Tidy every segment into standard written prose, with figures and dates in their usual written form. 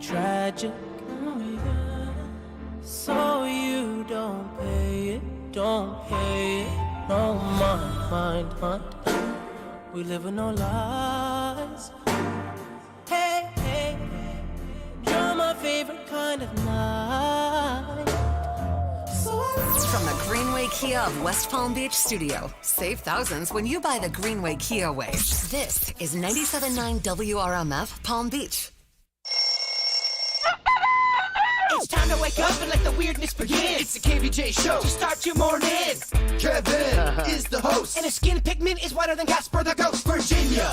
tragic. Oh, yeah. So you don't pay it. No mind. We live in no lies. Hey, you're my favorite kind of night. From the Greenway Kia of West Palm Beach studio. Save thousands when you buy the Greenway Kia way. This is 97.9 WRMF Palm Beach. It's time to wake up and let the weirdness begin. It's the KVJ show to start your morning. Kevin is the host. And his skin pigment is whiter than Casper the Ghost. Virginia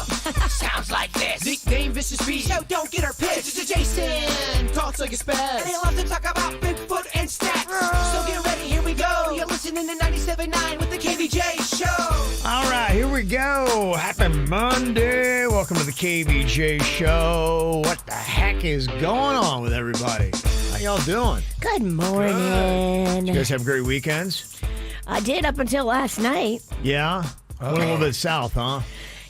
sounds like this. Nickname Vicious Beast. So don't get her pissed. It's Jason. Talks like a spaz. And he'll have to talk about Bigfoot and stats. So get ready, here we go. You're listening to 97.9 with the KVJ show. All right, here we go. Happy Monday. Welcome to the KVJ show. What the heck is going on with everybody? How y'all doing? Good morning. You guys have great weekends? I did up until last night. Yeah? Went a little bit south, huh?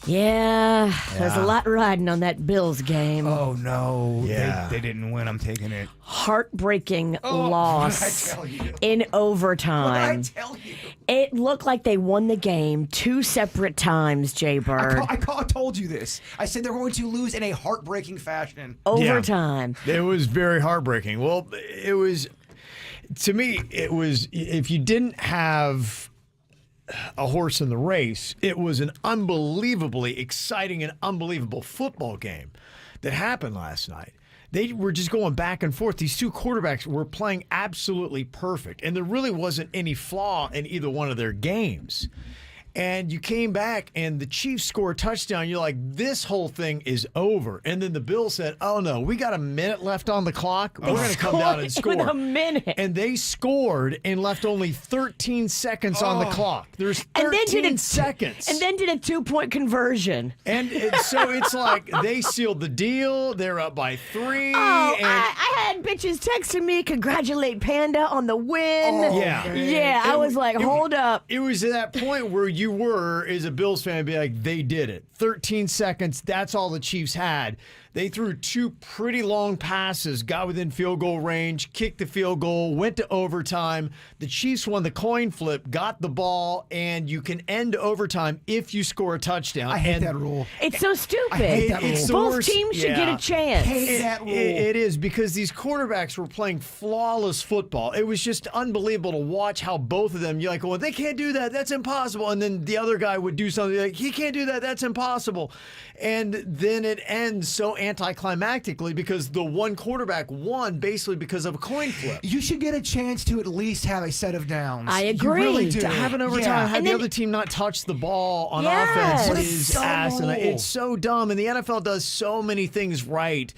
Yeah, there's a lot riding on that Bills game. Oh, no. Yeah. They didn't win. I'm taking it. Heartbreaking loss I tell you? in overtime. I tell you? It looked like they won the game 2 separate times, Jay Bird. I told you this. I said they're going to lose in a heartbreaking fashion. Overtime. It was very heartbreaking. Well, it was, to me, it was, if you didn't have a horse in the race, it was an unbelievably exciting and unbelievable football game that happened last night. They were just going back and forth. These two quarterbacks were playing absolutely perfect, and there really wasn't any flaw in either one of their games. And you came back, and the Chiefs score a touchdown. You're like, this whole thing is over. And then the Bills said, oh, no, we got a minute left on the clock. We're going to come down and score. With a minute. And they scored and left only 13 seconds on the clock. There's 13 seconds. And then did a 2-point conversion. And so it's like they sealed the deal. They're up by 3. Oh, and I had bitches texting me, congratulate Panda on the win. Oh, yeah. Yeah, I was like, hold up. It was at that point where you were, as a Bills fan, be like, they did it. 13 seconds, that's all the Chiefs had. They threw 2 pretty long passes, got within field goal range, kicked the field goal, went to overtime. The Chiefs won the coin flip, got the ball, and you can end overtime if you score a touchdown. I hate that rule. It's so stupid. I hate that rule. Both teams should get a chance. Hate that rule. It is, because these quarterbacks were playing flawless football. It was just unbelievable to watch how both of them, you're like, well, they can't do that. That's impossible. And then the other guy would do something like, he can't do that. That's impossible. And then it ends so anticlimactically because the one quarterback won basically because of a coin flip. You should get a chance to at least have a set of downs. I agree. You really do. To have an overtime, Yeah. have And the then- other team not touch the ball on Yes. offense What a is dumb asinine. rule. It's so dumb, and the NFL does so many things right.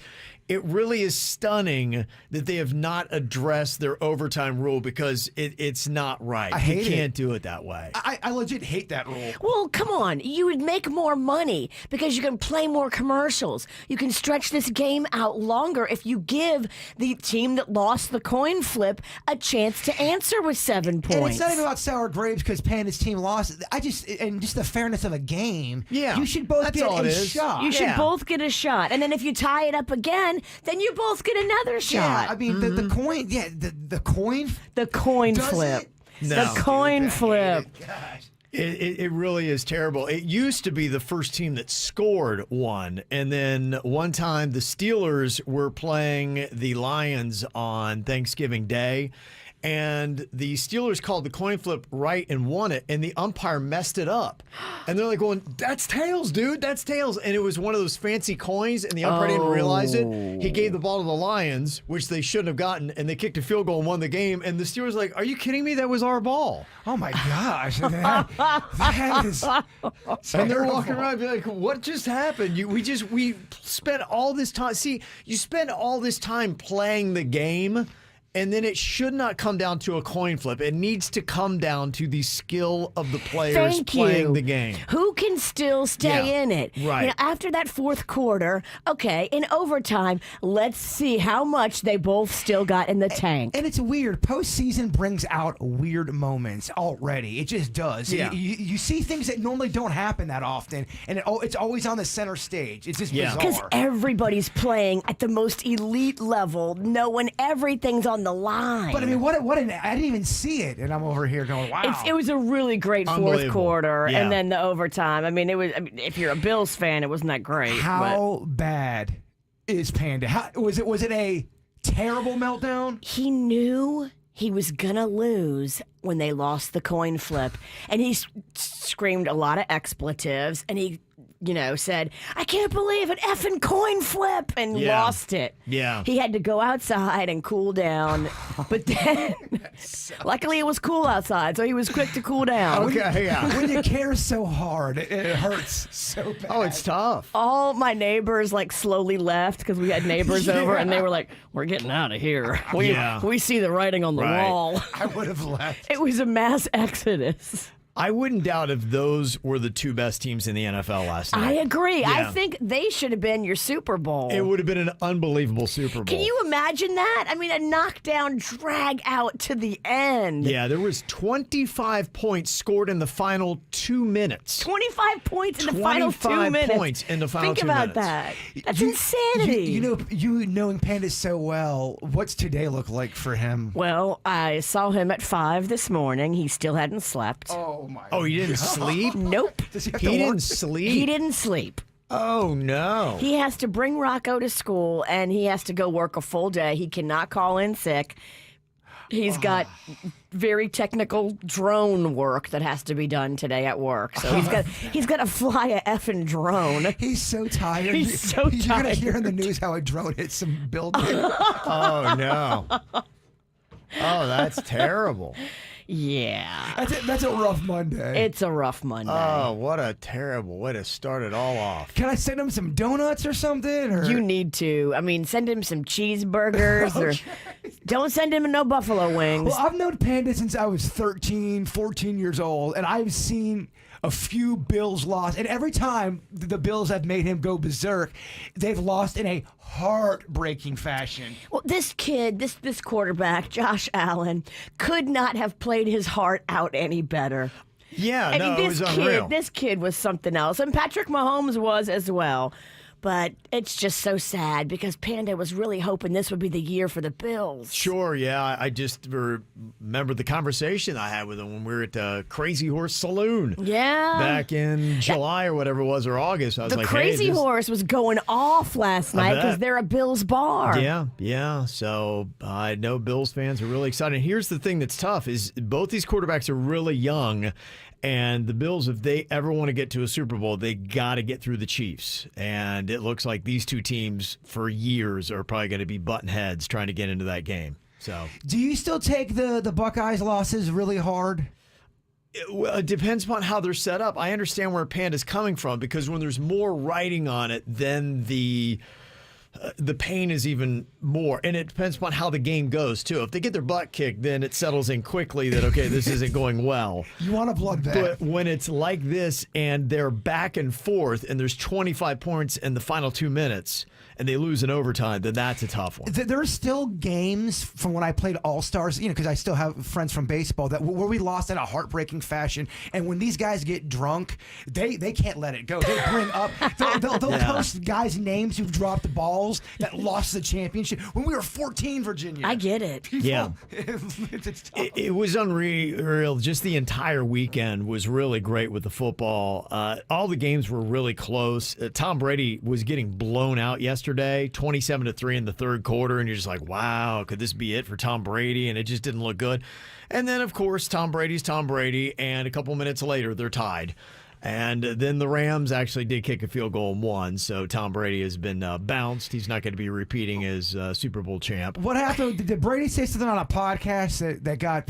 It really is stunning that they have not addressed their overtime rule because it's not right. I hate you it. can't do it that way. I legit hate that rule. Well, come on. You would make more money because you can play more commercials. You can stretch this game out longer if you give the team that lost the coin flip a chance to answer with 7 points. And it's not even about sour grapes because Panda's team lost. And just the fairness of a game. Yeah, You should both that's get all it a is. shot. You should Yeah. both get a shot. And then if you tie it up again, then you both get another shot. Yeah, I mean, the coin, the coin. The coin Does flip. it? No. The coin flip. Gosh. It really is terrible. It used to be the first team that scored one. And then one time the Steelers were playing the Lions on Thanksgiving Day. And the Steelers called the coin flip right and won it, and the umpire messed it up. And they're like going, that's tails, dude, that's tails. And it was one of those fancy coins, and the umpire didn't realize it. He gave the ball to the Lions, which they shouldn't have gotten, and they kicked a field goal and won the game. And the Steelers were like, are you kidding me? That was our ball. Oh my gosh. that is And they're walking around and be like, what just happened? We spent all this time. See, you spend all this time playing the game, And then it should not come down to a coin flip. It needs to come down to the skill of the players playing the game. Who can still stay in it? Right. You know, after that fourth quarter, okay, in overtime, let's see how much they both still got in the tank. And it's weird. Postseason brings out weird moments already. It just does. Yeah. You see things that normally don't happen that often, and it's always on the center stage. It's just Because bizarre. everybody's playing at the most elite level, knowing everything's on the line. But I mean, I didn't even see it, and I'm over here going, wow. It was a really great fourth Unbelievable. quarter, Yeah. and then the overtime. I mean, if you're a Bills fan, it wasn't that great. How bad is Panda? Was it a terrible meltdown? He knew he was gonna lose when they lost the coin flip, and he screamed a lot of expletives, and he said, "I can't believe an effing coin flip," and lost it. Yeah. He had to go outside and cool down, but then luckily it was cool outside, so he was quick to cool down. Okay, yeah. When you care so hard, it hurts so bad. Oh, it's tough. All my neighbors slowly left because we had neighbors over, and they were like, "We're getting out of here. We see the writing on the Right. wall." I would have left. It was a mass exodus. I wouldn't doubt if those were the two best teams in the NFL last night. I agree. I Yeah. think they should have been your Super Bowl. It would have been an unbelievable Super Bowl. Can you imagine that? I mean, a knockdown drag out to the end. Yeah, there was 25 points scored in the final 2 minutes. 25 points in the final 2 25 minutes. points in the final Think 2 about minutes. that. That's insanity. You knowing Panda so well, what's today look like for him? Well, I saw him at 5 this morning. He still hadn't slept. Oh my! Oh, you didn't sleep? Nope. Does he have He to work? didn't sleep? He didn't sleep. Oh, no. He has to bring Rocco to school, and he has to go work a full day. He cannot call in sick. He's got very technical drone work that has to be done today at work. So he's got to fly a effing drone. He's so tired. He's so You're gonna tired. hear in the news how a drone hit some building. Oh, no. Oh, that's terrible. Yeah. That's a rough Monday. It's a rough Monday. Oh, what a terrible way to start it all off. Can I send him some donuts or something? Or? You need to. I mean, send him some cheeseburgers or don't send him no buffalo wings. Well, I've known Panda since I was 13, 14 years old, and I've seen a few Bills lost. And every time the Bills have made him go berserk, they've lost in a heartbreaking fashion. Well, this kid, this quarterback, Josh Allen, could not have played his heart out any better. Yeah, I no, mean, it was unreal. this kid was something else, and Patrick Mahomes was as well. But it's just so sad because Panda was really hoping this would be the year for the Bills. Sure, yeah. I just remember the conversation I had with him when we were at Crazy Horse Saloon. Yeah. Back in July or whatever it was, or August. I was The like, Crazy hey, this... Horse was going off last night because bet. they're a Bills bar. Yeah. So I know Bills fans are really excited. And here's the thing that's tough is both these quarterbacks are really young. And the Bills, if they ever want to get to a Super Bowl, they got to get through the Chiefs. And it looks like these two teams for years are probably going to be button heads trying to get into that game. So, Do you still take the Buckeyes losses really hard? well, it depends upon how they're set up. I understand where Panda's coming from because when there's more writing on it, then the pain is even more. And it depends upon how the game goes, too. If they get their butt kicked, then it settles in quickly that, okay, this isn't going well. You want a bloodbath. But when it's like this and they're back and forth and there's 25 points in the final 2 minutes and they lose in overtime, then that's a tough one. There are still games from when I played All-Stars, because I still have friends from baseball, that where we lost in a heartbreaking fashion. And when these guys get drunk, they can't let it go. They bring up, they'll post guys' names who've dropped balls that lost the championship. When we were 14, Virginia. I get it. People, Yeah. it's tough. It was unreal. Just the entire weekend was really great with the football. All the games were really close. Tom Brady was getting blown out yesterday, 27-3 in the third quarter, and you're just like, wow, could this be it for Tom Brady? And it just didn't look good. And then, of course, Tom Brady's Tom Brady, and a couple minutes later, they're tied. And then the Rams actually did kick a field goal and won, so Tom Brady has been bounced. He's not going to be repeating as Super Bowl champ. What happened? Did Brady say something on a podcast that got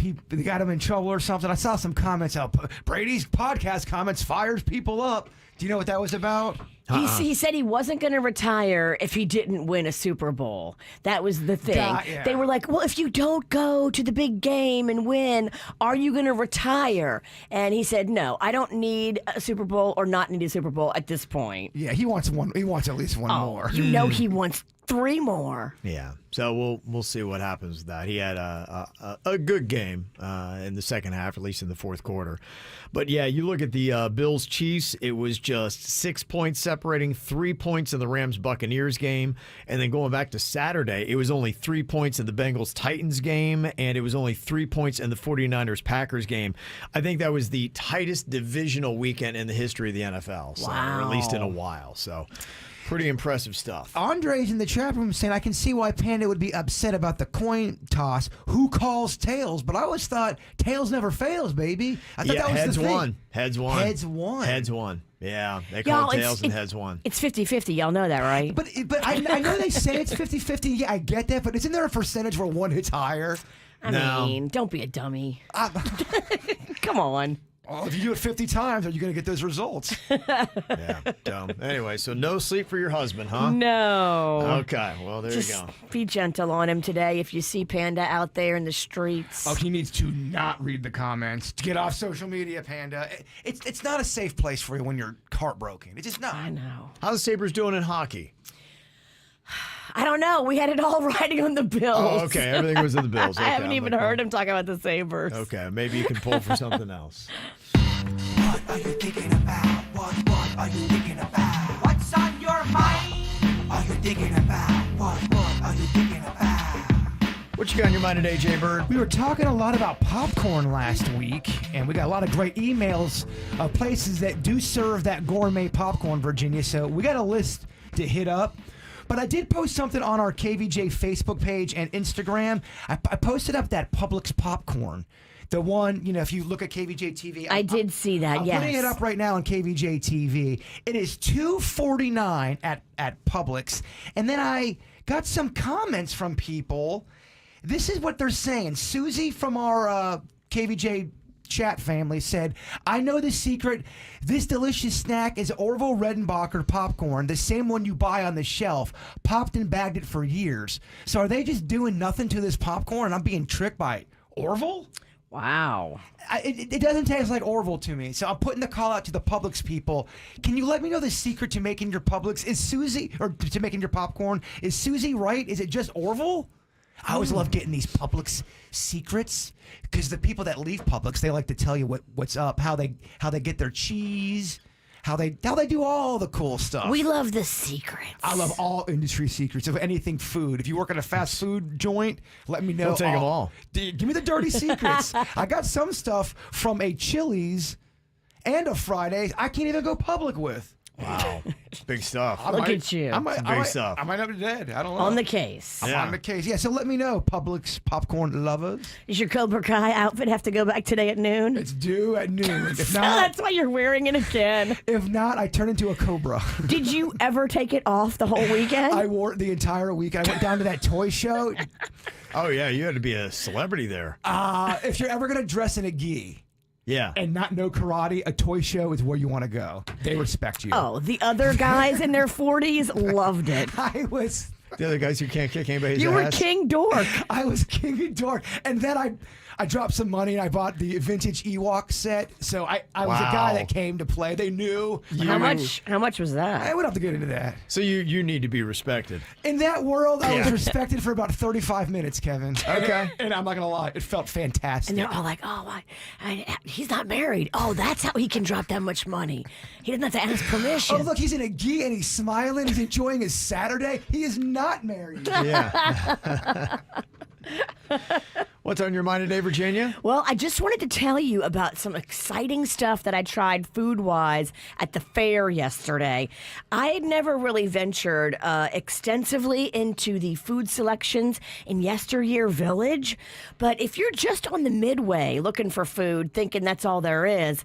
him in trouble or something? I saw some comments out. Brady's podcast comments fires people up. Do you know what that was about? He said he wasn't going to retire if he didn't win a Super Bowl. That was the thing. Yeah. They were like, well, if you don't go to the big game and win, are you going to retire? And he said, no, I don't need a Super Bowl or not need a Super Bowl at this point. Yeah, he wants one. He wants at least one more. You know he wants 3 more. Yeah, so we'll see what happens with that. He had a good game in the second half, at least in the fourth quarter. But yeah, you look at the Bills Chiefs. It was just 6 points separating, 3 points in the Rams Buccaneers game, and then going back to Saturday, it was only 3 points in the Bengals Titans game, and it was only 3 points in the 49ers Packers game. I think that was the tightest divisional weekend in the history of the NFL, so, or at least in a while. So. Pretty impressive stuff. Andre's in the chat room saying, I can see why Panda would be upset about the coin toss. Who calls tails? But I always thought tails never fails, baby. I thought that was heads the thing. won. Heads won. Heads won. Heads won. Yeah, they called tails and heads won. It's 50-50. Y'all know that, right? But I know they say it's 50-50. Yeah, I get that. But isn't there a percentage where one hits higher? I mean, don't be a dummy. Come on. Well, if you do it 50 times, are you going to get those results? Yeah, dumb. Anyway, so no sleep for your husband, huh? No. Okay, well, there you go. Be gentle on him today if you see Panda out there in the streets. Oh, he needs to not read the comments. Get off social media, Panda. It's not a safe place for you when you're heartbroken. It's just not. I know. How's the Sabres doing in hockey? I don't know. We had it all riding on the Bills. Oh, okay. Everything was in the Bills. Okay, I haven't even heard him talk about the Sabres. Okay, maybe you can pull for something else. What are you thinking about? What are you thinking about? What's on your mind? Are you thinking about? What are you thinking about? What you got on your mind today, Jay Bird? We were talking a lot about popcorn last week, and we got a lot of great emails of places that do serve that gourmet popcorn, Virginia. So we got a list to hit up. But I did post something on our KVJ Facebook page and Instagram. I posted up that Publix popcorn. The one, if you look at KVJ TV. I did see that, yes. I'm putting it up right now on KVJ TV. It is $2.49 at Publix. And then I got some comments from people. This is what they're saying. Susie from our KVJ chat family said, I know the secret. This delicious snack is Orville Redenbacher popcorn, the same one you buy on the shelf. Popped and bagged it for years. So are they just doing nothing to this popcorn and I'm being tricked by Orville? Wow. It doesn't taste like Orville to me. So I'm putting the call out to the Publix people. Can you let me know the secret to making your Publix? Is Susie, or to making your popcorn, is Susie right? Is it just Orville? I always love getting these Publix secrets because the people that leave Publix, they like to tell you what's up, how they get their cheese, how they do all the cool stuff. We love the secrets. I love all industry secrets of anything food. If you work at a fast food joint, let me know. We'll take them all. Give me the dirty secrets. I got some stuff from a Chili's and a Fridays I can't even go public with. Wow. Big stuff. Look at you. Big stuff. I might have been dead. I don't know. On the case. I'm on the case. Yeah, so let me know, Publix popcorn lovers. Does your Cobra Kai outfit have to go back today at noon? It's due at noon. If not, That's why you're wearing it again. If not, I turn into a cobra. Did you ever take it off the whole weekend? I wore it the entire week. I went down to that toy show. Oh, yeah. You had to be a celebrity there. If you're ever going to dress in a gi Yeah. and not know karate, a toy show is where you want to go. They respect you. Oh, the other guys in their 40s loved it. I was... The other guys who can't kick anybody's You were ass. King Dork. I was king of dork. And then I dropped some money and I bought the vintage Ewok set. So I was a guy Wow. that came to play. They knew. How much was that? I would have to get into that. So you need to be respected. In that world, I was Yeah. respected for about 35 minutes, Kevin. Okay. And I'm not going to lie, it felt fantastic. And they're all like, oh, he's not married. Oh, that's how he can drop that much money. He doesn't have to ask permission. Oh, look, he's in a gi and he's smiling. He's enjoying his Saturday. He is not married. Yeah. What's on your mind today, Virginia? Well, I just wanted to tell you about some exciting stuff that I tried food-wise at the fair yesterday. I had never really ventured extensively into the food selections in Yesteryear Village, but if you're just on the midway looking for food, thinking that's all there is,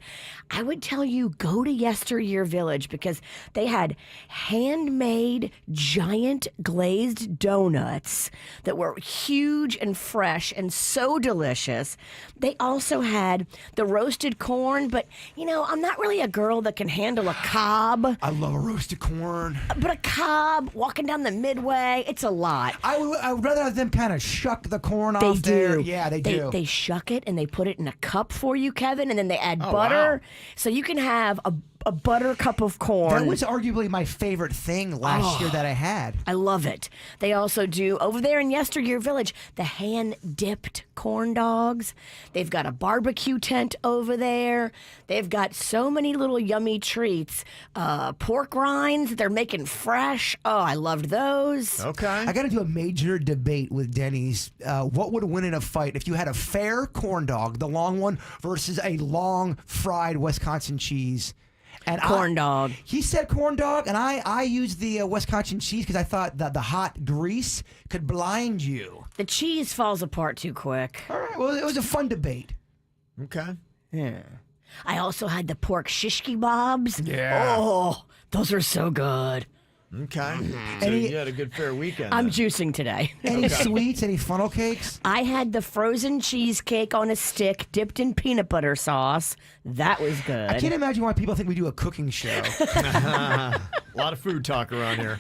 I would tell you go to Yesteryear Village because they had handmade giant glazed donuts that were huge and fresh and so delicious. They also had the roasted corn, but, I'm not really a girl that can handle a cob. I love a roasted corn. But a cob, walking down the midway, it's a lot. I would rather have them kind of shuck the corn They off there. do. Yeah, they do. They shuck it and they put it in a cup for you, Kevin, and then they add Oh, butter. wow. So you can have a butter cup of corn. That was arguably my favorite thing last year that I had. I love it. They also do, over there in Yesteryear Village, the hand-dipped corn dogs. They've got a barbecue tent over there. They've got so many little yummy treats. Pork rinds that they're making fresh. Oh, I loved those. Okay. I got to do a major debate with Denny's. What would win in a fight if you had a fair corn dog, the long one, versus a long fried Wisconsin cheese? And Corn dog. He said corn dog, and I used the Wisconsin cheese because I thought that the hot grease could blind you. The cheese falls apart too quick. All right, well, it was a fun debate. Okay. Yeah. I also had the pork shish kebabs. Yeah. Oh, those are so good. Okay. So Any- you had a good fair weekend. I'm then. juicing today. Any sweets? Any funnel cakes? I had the frozen cheesecake on a stick dipped in peanut butter sauce. That was good. I can't imagine why people think we do a cooking show. A lot of food talk around here.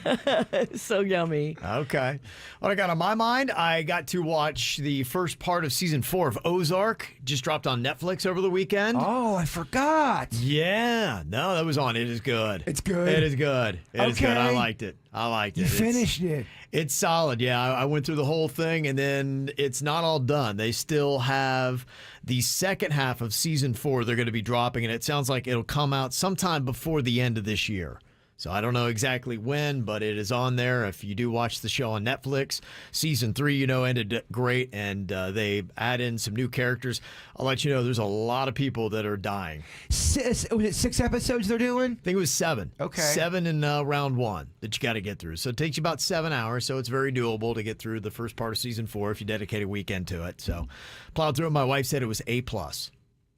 So yummy. Okay. What I got on my mind, I got to watch the first part of season 4 of Ozark. Just dropped on Netflix over the weekend. Oh, I forgot. Yeah. No, that was on. It is good. It's good? It is good. It is good. I Okay. liked it. I liked it. You finished it. It's solid. Yeah, I went through the whole thing, and then it's not all done. They still have the second half of season 4 they're going to be dropping, and it sounds like it'll come out sometime before the end of this year. So I don't know exactly when, but it is on there. If you do watch the show on Netflix, season 3, ended great, and they add in some new characters. I'll let you know there's a lot of people that are dying. Was it 6 episodes they're doing? I think it was 7. Okay. 7 in round 1 that you got to get through. So it takes you about 7 hours. So it's very doable to get through the first part of season 4 if you dedicate a weekend to it. So plowed through it. My wife said it was A+.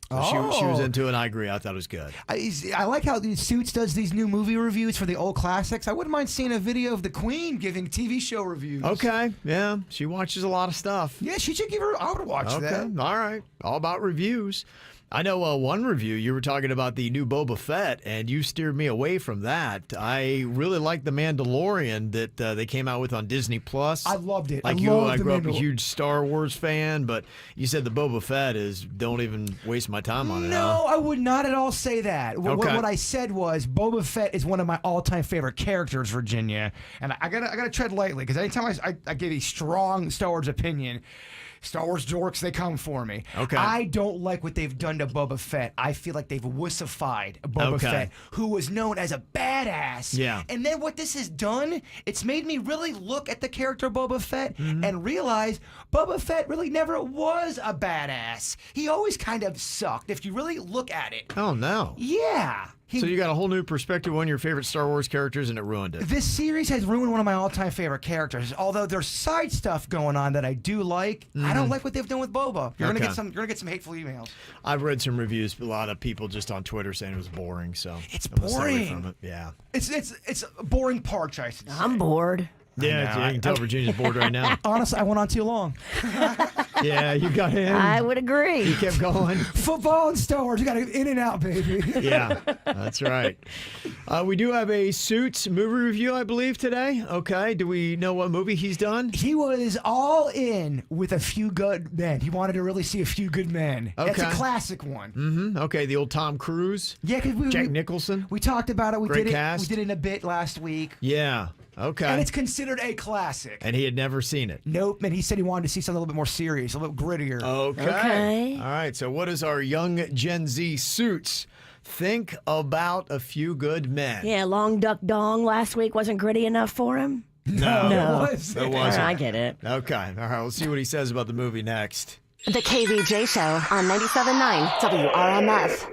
So she was into it, and I agree. I thought it was good. I like how Suits does these new movie reviews for the old classics. I wouldn't mind seeing a video of the Queen giving TV show reviews. Okay, yeah. She watches a lot of stuff. Yeah, she should give her. I would watch Okay, that. all right. All about reviews. I know one review, you were talking about the new Boba Fett, and you steered me away from that. I really like The Mandalorian that they came out with on Disney+. I loved it. Like I you, loved I The grew up a Mandal- huge Star Wars fan, but you said the Boba Fett is, don't even waste my time on it. No, huh? I would not at all say that. Okay. What I said was Boba Fett is one of my all-time favorite characters, Virginia, and I gotta tread lightly because anytime I give a strong Star Wars opinion, Star Wars dorks, they come for me. Okay. I don't like what they've done to Boba Fett. I feel like they've wussified Boba Okay. Fett, who was known as a badass. Yeah. And then what this has done, it's made me really look at the character Boba Fett and realize Boba Fett really never was a badass. He always kind of sucked if you really look at it. Oh, no. Yeah. So you got a whole new perspective on your favorite Star Wars characters, and it ruined it. This series has ruined one of my all-time favorite characters. Although there's side stuff going on that I do like, I don't like what they've done with Boba. You're Okay. gonna get some hateful emails. I've read some reviews, a lot of people just on Twitter saying it was boring. So It's I'm gonna stay away boring. from it. Yeah. It's boring parts, I should say. I'm bored. Yeah, know. you can tell Virginia's bored right now. Honestly, I went on too long. Yeah, you got him. I would agree. He kept going. Football and Star Wars, you got to in and out, baby. Yeah, that's right. We do have a Suits movie review, I believe, today. Okay, do we know what movie he's done? He was all in with A Few Good Men. He wanted to really see A Few Good Men. It's a Okay. classic one. Okay, the old Tom Cruise, Yeah, because Jack Nicholson. we talked about it. We Great did cast. it. We did it in a bit last week, Yeah, okay. and it's considered a classic. And he had never seen it. Nope, and he said he wanted to see something a little bit more serious, a little grittier. Okay. All right, so what does our young Gen Z Suits think about A Few Good Men? Yeah, Long Duck Dong last week wasn't gritty enough for him. No. No. It was. It wasn't. I get it. Okay, all right, let's see what he says about the movie next. The KVJ Show on 97.9 WRMF.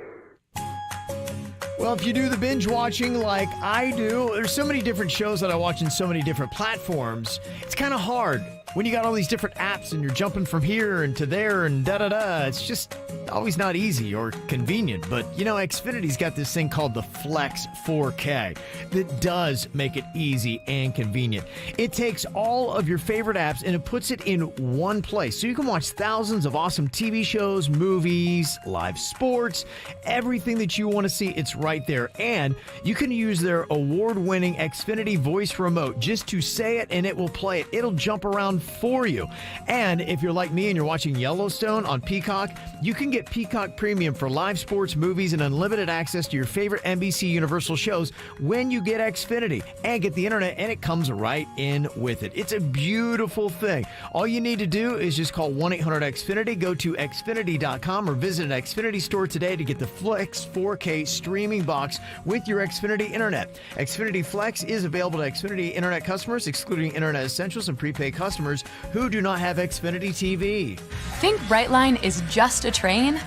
Well, if you do the binge watching like I do, there's so many different shows that I watch in so many different platforms. It's kind of hard when you got all these different apps and you're jumping from here and to there and da-da-da, it's just always not easy or convenient. But, Xfinity's got this thing called the Flex 4K that does make it easy and convenient. It takes all of your favorite apps and it puts it in one place. So you can watch thousands of awesome TV shows, movies, live sports, everything that you want to see, it's right there. And you can use their award-winning Xfinity voice remote just to say it and it will play it. It'll jump around for you. And if you're like me and you're watching Yellowstone on Peacock, you can get Peacock Premium for live sports, movies, and unlimited access to your favorite NBC Universal shows when you get Xfinity and get the internet, and it comes right in with it. It's a beautiful thing. All you need to do is just call 1-800-XFINITY, go to Xfinity.com, or visit an Xfinity store today to get the Flex 4K streaming box with your Xfinity internet. Xfinity Flex is available to Xfinity internet customers, excluding Internet Essentials and prepaid customers who do not have Xfinity TV. Think Brightline is just a train?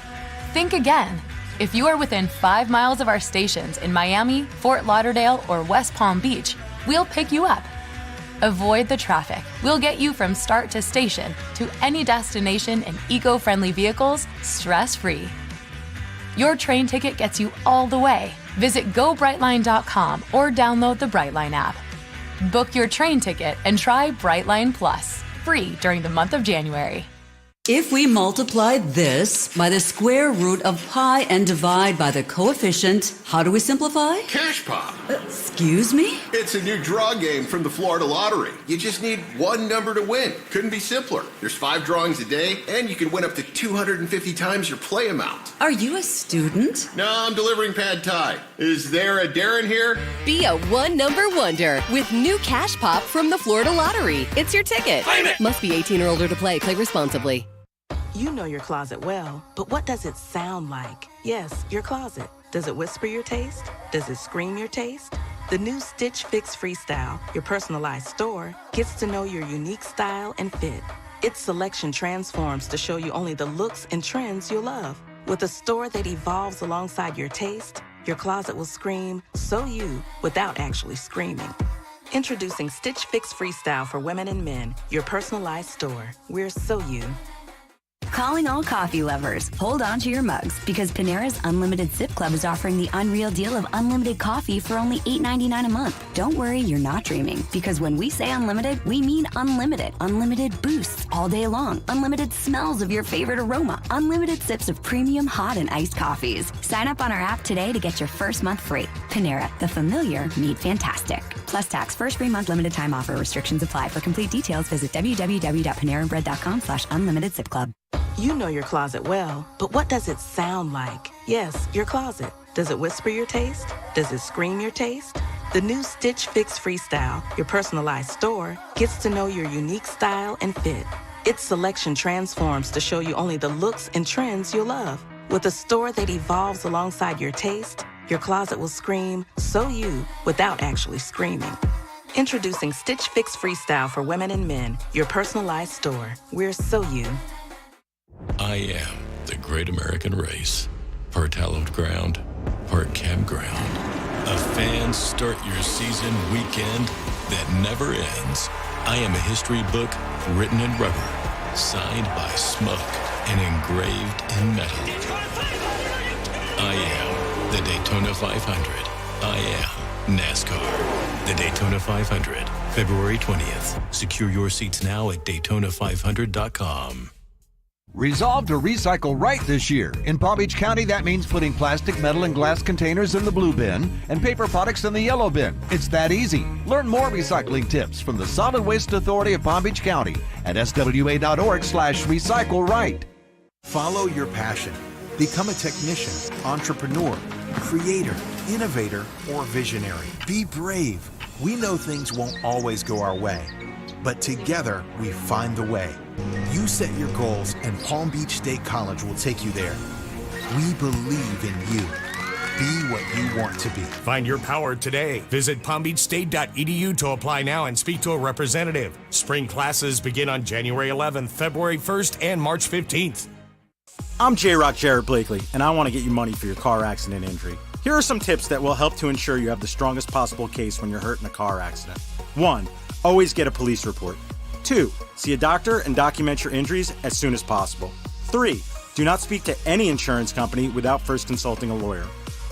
Think again. If you are within 5 miles of our stations in Miami, Fort Lauderdale, or West Palm Beach, we'll pick you up. Avoid the traffic. We'll get you from start to station to any destination in eco-friendly vehicles, stress-free. Your train ticket gets you all the way. Visit gobrightline.com or download the Brightline app. Book your train ticket and try Brightline Plus, free during the month of January. If we multiply this by the square root of pi and divide by the coefficient, how do we simplify? Cash Pop. Excuse me? It's a new draw game from the Florida Lottery. You just need one number to win. Couldn't be simpler. There's 5 drawings a day, and you can win up to 250 times your play amount. Are you a student? No, I'm delivering pad thai. Is there a Darren here? Be a one-number wonder with new Cash Pop from the Florida Lottery. It's your ticket. Claim it. Must be 18 or older to play. Play responsibly. You know your closet well, but what does it sound like? Yes, your closet. Does it whisper your taste? Does it scream your taste? The new Stitch Fix Freestyle, your personalized store, gets to know your unique style and fit. Its selection transforms to show you only the looks and trends you'll love. With a store that evolves alongside your taste, your closet will scream, "So you," without actually screaming. Introducing Stitch Fix Freestyle for women and men, your personalized store. We're so you. Calling all coffee lovers. Hold on to your mugs because Panera's Unlimited Sip Club is offering the unreal deal of unlimited coffee for only $8.99 a month. Don't worry, you're not dreaming, because when we say unlimited, we mean unlimited. Unlimited boosts all day long. Unlimited smells of your favorite aroma. Unlimited sips of premium hot and iced coffees. Sign up on our app today to get your first month free. Panera, the familiar meet fantastic. Plus tax, first free month, limited time offer. Restrictions apply. For complete details, visit www.panerabread.com/unlimited sip club. You know your closet well, but what does it sound like? Yes, your closet. Does it whisper your taste? Does it scream your taste? The new Stitch Fix Freestyle, your personalized store, gets to know your unique style and fit. Its selection transforms to show you only the looks and trends you'll love. With a store that evolves alongside your taste, your closet will scream, "So you," without actually screaming. Introducing Stitch Fix Freestyle for women and men, your personalized store. We're so you. I am the great American race. Part hallowed ground, part campground. A fan start your season weekend that never ends. I am a history book written in rubber, signed by smoke, and engraved in metal. I am the Daytona 500. I am NASCAR. The Daytona 500, February 20th. Secure your seats now at Daytona500.com. Resolve to recycle right this year. In Palm Beach County, that means putting plastic, metal, and glass containers in the blue bin and paper products in the yellow bin. It's that easy. Learn more recycling tips from the Solid Waste Authority of Palm Beach County at swa.org/recycle right. Follow your passion. Become a technician, entrepreneur, creator, innovator, or visionary. Be brave. We know things won't always go our way, but together we find the way. You set your goals and Palm Beach State College will take you there. We believe in you. Be what you want to be. Find your power today. Visit palmbeachstate.edu to apply now and speak to a representative. Spring classes begin on January 11th, February 1st, and March 15th. I'm J-Rock Jared Blakely, and I want to get you money for your car accident injury. Here are some tips that will help to ensure you have the strongest possible case when you're hurt in a car accident. 1. Always get a police report. 2. See a doctor and document your injuries as soon as possible. 3. Do not speak to any insurance company without first consulting a lawyer.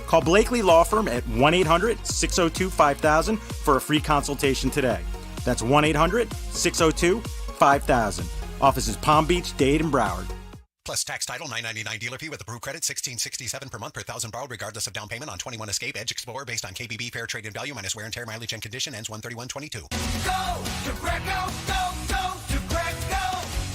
Call Blakely Law Firm at 1-800-602-5000 for a free consultation today. That's 1-800-602-5000. Offices Palm Beach, Dade, and Broward. Plus tax title, $9.99 dealer fee with approved credit, $16.67 per month per thousand borrowed, regardless of down payment on 21 Escape, Edge Explorer based on KBB fair trade and value minus wear and tear mileage and condition ends 1/31/22. Go to Greco, go to Greco.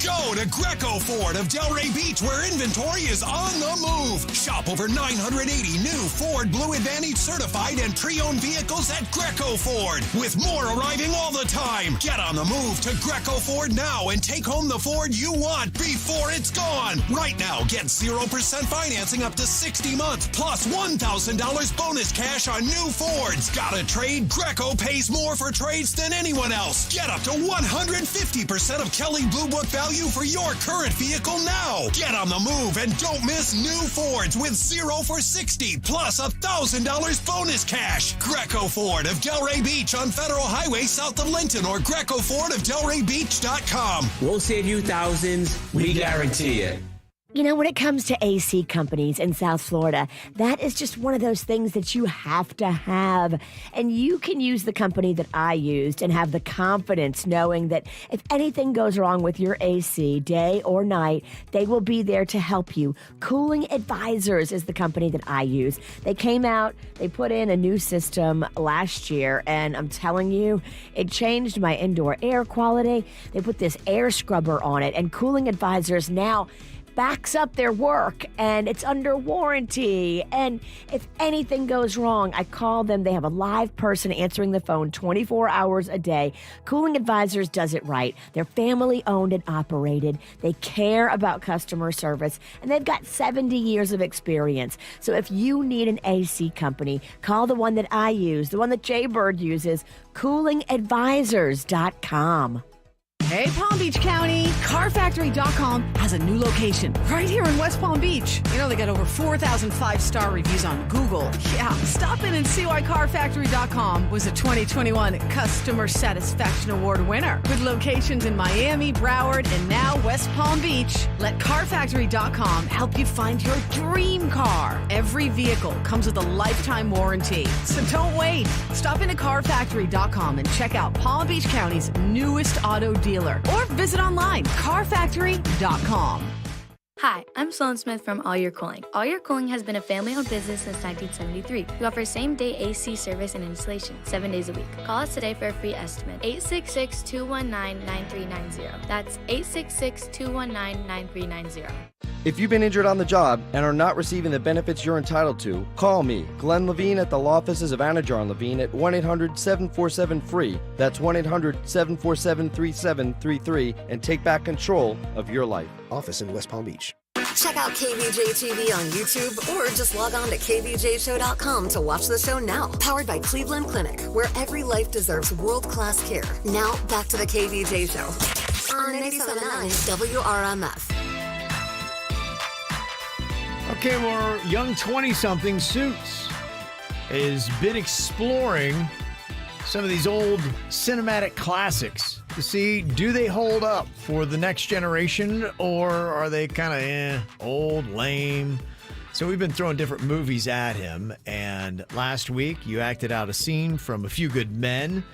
Go to Greco Ford of Delray Beach, where inventory is on the move. Shop over 980 new Ford Blue Advantage certified and pre-owned vehicles at Greco Ford, with more arriving all the time. Get on the move to Greco Ford now and take home the Ford you want before it's gone. Right now, get 0% financing up to 60 months, plus $1,000 bonus cash on new Fords. Got a trade? Greco pays more for trades than anyone else. Get up to 150% of Kelley Blue Book value for your current vehicle now. Get on the move and don't miss new Fords with 0 for 60 plus $1,000 bonus cash. Greco Ford of Delray Beach on Federal Highway south of Linton or GrecoFordofDelrayBeach.com. We'll save you thousands. We guarantee it. You know, when it comes to AC companies in South Florida, that is just one of those things that you have to have. And you can use the company that I used and have the confidence knowing that if anything goes wrong with your AC, day or night, they will be there to help you. Cooling Advisors is the company that I use. They came out, they put in a new system last year, and I'm telling you, it changed my indoor air quality. They put this air scrubber on it, and Cooling Advisors now backs up their work, and it's under warranty. And if anything goes wrong, I call them. They have a live person answering the phone 24 hours a day. Cooling Advisors does it right. They're family owned and operated. They care about customer service, and they've got 70 years of experience. So if you need an AC company, call the one that I use, the one that Jay Bird uses, coolingadvisors.com. Hey, Palm Beach County, CarFactory.com has a new location right here in West Palm Beach. You know, they got over 4,000 five-star reviews on Google. Yeah, stop in and see why CarFactory.com was a 2021 Customer Satisfaction Award winner. With locations in Miami, Broward, and now West Palm Beach, let CarFactory.com help you find your dream car. Every vehicle comes with a lifetime warranty. So don't wait. Stop into CarFactory.com and check out Palm Beach County's newest auto dealer. Or visit online, carfactory.com. Hi, I'm Sloan Smith from All Your Cooling. All Your Cooling has been a family-owned business since 1973. We offer same-day AC service and installation, 7 days a week. Call us today for a free estimate, 866-219-9390. That's 866-219-9390. If you've been injured on the job and are not receiving the benefits you're entitled to, call me, Glenn Levine, at the law offices of Anajar and Levine at 1-800-747-FREE. That's 1-800-747-3733, and take back control of your life. Office in West Palm Beach. Check out KVJ TV on YouTube or just log on to kvjshow.com to watch the show now. Powered by Cleveland Clinic, where every life deserves world-class care. Now, back to the KVJ Show on 97.9 WRMF. Okay, more young 20-something Suits has been exploring some of these old cinematic classics to see, do they hold up for the next generation, or are they kind of old, lame? So we've been throwing different movies at him, and last week you acted out a scene from A Few Good Men.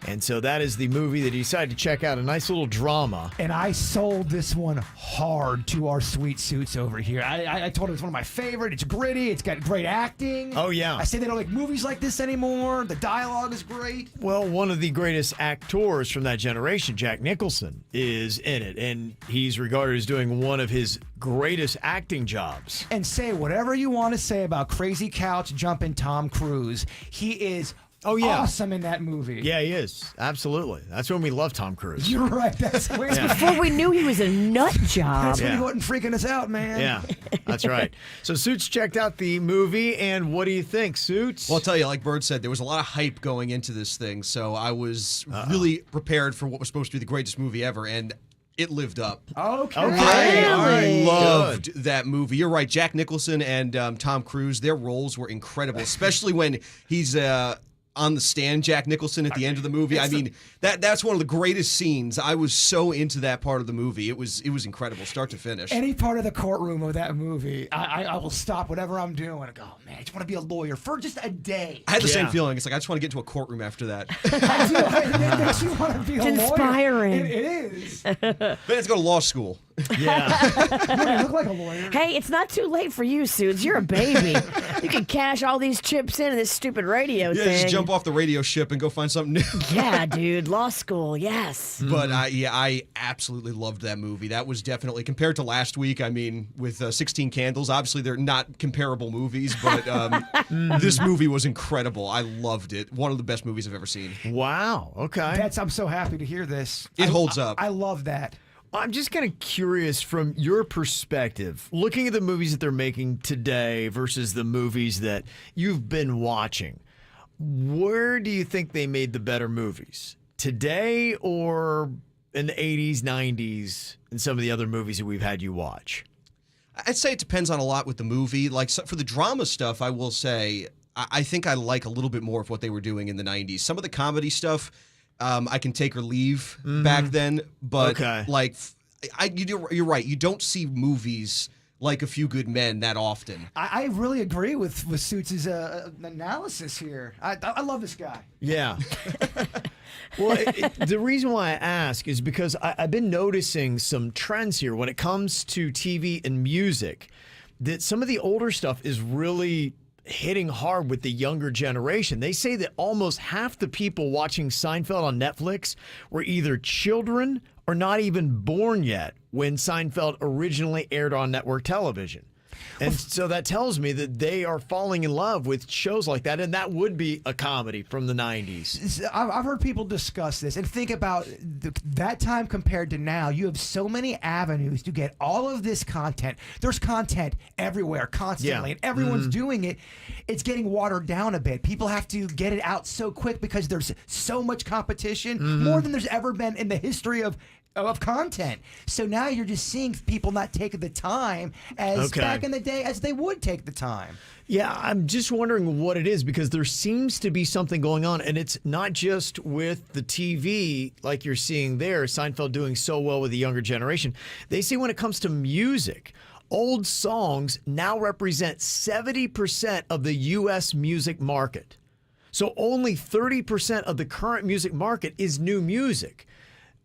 And so that is the movie that he decided to check out, a nice little drama. And I sold this one hard to our sweet Suits over here. I told him it's one of my favorite. It's gritty. It's got great acting. Oh, yeah. I say they don't make movies like this anymore. The dialogue is great. Well, one of the greatest actors from that generation, Jack Nicholson, is in it. And he's regarded as doing one of his greatest acting jobs. And say whatever you want to say about crazy couch jumping Tom Cruise. He is awesome in that movie. Yeah, he is. Absolutely. That's when we love Tom Cruise. You're right. That's before we knew he was a nut job. That's when he wasn't freaking us out, man. Yeah, that's right. So Suits checked out the movie, and what do you think, Suits? Well, I'll tell you, like Bird said, there was a lot of hype going into this thing, so I was really prepared for what was supposed to be the greatest movie ever, and it lived up. Okay. I loved that movie. You're right. Jack Nicholson and Tom Cruise, their roles were incredible, especially when he's on the stand, Jack Nicholson at the end of the movie. I mean, that's one of the greatest scenes. I was so into that part of the movie. It was incredible, start to finish. Any part of the courtroom of that movie, I will stop whatever I'm doing and go, oh, man, I just want to be a lawyer for just a day. I had the same feeling. It's like I just want to get into a courtroom after that. I do. It makes you want to be a lawyer. Inspiring. It is. Then it's go to law school. Yeah. You look like a lawyer. Hey, it's not too late for you, Suits. You're a baby. You can cash all these chips into this stupid radio thing. Just jump off the radio ship and go find something new. Yeah, dude. Law school, yes. But I absolutely loved that movie. That was definitely, compared to last week, I mean, with 16 Candles, obviously they're not comparable movies, but this movie was incredible. I loved it. One of the best movies I've ever seen. Wow. Okay. I'm so happy to hear this. It holds up. I love that. I'm just kind of curious from your perspective, looking at the movies that they're making today versus the movies that you've been watching. Where do you think they made the better movies? Today or in the 80s, 90s, and some of the other movies that we've had you watch? I'd say it depends on a lot with the movie. Like for the drama stuff, I will say I think I like a little bit more of what they were doing in the 90s. Some of the comedy stuff, I can take or leave back then, but you're right. You don't see movies like A Few Good Men that often. I really agree with Suits' analysis here. I love this guy. Yeah. Well, the reason why I ask is because I've been noticing some trends here when it comes to TV and music, that some of the older stuff is really hitting hard with the younger generation. They say that almost half the people watching Seinfeld on Netflix were either children or not even born yet when Seinfeld originally aired on network television. And so that tells me that they are falling in love with shows like that, and that would be a comedy from the 90s. I've heard people discuss this and think about that time compared to now. You have so many avenues to get all of this content. There's content everywhere, constantly, and everyone's doing it. It's getting watered down a bit. People have to get it out so quick because there's so much competition, more than there's ever been in the history of content. So now you're just seeing people not take the time as back in the day as they would take the time. Yeah, I'm just wondering what it is, because there seems to be something going on, and it's not just with the TV like you're seeing there, Seinfeld doing so well with the younger generation. They say when it comes to music, old songs now represent 70% of the U.S. music market. So only 30% of the current music market is new music.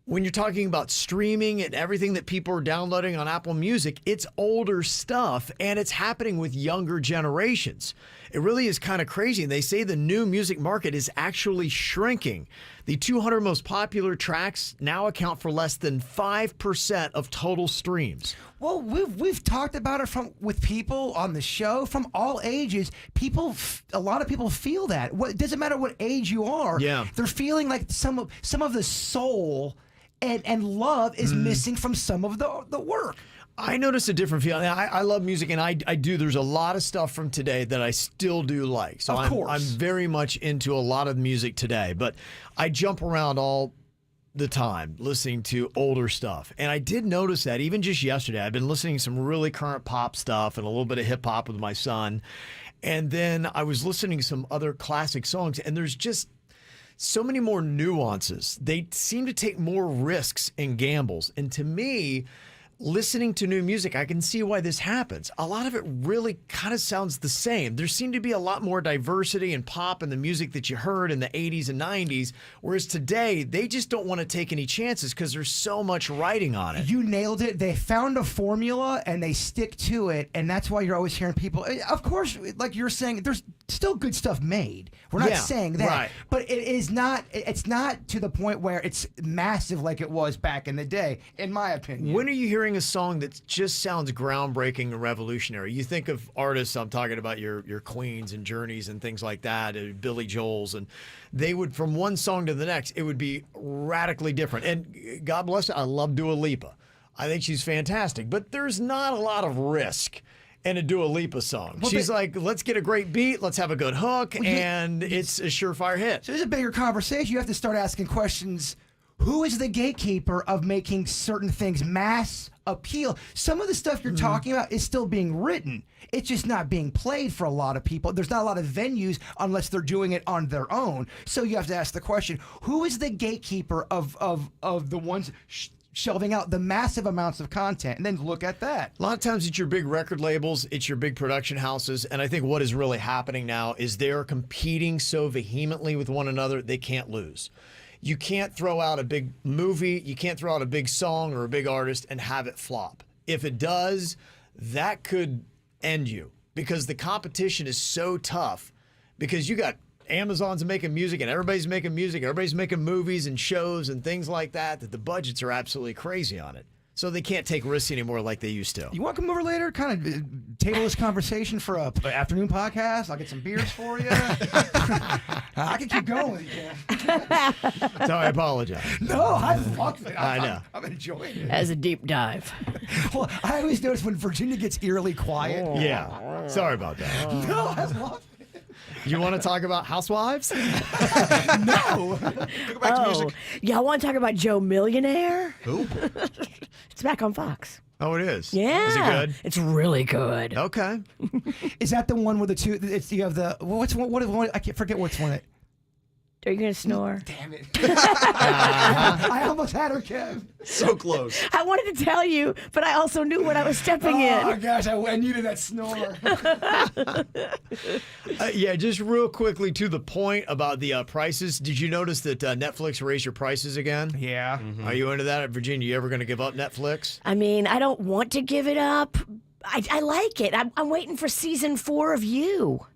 When you're talking about streaming and everything that people are downloading on Apple Music, it's older stuff, and it's happening with younger generations. It really is kind of crazy. And they say the new music market is actually shrinking. The 200 most popular tracks now account for less than 5% of total streams. Well, we've talked about it with people on the show from all ages. A lot of people feel that. It doesn't matter what age you are. Yeah. They're feeling like some of the soul and love is missing from some of the work. I notice a different feeling. I love music, and I do. There's a lot of stuff from today that I still do like. So I'm very much into a lot of music today, but I jump around all the time listening to older stuff. And I did notice that even just yesterday. I've been listening to some really current pop stuff and a little bit of hip hop with my son. And then I was listening to some other classic songs, and there's just so many more nuances. They seem to take more risks and gambles. And to me, listening to new music, I can see why this happens. A lot of it really kind of sounds the same. There seemed to be a lot more diversity in pop and the music that you heard in the 80s and 90s, whereas today, they just don't want to take any chances because there's so much writing on it. You nailed it. They found a formula and they stick to it, and that's why you're always hearing people. Of course, like you're saying, there's still good stuff made. We're not saying that, right. But it's not to the point where it's massive like it was back in the day, in my opinion. When are you hearing a song that just sounds groundbreaking and revolutionary? You think of artists, I'm talking about your Queens and Journeys and things like that, Billy Joel's, and they would, from one song to the next, it would be radically different. And God bless her, I love Dua Lipa. I think she's fantastic, but there's not a lot of risk in a Dua Lipa song. Well, she's like, let's get a great beat, let's have a good hook, and it's a surefire hit. So there's a bigger conversation. You have to start asking questions. who is the gatekeeper of making certain things mass appeal? Some of the stuff you're talking about is still being written. It's just not being played for a lot of people. There's not a lot of venues unless they're doing it on their own. So you have to ask the question, who is the gatekeeper of the ones shelving out the massive amounts of content? And then look at that. A lot of times it's your big record labels, it's your big production houses, and I think what is really happening now is they're competing so vehemently with one another, they can't lose. You can't throw out a big movie, you can't throw out a big song or a big artist and have it flop. If it does, that could end you because the competition is so tough because you got Amazon's making music and everybody's making music, everybody's making movies and shows and things like that the budgets are absolutely crazy on it. So they can't take risks anymore like they used to. You want to come over later? Kind of table this converstion for an afternoon podcast. I'll get some beers for you. I can keep going with you. So I apologize. No, I love it. I know. I'm enjoying it. As a deep dive. Well, I always notice when Virginia gets eerily quiet. Yeah. Sorry about that. No, I love it. You want to talk about Housewives? No. Go back to music. Y'all want to talk about Joe Millionaire? Who? It's back on Fox. Oh, it is? Yeah. Is it good? It's really good. Okay. Is that the one with the two? It's you have the what's one? I can't forget what's one. Are you going to snore? Damn it! I almost had her, Kev. So close. I wanted to tell you, but I also knew what I was stepping in. Oh gosh, I needed that snore. Yeah, just real quickly to the point about the prices. Did you notice that Netflix raised your prices again? Yeah. Are you into that, Virginia? You ever going to give up Netflix? I mean, I don't want to give it up. I like it. I'm waiting for season 4 of You.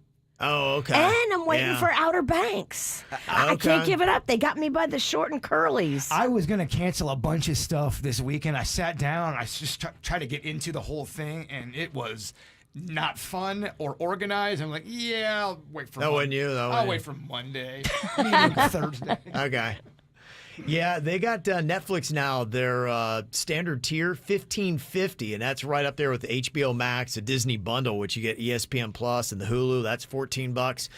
Oh, okay. And I'm waiting for Outer Banks. I can't give it up. They got me by the short and curlies. I was going to cancel a bunch of stuff this weekend. I sat down and I just tried to get into the whole thing, and it was not fun or organized. I'm like, yeah, I'll wait for That wasn't you, though. I'll wait for Monday, maybe Thursday. Okay. Yeah, they got Netflix now. Their standard tier, $15.50, and that's right up there with the HBO Max, the Disney bundle, which you get ESPN Plus and the Hulu. That's $14.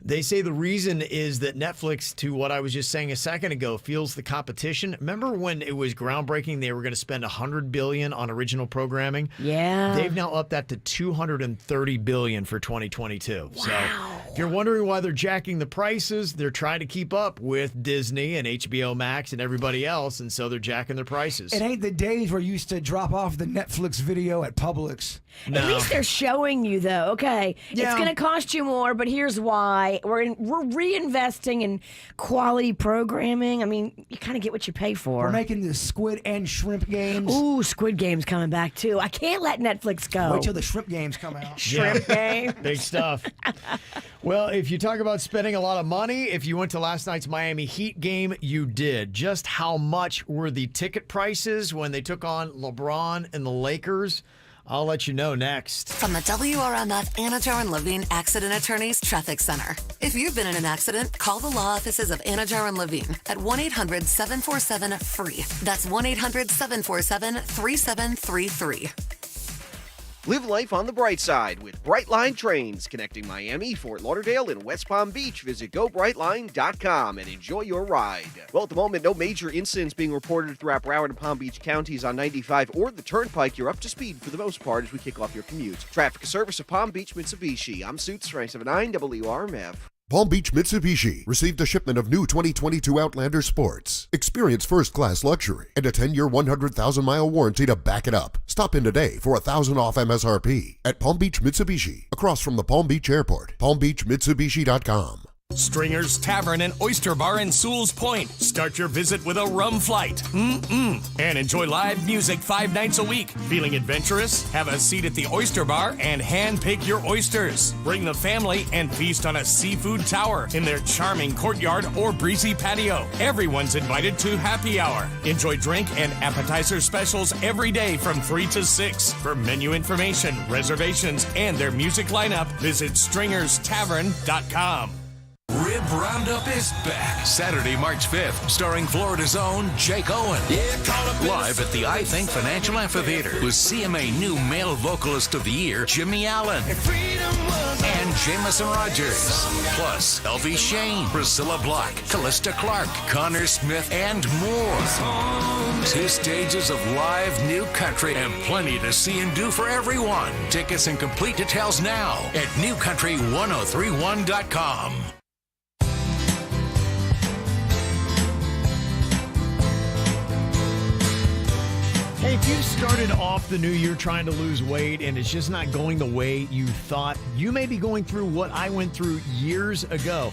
They say the reason is that Netflix, to what I was just saying a second ago, feels the competition. Remember when it was groundbreaking? They were going to spend $100 billion on original programming. Yeah, they've now upped that to $230 billion for 2022. Wow. So if you're wondering why they're jacking the prices, they're trying to keep up with Disney and HBO Max and everybody else, and so they're jacking their prices. It ain't the days where you used to drop off the Netflix video at Publix. No. At least they're showing you, though. Okay, Yeah. it's going to cost you more, but here's why. We're reinvesting in quality programming. I mean, you kind of get what you pay for. We're making the squid and shrimp games. Ooh, Squid Game's coming back, too. I can't let Netflix go. Wait till the shrimp games come out. Shrimp game. Big stuff. Well, if you talk about spending a lot of money, if you went to last night's Miami Heat game, you did. Just how much were the ticket prices when they took on LeBron and the Lakers? I'll let you know next. From the WRMF Anajar and Levine Accident Attorneys Traffic Center. If you've been in an accident, call the law offices of Anajar and Levine at 1-800-747-FREE. That's 1-800-747-3733. Live life on the bright side with Brightline trains connecting Miami, Fort Lauderdale, and West Palm Beach. Visit GoBrightline.com and enjoy your ride. Well, at the moment, no major incidents being reported throughout Broward and Palm Beach counties on 95 or the Turnpike. You're up to speed for the most part as we kick off your commute. Traffic service of Palm Beach Mitsubishi. I'm Suits 979 WRMF. Palm Beach Mitsubishi received a shipment of new 2022 Outlander Sports. Experience first-class luxury and a 10-year, 100,000-mile warranty to back it up. Stop in today for $1,000 off MSRP at Palm Beach Mitsubishi, across from the Palm Beach Airport. PalmBeachMitsubishi.com. Stringer's Tavern and Oyster Bar in Sewell's Point. Start your visit with a rum flight. And enjoy live music 5 nights a week. Feeling adventurous? Have a seat at the Oyster Bar and hand-pick your oysters. Bring the family and feast on a seafood tower in their charming courtyard or breezy patio. Everyone's invited to happy hour. Enjoy drink and appetizer specials every day from 3 to 6. For menu information, reservations, and their music lineup, visit StringersTavern.com. Rib Club Roundup is back. Saturday, March 5th, starring Florida's own Jake Owen. Live at the I Think Financial Amphitheater with CMA new male vocalist of the year, Jimmy Allen. And Jamison Rogers. Plus, Elvie Shane, Priscilla Block, Callista Clark, Connor Smith, and more. 2 stages of live new country and plenty to see and do for everyone. Tickets and complete details now at newcountry1031.com. Hey, if you started off the new year trying to lose weight and it's just not going the way you thought, you may be going through what I went through years ago.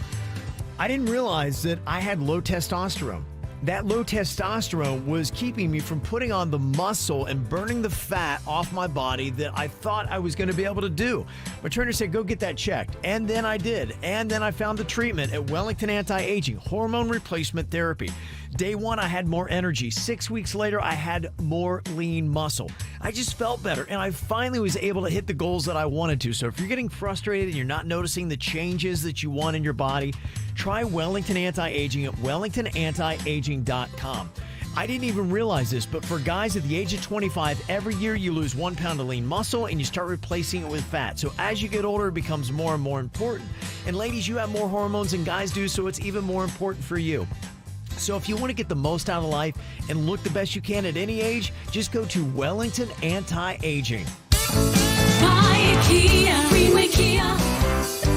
I didn't realize that I had low testosterone. That low testosterone was keeping me from putting on the muscle and burning the fat off my body that I thought I was going to be able to do. My trainer said, go get that checked. And then I did. And then I found the treatment at Wellington Anti-Aging, hormone replacement therapy. Day 1, I had more energy. 6 weeks later, I had more lean muscle. I just felt better, and I finally was able to hit the goals that I wanted to. So if you're getting frustrated and you're not noticing the changes that you want in your body, try Wellington Anti-Aging at wellingtonantiaging.com. I didn't even realize this, but for guys at the age of 25, every year you lose 1 pound of lean muscle and you start replacing it with fat. So as you get older, it becomes more and more important. And ladies, you have more hormones than guys do, so it's even more important for you. So if you want to get the most out of life and look the best you can at any age, just go to Wellington Anti-Aging. Buy a Kia, Greenway Kia.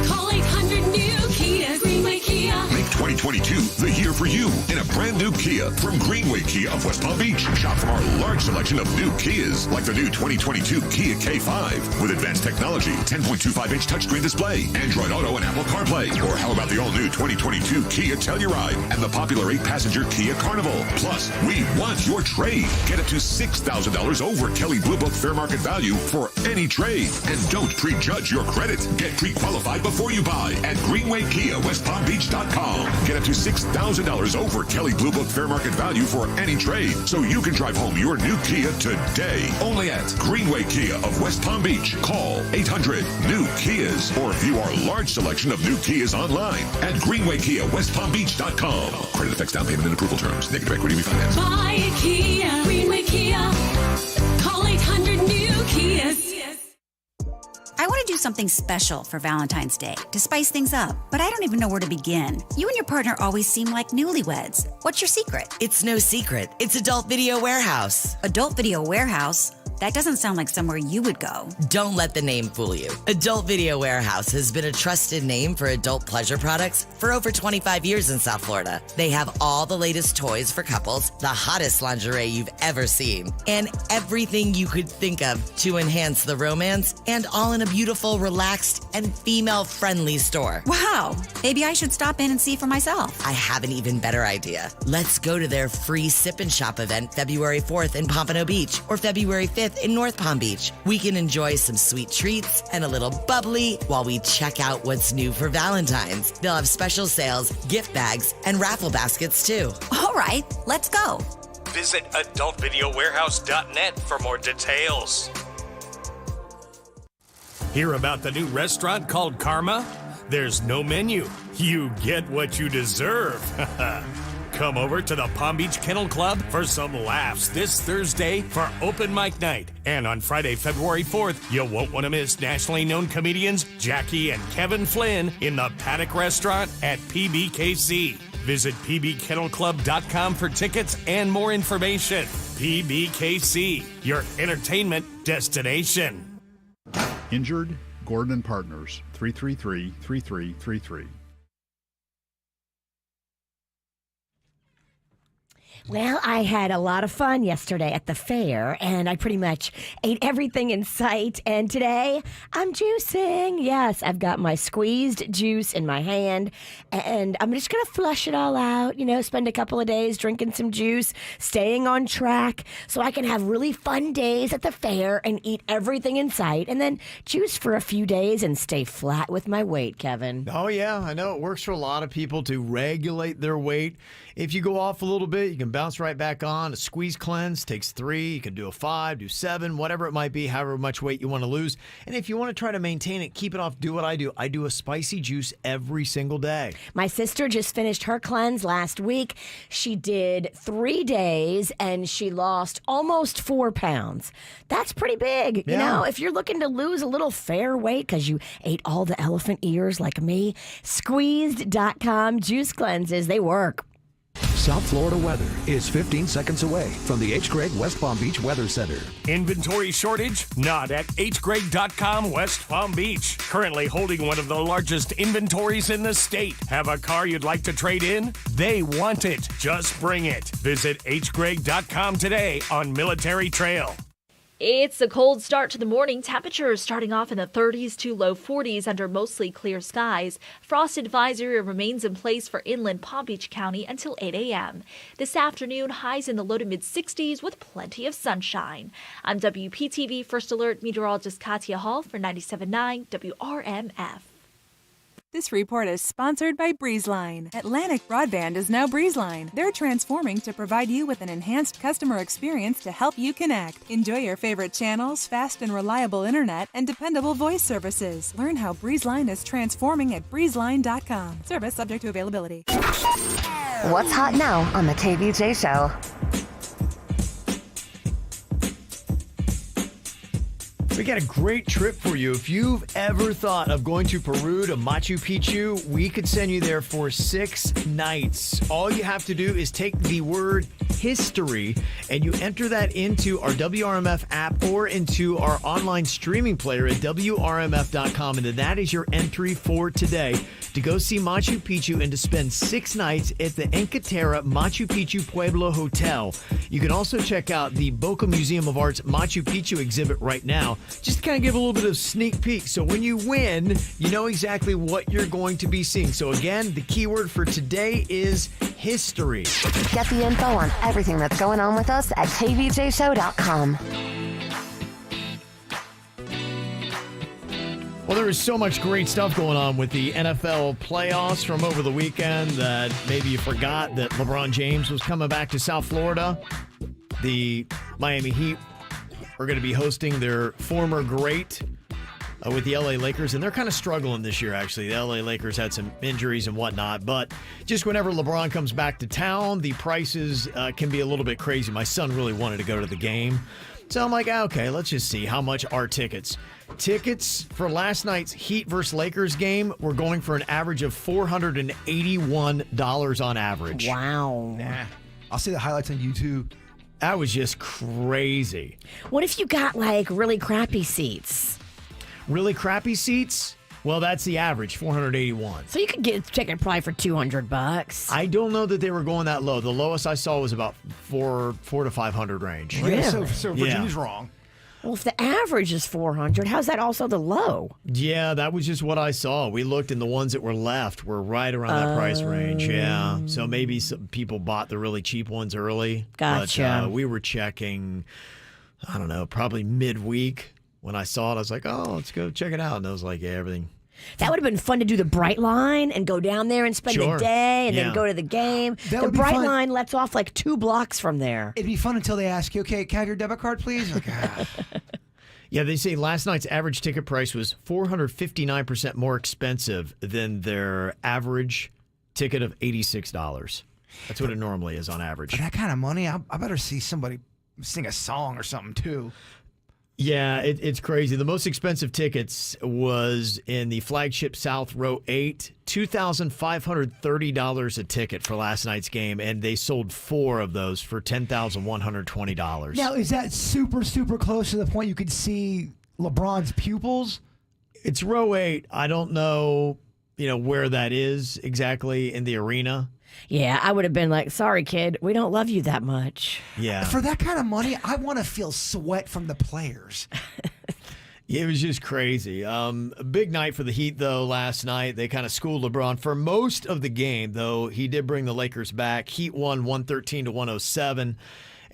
Call 800-NEW KIA, Greenway Kia. Make 2022 the year for you in a brand new Kia from Greenway Kia of West Palm Beach. Shop from our large selection of new Kias, like the new 2022 Kia K5 with advanced technology, 10.25-inch touchscreen display, Android Auto and Apple CarPlay. Or how about the all-new 2022 Kia Telluride and the popular 8-passenger Kia Carnival? Plus, we want your trade. Get up to $6,000 over Kelley Blue Book fair market value for any trade. And don't prejudge your credit. Get pre-qualified before you buy at Greenway Kia, WestPalmBeach.com. Get up to $6,000 over Kelley Blue Book fair market value for any trade, so you can drive home your new Kia today. Only at Greenway Kia of West Palm Beach. Call 800-NEW-KIAs or view our large selection of new Kias online at Greenway Kia, WestPalmBeach.com. Credit effects, down payment, and approval terms. Negative equity refinance. Buy a Kia, Greenway Kia. Call 800-NEW-KIAs. I want to do something special for Valentine's Day to spice things up, but I don't even know where to begin. You and your partner always seem like newlyweds. What's your secret? It's no secret. It's Adult Video Warehouse. Adult Video Warehouse? That doesn't sound like somewhere you would go. Don't let the name fool you. Adult Video Warehouse has been a trusted name for adult pleasure products for over 25 years in South Florida. They have all the latest toys for couples, the hottest lingerie you've ever seen, and everything you could think of to enhance the romance, and all in a beautiful, relaxed, and female-friendly store. Wow. Maybe I should stop in and see for myself. I have an even better idea. Let's go to their free Sip and Shop event February 4th in Pompano Beach or February 5th in North Palm Beach. We can enjoy some sweet treats and a little bubbly while we check out what's new for Valentine's. They'll have special sales, gift bags, and raffle baskets too. All right, let's go. Visit adultvideowarehouse.net for more details. Hear about the new restaurant called Karma? There's no menu. You get what you deserve. Come over to the Palm Beach Kennel Club for some laughs this Thursday for open mic night. And on Friday, February 4th, you won't want to miss nationally known comedians Jackie and Kevin Flynn in the Paddock Restaurant at PBKC. Visit pbkennelclub.com for tickets and more information. PBKC, your entertainment destination. Injured? Gordon & Partners, 333-3333. Well, I had a lot of fun yesterday at the fair, and I pretty much ate everything in sight. And today, I'm juicing. Yes, I've got my squeezed juice in my hand, and I'm just going to flush it all out, spend a couple of days drinking some juice, staying on track, so I can have really fun days at the fair and eat everything in sight, and then juice for a few days and stay flat with my weight, Kevin. Oh, yeah, I know. It works for a lot of people to regulate their weight. If you go off a little bit, you can bounce right back on. A squeeze cleanse takes 3. You can do a 5, do 7, whatever it might be, however much weight you want to lose. And if you want to try to maintain it, keep it off, do what I do. I do a spicy juice every single day. My sister just finished her cleanse last week. She did 3 days and she lost almost 4 pounds. That's pretty big. You know, if you're looking to lose a little fair weight because you ate all the elephant ears like me, squeezed.com juice cleanses, they work. South Florida weather is 15 seconds away from the H. Gregg West Palm Beach Weather Center. Inventory shortage? Not at hgregg.com West Palm Beach. Currently holding one of the largest inventories in the state. Have a car you'd like to trade in? They want it. Just bring it. Visit hgregg.com today on Military Trail. It's a cold start to the morning. Temperatures starting off in the 30s to low 40s under mostly clear skies. Frost advisory remains in place for inland Palm Beach County until 8 a.m. This afternoon, highs in the low to mid 60s with plenty of sunshine. I'm WPTV First Alert meteorologist Katia Hall for 97.9 WRMF. This report is sponsored by BreezeLine. Atlantic Broadband is now BreezeLine. They're transforming to provide you with an enhanced customer experience to help you connect. Enjoy your favorite channels, fast and reliable internet, and dependable voice services. Learn how BreezeLine is transforming at breezeline.com. Service subject to availability. What's hot now on the KVJ Show? We got a great trip for you. If you've ever thought of going to Peru to Machu Picchu, we could send you there for 6 nights. All you have to do is take the word history and you enter that into our WRMF app or into our online streaming player at WRMF.com. And that is your entry for today to go see Machu Picchu and to spend 6 nights at the Encantera Machu Picchu Pueblo Hotel. You can also check out the Boca Museum of Art's Machu Picchu exhibit right now. Just to kind of give a little bit of sneak peek. So when you win, you know exactly what you're going to be seeing. So again, the keyword for today is history. Get the info on everything that's going on with us at kvjshow.com. Well, there is so much great stuff going on with the NFL playoffs from over the weekend that maybe you forgot that LeBron James was coming back to South Florida. The Miami Heat are going to be hosting their former great with the LA Lakers, and they're kind of struggling this year, actually. The LA Lakers had some injuries and whatnot, but just whenever LeBron comes back to town, the prices can be a little bit crazy. My son really wanted to go to the game, so I'm like, okay, let's just see how much are tickets. Tickets for last night's Heat versus Lakers game were going for an average of $481 on average. Wow. Nah. I'll see the highlights on YouTube. That was just crazy. What if you got like really crappy seats? Really crappy seats? Well, that's the average, $481. So you could get a ticket probably for $200. I don't know that they were going that low. The lowest I saw was about $400 to $500 range. Really? Yeah, so Virginia's wrong. Well, if the average is $400, how's that also the low? Yeah, that was just what I saw. We looked, and the ones that were left were right around that price range. Yeah, so maybe some people bought the really cheap ones early. Gotcha. But we were checking, I don't know, probably midweek. When I saw it, I was like, oh, let's go check it out. And I was like, yeah, everything. That would have been fun to do the Bright Line and go down there and spend the day and then go to the game. The Bright Line lets off like 2 blocks from there. It'd be fun until they ask you, okay, can I have your debit card, please? Like, Yeah, they say last night's average ticket price was 459% more expensive than their average ticket of $86. That's what it normally is on average. For that kind of money, I better see somebody sing a song or something, too. Yeah, it's crazy. The most expensive tickets was in the flagship South Row 8, $2,530 a ticket for last night's game, and they sold 4 of those for $10,120. Now, is that super, super close to the point you could see LeBron's pupils? It's Row 8. I don't know, where that is exactly in the arena. Yeah, I would have been like, sorry, kid, we don't love you that much. Yeah. For that kind of money, I want to feel sweat from the players. It was just crazy. A big night for the Heat, though, last night. They kind of schooled LeBron for most of the game, though he did bring the Lakers back. Heat won 113 to 107.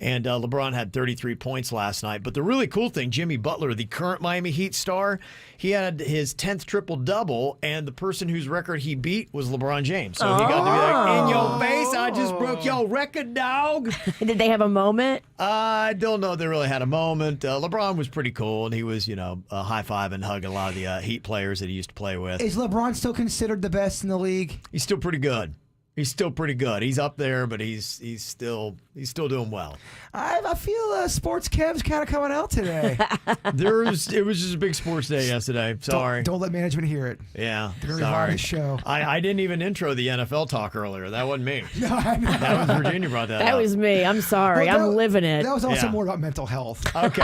And LeBron had 33 points last night. But the really cool thing, Jimmy Butler, the current Miami Heat star, he had his 10th triple-double, and the person whose record he beat was LeBron James. So he got to be like, in your face, I just broke your record, dog. Did they have a moment? I don't know if they really had a moment. LeBron was pretty cool, and he was, high-fiving, hugging a lot of the Heat players that he used to play with. Is LeBron still considered the best in the league? He's still pretty good. He's up there, but he's still doing well. I feel sports Kev's kind of coming out today. It was just a big sports day yesterday. Sorry. Don't let management hear it. Yeah. Very sorry. honest show. I didn't even intro the NFL talk earlier. That wasn't me. No, I know. That was Virginia brought that up. That was me. I'm sorry. Well, I'm living it. That was also more about mental health. Okay.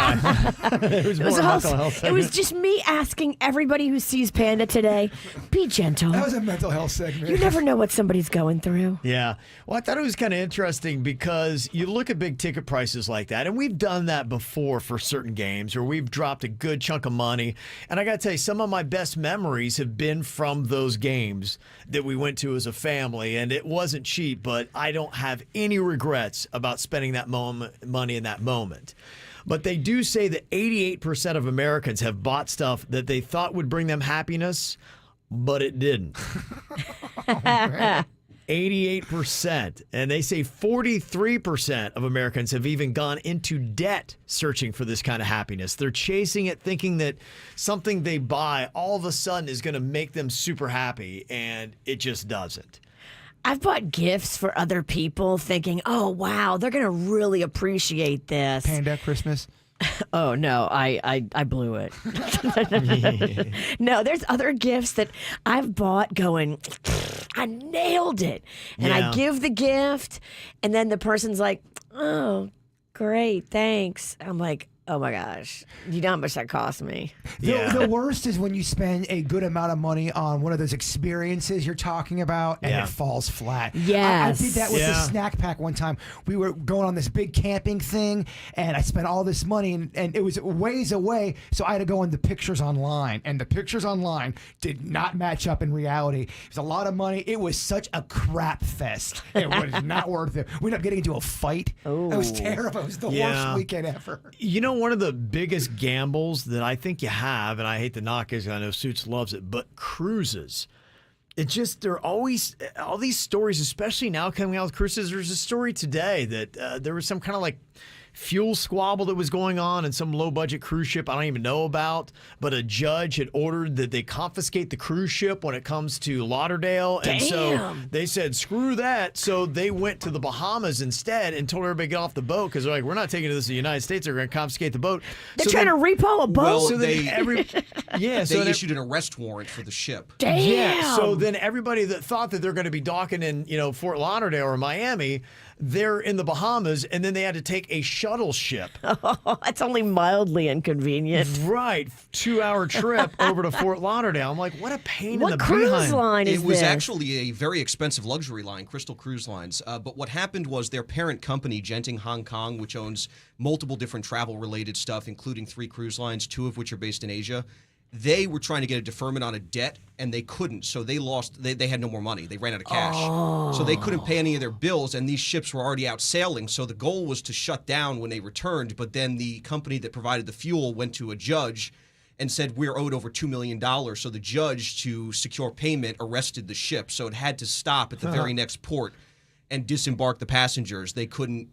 It was more mental health. It was just me asking everybody who sees Panda today, be gentle. That was a mental health segment. You never know what somebody's going through. Yeah. Well, I thought it was kind of interesting because you look at big ticket prices like that, and we've done that before for certain games, or we've dropped a good chunk of money. And I got to tell you, some of my best memories have been from those games that we went to as a family, and it wasn't cheap, but I don't have any regrets about spending that money in that moment. But they do say that 88% of Americans have bought stuff that they thought would bring them happiness, but it didn't. 88%. And they say 43% of Americans have even gone into debt searching for this kind of happiness. They're chasing it, thinking that something they buy all of a sudden is going to make them super happy, and it just doesn't. I've bought gifts for other people thinking, oh, wow, they're going to really appreciate this. Panda Christmas. Oh, no, I blew it. No, there's other gifts that I've bought going, I nailed it. And I give the gift, and then the person's like, oh, great, thanks. I'm like, oh my gosh, you know how much that cost me. The worst is when you spend a good amount of money on one of those experiences you're talking about and it falls flat. Yes. I did that with the snack pack one time. We were going on this big camping thing, and I spent all this money, and it was ways away, so I had to go on the pictures online, and the pictures online did not match up in reality. It was a lot of money. It was such a crap fest. It was not worth it. We ended up getting into a fight. Oh. It was terrible. It was the worst weekend ever. You know, one of the biggest gambles that I think you have, and I hate to knock it, I know Suits loves it, but cruises. It just, there are always all these stories, especially now coming out with cruises. There's a story today that there was some kind of like fuel squabble that was going on in some low-budget cruise ship I don't even know about, but a judge had ordered that they confiscate the cruise ship when it comes to Lauderdale. Damn. And so they said, screw that. So they went to the Bahamas instead and told everybody to get off the boat because they're like, we're not taking this to the United States. They're going to confiscate the boat. They're trying to repo a boat? Well, So they they issued an arrest warrant for the ship. Damn. Yeah. So then everybody that thought that they're going to be docking in, Fort Lauderdale or Miami, they're in the Bahamas, and then they had to take a shuttle ship. Oh, that's only mildly inconvenient. Right. 2-hour trip over to Fort Lauderdale. I'm like, what a pain in the What cruise behind. line is It was this? actually a very expensive luxury line, Crystal Cruise Lines. But what happened was their parent company, Genting Hong Kong, which owns multiple different travel-related stuff, including 3 cruise lines, 2 of which are based in Asia, they were trying to get a deferment on a debt, and they couldn't. So they lost. They had no more money. They ran out of cash. So they couldn't pay any of their bills, and these ships were already out sailing. So the goal was to shut down when they returned, but then the company that provided the fuel went to a judge and said, we're owed over $2 million. So the judge, to secure payment, arrested the ship. So it had to stop at the very next port and disembark the passengers. They couldn't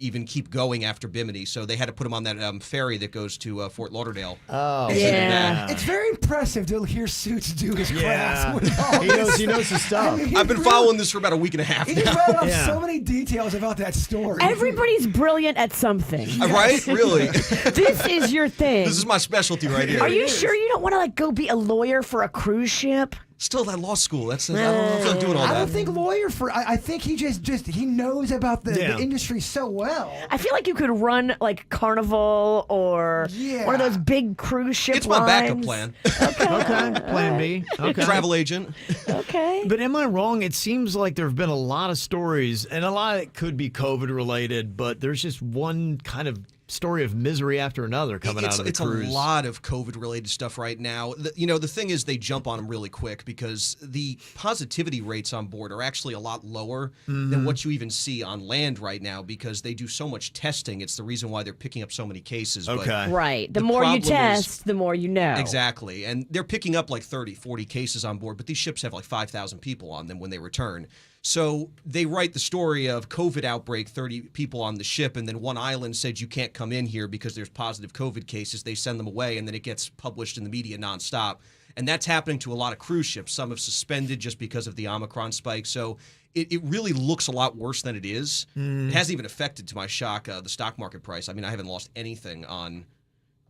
even keep going after Bimini, so they had to put him on that ferry that goes to Fort Lauderdale. Oh, yeah. It's very impressive to hear Suits do his Yeah. craft. With all He knows his stuff. I've been following this for about a week and a half He now. just read off Yeah. so many details about that story. Everybody's brilliant at something. Right? Really? This is your thing. This is my specialty right here. Are you sure you don't want to go be a lawyer for a cruise ship? Still at law school. I don't know if I'm doing all I that. don't think lawyer for. I think he just he knows about the industry so well. I feel like you could run like Carnival or one of those big cruise ship It's my backup lines. plan. Okay. Plan B. Okay. Travel agent. Okay. But am I wrong? It seems like there have been a lot of stories, and a lot of it could be COVID related, but there's just one kind of story of misery after another coming out of the cruise. It's a lot of COVID-related stuff right now. The thing is they jump on them really quick because the positivity rates on board are actually a lot lower than what you even see on land right now because they do so much testing. It's the reason why they're picking up so many cases. Okay. Right. The more you test, the more you know. Exactly. And they're picking up like 30, 40 cases on board, but these ships have like 5,000 people on them when they return. So they write the story of COVID outbreak, 30 people on the ship, and then one island said you can't come in here because there's positive COVID cases. They send them away, and then it gets published in the media nonstop. And that's happening to a lot of cruise ships. Some have suspended just because of the Omicron spike. So it really looks a lot worse than it is. It hasn't even affected, to my shock, the stock market price. I mean, I haven't lost anything on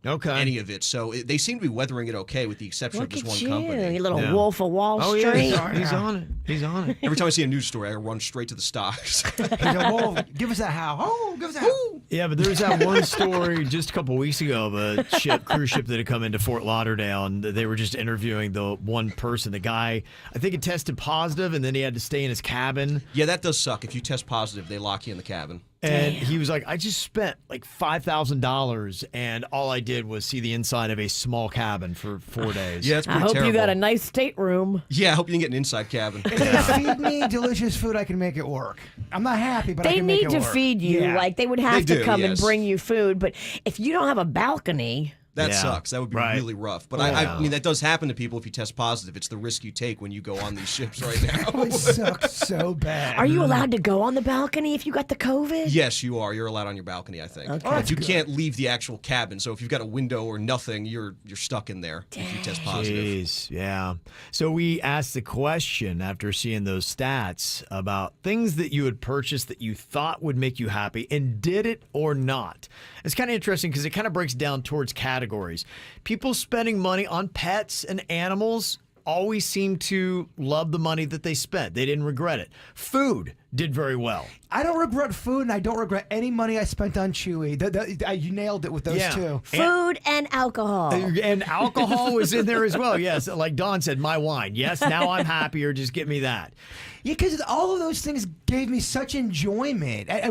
any of it. So they seem to be weathering it okay with the exception of this one company. You little wolf of Wall Street. Yeah, he's on it. He's on it. Every time I see a news story, I run straight to the stocks. Give us that how. Oh, give us that how. Yeah, but there was that one story just a couple weeks ago of a cruise ship that had come into Fort Lauderdale, and they were just interviewing the one person. The guy, I think it tested positive, and then he had to stay in his cabin. Yeah, that does suck. If you test positive, they lock you in the cabin. And he was like, I just spent like $5,000 and all I did was see the inside of a small cabin for 4 days. Yeah, that's pretty I hope terrible. you got a nice stateroom. Yeah, I hope you can get an inside cabin. If they feed me delicious food, I can make it work. I'm not happy, but I They can make need it to work. feed you. Yeah. Like they would have to come and bring you food. But if you don't have a balcony. That sucks. That would be really rough. But I mean, that does happen to people if you test positive. It's the risk you take when you go on these ships right now. That would suck so bad. Are you allowed to go on the balcony if you got the COVID? Yes, you are. You're allowed on your balcony, I think. Okay. But you can't leave the actual cabin. So if you've got a window or nothing, you're stuck in there if you test positive. Jeez, yeah. So we asked the question after seeing those stats about things that you had purchased that you thought would make you happy, and did it or not? It's kind of interesting because it kind of breaks down towards categories. People spending money on pets and animals always seem to love the money that they spent. They didn't regret it. Food did very well. I don't regret food, and I don't regret any money I spent on Chewy. You nailed it with those two. Food and alcohol. And alcohol was in there as well. Yes, like Don said, my wine. Yes, now I'm happier. Just give me that. Yeah, because all of those things gave me such enjoyment. I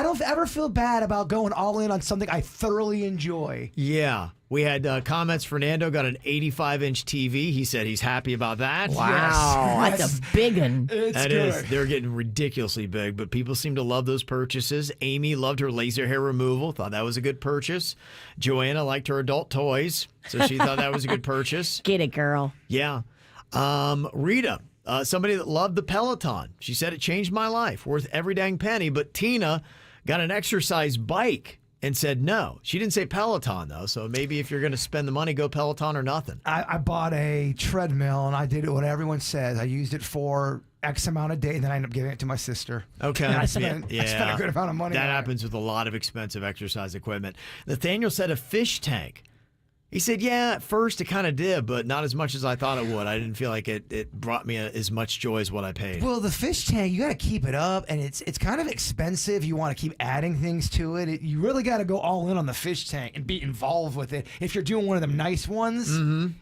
don't ever feel bad about going all in on something I thoroughly enjoy. Yeah. We had comments. Fernando got an 85-inch TV. He said he's happy about that. Wow, Yes. that's a big one. It's That good. is. They're getting ridiculously big, but people seem to love those purchases. Amy loved her laser hair removal, thought that was a good purchase. Joanna liked her adult toys, so she thought that was a good purchase. Get it, girl. Yeah. Rita, somebody that loved the Peloton. She said it changed my life, worth every dang penny. But Tina got an exercise bike and said no. She didn't say Peloton, though, so maybe if you're going to spend the money, go Peloton or nothing. I bought a treadmill, and I did what everyone says. I used it for X amount of days, and then I ended up giving it to my sister. Okay. And I spent a good amount of money That on it. happens with a lot of expensive exercise equipment. Nathaniel said a fish tank. He said, yeah, at first it kind of did, but not as much as I thought it would. I didn't feel like it brought me as much joy as what I paid. Well, the fish tank, you got to keep it up, and it's kind of expensive. You want to keep adding things to it. You really got to go all in on the fish tank and be involved with it. If you're doing one of them nice ones,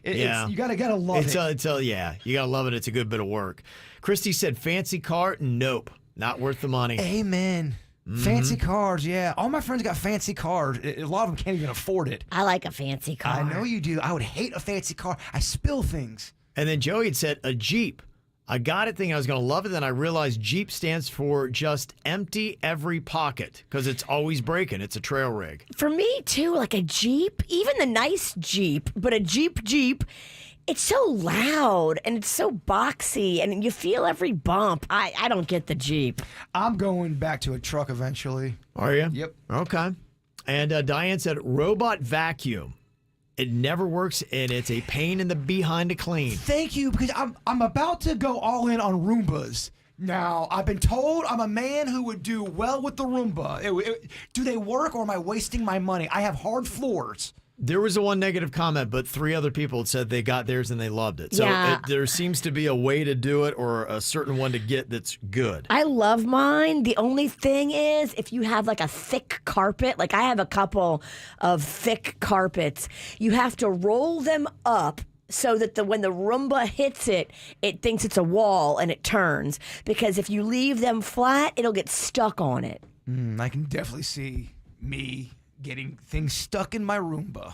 Yeah. you gotta love it. Yeah, you got to love it. It's a good bit of work. Christy said fancy car, nope, not worth the money. Amen. Fancy cars, yeah. All my friends got fancy cars. A lot of them can't even afford it. I like a fancy car. I know you do. I would hate a fancy car. I spill things. And then Joey had said a Jeep. I got it thinking I was going to love it. Then I realized Jeep stands for just empty every pocket because it's always breaking. It's a trail rig. For me, too, like a Jeep, even the nice Jeep, but a Jeep, it's so loud and it's so boxy and you feel every bump. I don't get the Jeep. I'm going back to a truck eventually. Are you? Yep. Okay. And Diane said robot vacuum. It never works, and it's a pain in the behind to clean. Thank you, because I'm about to go all in on Roombas. Now, I've been told I'm a man who would do well with the Roomba. Do they work, or am I wasting my money? I have hard floors. There was a one negative comment, but 3 other people had said they got theirs and they loved it. So Yeah. there seems to be a way to do it or a certain one to get that's good. I love mine. The only thing is, if you have like a thick carpet, like I have a couple of thick carpets, you have to roll them up so that when the Roomba hits it, it thinks it's a wall and it turns. Because if you leave them flat, it'll get stuck on it. I can definitely see me getting things stuck in my Roomba.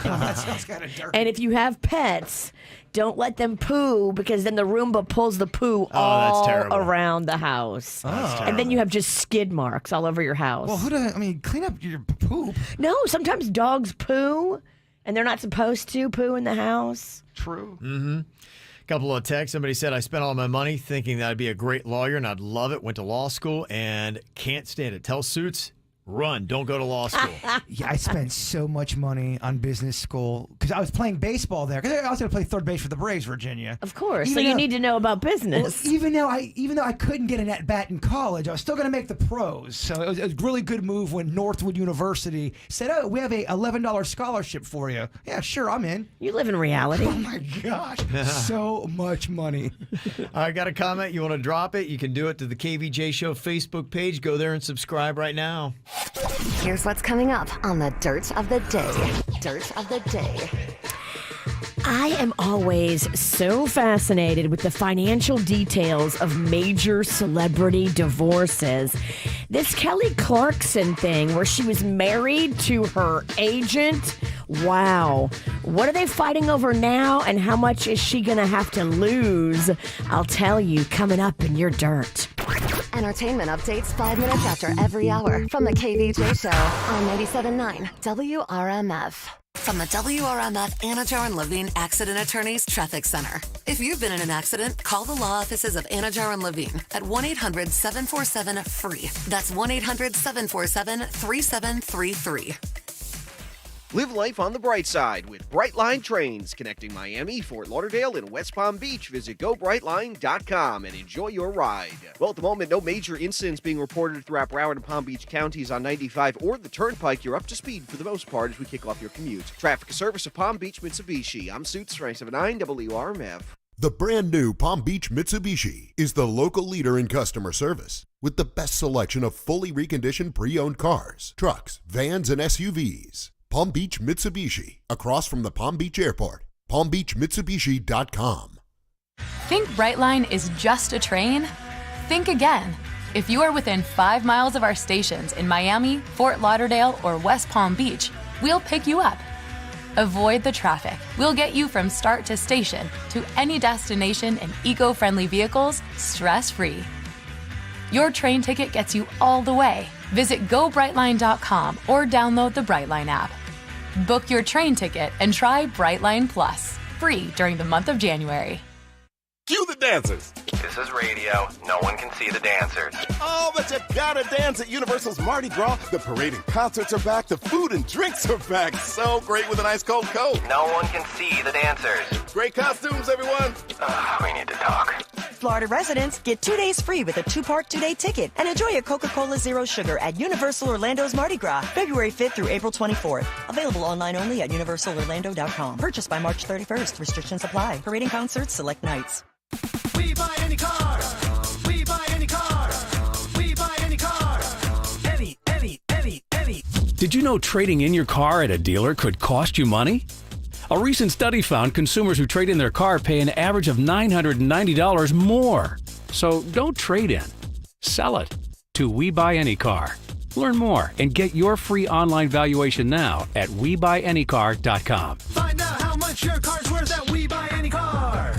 That sounds kind of dirty. And if you have pets, don't let them poo, because then the Roomba pulls the poo that's all terrible. around the house. And then you have just skid marks all over your house. Well, clean up your poop. No, sometimes dogs poo, and they're not supposed to poo in the house. True. Mm-hmm. Couple of texts. Somebody said, I spent all my money thinking that I'd be a great lawyer and I'd love it. Went to law school and can't stand it. Tell Suits, run. Don't go to law school. Yeah, I spent so much money on business school because I was playing baseball there. Because I was going to play third base for the Braves, Virginia. Of course. So you need to know about business. Well, even though I couldn't get an at bat in college, I was still going to make the pros. So it was a really good move when Northwood University said, "Oh, we have a $11 scholarship for you." Yeah, sure, I'm in. You live in reality. Oh my gosh, so much money. I got a comment. You want to drop it? You can do it to the KVJ Show Facebook page. Go there and subscribe right now. Here's what's coming up on the Dirt of the Day. Dirt of the Day. I am always so fascinated with the financial details of major celebrity divorces. This Kelly Clarkson thing where she was married to her agent. Wow. What are they fighting over now, and how much is she going to have to lose? I'll tell you coming up in your dirt. Entertainment updates 5 minutes after every hour from the KVJ Show on 97.9 WRMF. From the WRMF Anajar and Levine Accident Attorneys Traffic Center. If you've been in an accident, call the law offices of Anajar and Levine at 1-800-747-FREE. That's 1-800-747-3733. Live life on the bright side with Brightline trains connecting Miami, Fort Lauderdale, and West Palm Beach. Visit GoBrightline.com and enjoy your ride. Well, at the moment, no major incidents being reported throughout Broward and Palm Beach counties on 95 or the Turnpike. You're up to speed for the most part as we kick off your commute. Traffic service of Palm Beach Mitsubishi. I'm Suits 97.9 WRMF. The brand new Palm Beach Mitsubishi is the local leader in customer service with the best selection of fully reconditioned pre-owned cars, trucks, vans, and SUVs. Palm Beach Mitsubishi, across from the Palm Beach Airport. PalmBeachMitsubishi.com. Think Brightline is just a train? Think again. If you are within 5 miles of our stations in Miami, Fort Lauderdale, or West Palm Beach, we'll pick you up. Avoid the traffic. We'll get you from start to station to any destination in eco-friendly vehicles, stress-free. Your train ticket gets you all the way. Visit GoBrightline.com or download the Brightline app. Book your train ticket and try Brightline Plus, free during the month of January. Cue the dancers. This is radio. No one can see the dancers. Oh, but you gotta dance at Universal's Mardi Gras. The parade and concerts are back. The food and drinks are back. So great with an ice cold Coke. No one can see the dancers. Great costumes, everyone. We need to talk. Florida residents get 2 days free with a 2-part 2-day ticket and enjoy a Coca-Cola Zero Sugar at Universal Orlando's Mardi Gras, February 5th through April 24th. Available online only at universalorlando.com. Purchased by March 31st. Restrictions apply. Parade and concerts select nights. We buy any car. We buy any car. We buy any car. Any. Did you know trading in your car at a dealer could cost you money? A recent study found consumers who trade in their car pay an average of $990 more. So don't trade in. Sell it to We Buy Any Car. Learn more and get your free online valuation now at WeBuyAnyCar.com. Find out how much your car's worth at We Buy Any Car.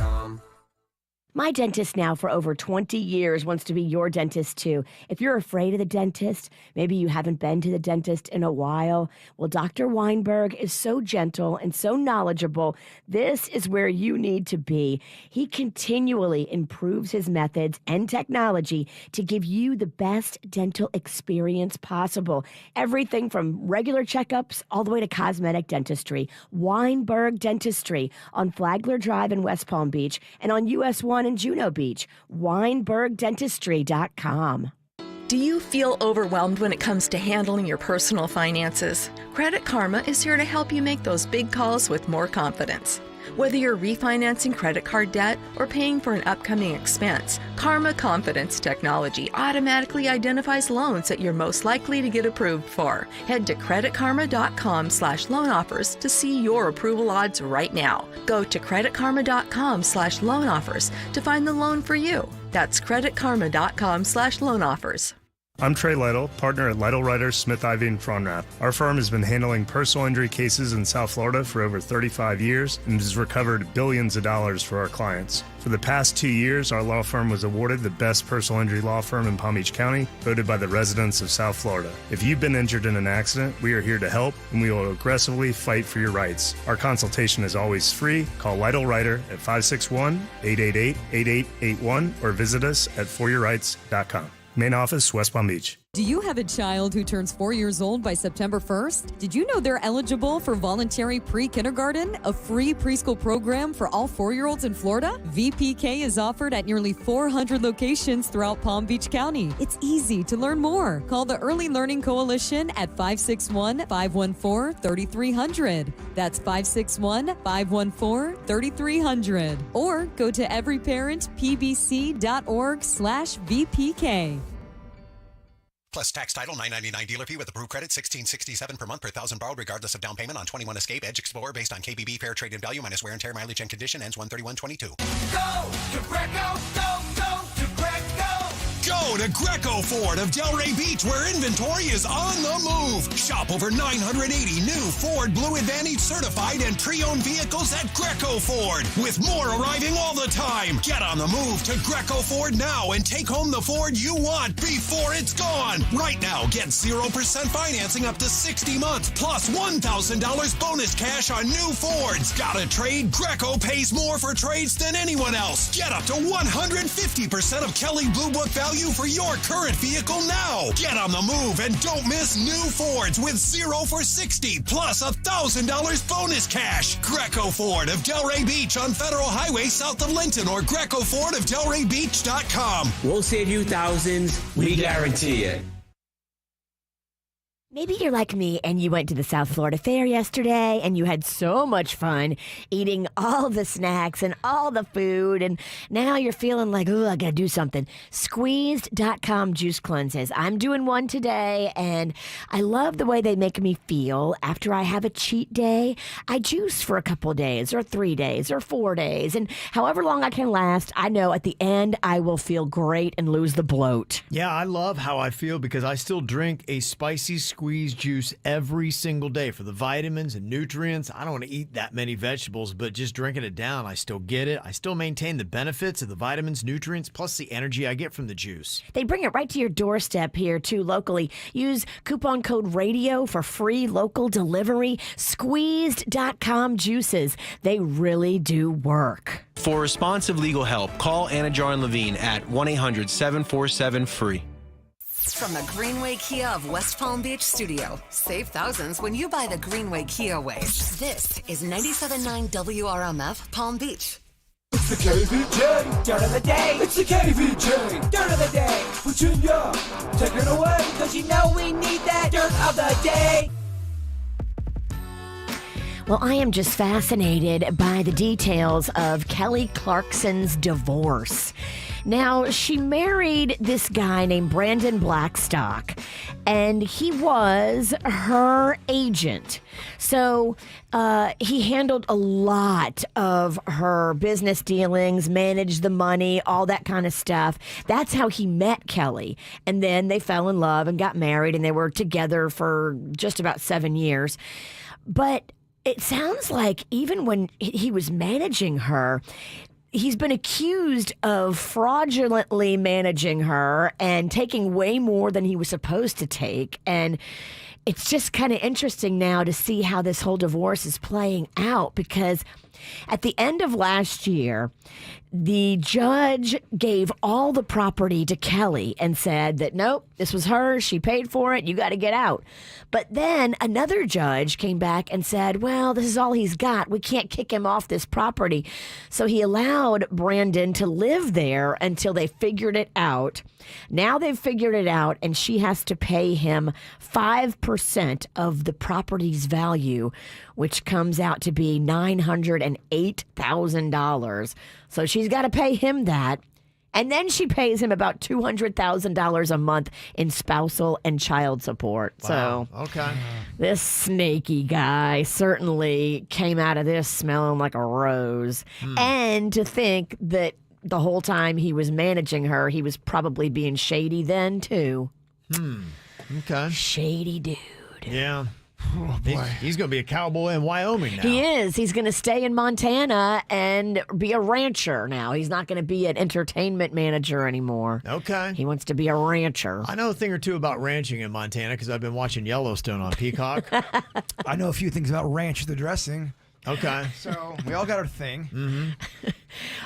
My dentist now for over 20 years wants to be your dentist too. If you're afraid of the dentist, maybe you haven't been to the dentist in a while, well, Dr. Weinberg is so gentle and so knowledgeable. This is where you need to be. He continually improves his methods and technology to give you the best dental experience possible. Everything from regular checkups all the way to cosmetic dentistry. Weinberg Dentistry on Flagler Drive in West Palm Beach and on US 1 in Juno Beach. WeinbergDentistry.com. Do you feel overwhelmed when it comes to handling your personal finances? Credit Karma is here to help you make those big calls with more confidence. Whether you're refinancing credit card debt or paying for an upcoming expense, Karma Confidence technology automatically identifies loans that you're most likely to get approved for. Head to creditkarma.com/loan offers to see your approval odds right now. Go to creditkarma.com/loan offers to find the loan for you. That's creditkarma.com/loan offers. I'm Trey Lytle, partner at Lytle Writers, Smith, Ivy, and Fronrath. Our firm has been handling personal injury cases in South Florida for over 35 years and has recovered billions of dollars for our clients. For the past 2 years, our law firm was awarded the best personal injury law firm in Palm Beach County, voted by the residents of South Florida. If you've been injured in an accident, we are here to help, and we will aggressively fight for your rights. Our consultation is always free. Call Lytle Writer at 561-888-8881 or visit us at foryourrights.com. Main office, West Palm Beach. Do you have a child who turns 4 years old by September 1st? Did you know they're eligible for voluntary pre-kindergarten, a free preschool program for all 4-year-olds in Florida? VPK is offered at nearly 400 locations throughout Palm Beach County. It's easy to learn more. Call the Early Learning Coalition at 561-514-3300. That's 561-514-3300. Or go to everyparentpbc.org/VPK. Plus tax title, $9.99 dealer fee with approved credit, $16.67 per month per thousand borrowed, regardless of down payment on 21 Escape, Edge Explorer based on KBB fair trade and value minus wear and tear mileage and condition ends 1/31/22. Go to Greco, go to Greco. Go to Greco Ford of Delray Beach, where inventory is on the move. Shop over 980 new Ford Blue Advantage certified and pre-owned vehicles at Greco Ford, with more arriving all the time. Get on the move to Greco Ford now and take home the Ford you want before it's gone. Right now, get 0% financing up to 60 months plus $1,000 bonus cash on new Fords. Got a trade? Greco pays more for trades than anyone else. Get up to 150% of Kelly Blue Book value for your current vehicle now. Get on the move and don't miss new Fords with 0 for 60 plus $1,000 bonus cash. Greco Ford of Delray Beach on Federal Highway south of Linton or GrecoFordofDelrayBeach.com. We'll save you thousands. We guarantee it. Maybe you're like me and you went to the South Florida Fair yesterday and you had so much fun eating all the snacks and all the food, and now you're feeling like, oh, I gotta do something. Squeezed.com juice cleanses. I'm doing one today and I love the way they make me feel. After I have a cheat day, I juice for a couple of days or 3 days or 4 days, and however long I can last, I know at the end I will feel great and lose the bloat. Yeah, I love how I feel because I still drink a spicy squeeze juice every single day for the vitamins and nutrients. I don't want to eat that many vegetables, but just drinking it down, I still get it. I still maintain the benefits of the vitamins, nutrients, plus the energy I get from the juice. They bring it right to your doorstep here, too, locally. Use coupon code RADIO for free local delivery. Squeezed.com juices. They really do work. For responsive legal help, call Anna Jar and Levine at 1-800-747-FREE. From the Greenway Kia of West Palm Beach studio. Save thousands when you buy the Greenway Kia way. This is 97.9 WRMF Palm Beach. It's the KVJ dirt of the day. It's the KVJ dirt of the day. Virginia, take it away, cause you know we need that dirt of the day. Well, I am just fascinated by the details of Kelly Clarkson's divorce. Now, she married this guy named Brandon Blackstock, and he was her agent. So he handled a lot of her business dealings, managed the money, all that kind of stuff. That's how he met Kelly. And then they fell in love and got married, and they were together for just about 7 years. But it sounds like even when he was managing her, he's been accused of fraudulently managing her and taking way more than he was supposed to take. And it's just kind of interesting now to see how this whole divorce is playing out, because at the end of last year, the judge gave all the property to Kelly and said that, nope, this was hers. She paid for it. You got to get out. But then another judge came back and said, well, this is all he's got. We can't kick him off this property. So he allowed Brandon to live there until they figured it out. Now they've figured it out, and she has to pay him 5% of the property's value, which comes out to be $908,000. So she's got to pay him that. And then she pays him about $200,000 a month in spousal and child support. Wow. So Okay. this snaky guy certainly came out of this smelling like a rose. And to think that the whole time he was managing her, he was probably being shady then, too. Okay. Shady dude. Yeah. Oh, boy. He's going to be a cowboy in Wyoming now. He is. He's going to stay in Montana and be a rancher now. He's not going to be an entertainment manager anymore. Okay. He wants to be a rancher. I know a thing or two about ranching in Montana because I've been watching Yellowstone on Peacock. I know a few things about ranch the dressing. Okay. So we all got our thing. Mm-hmm.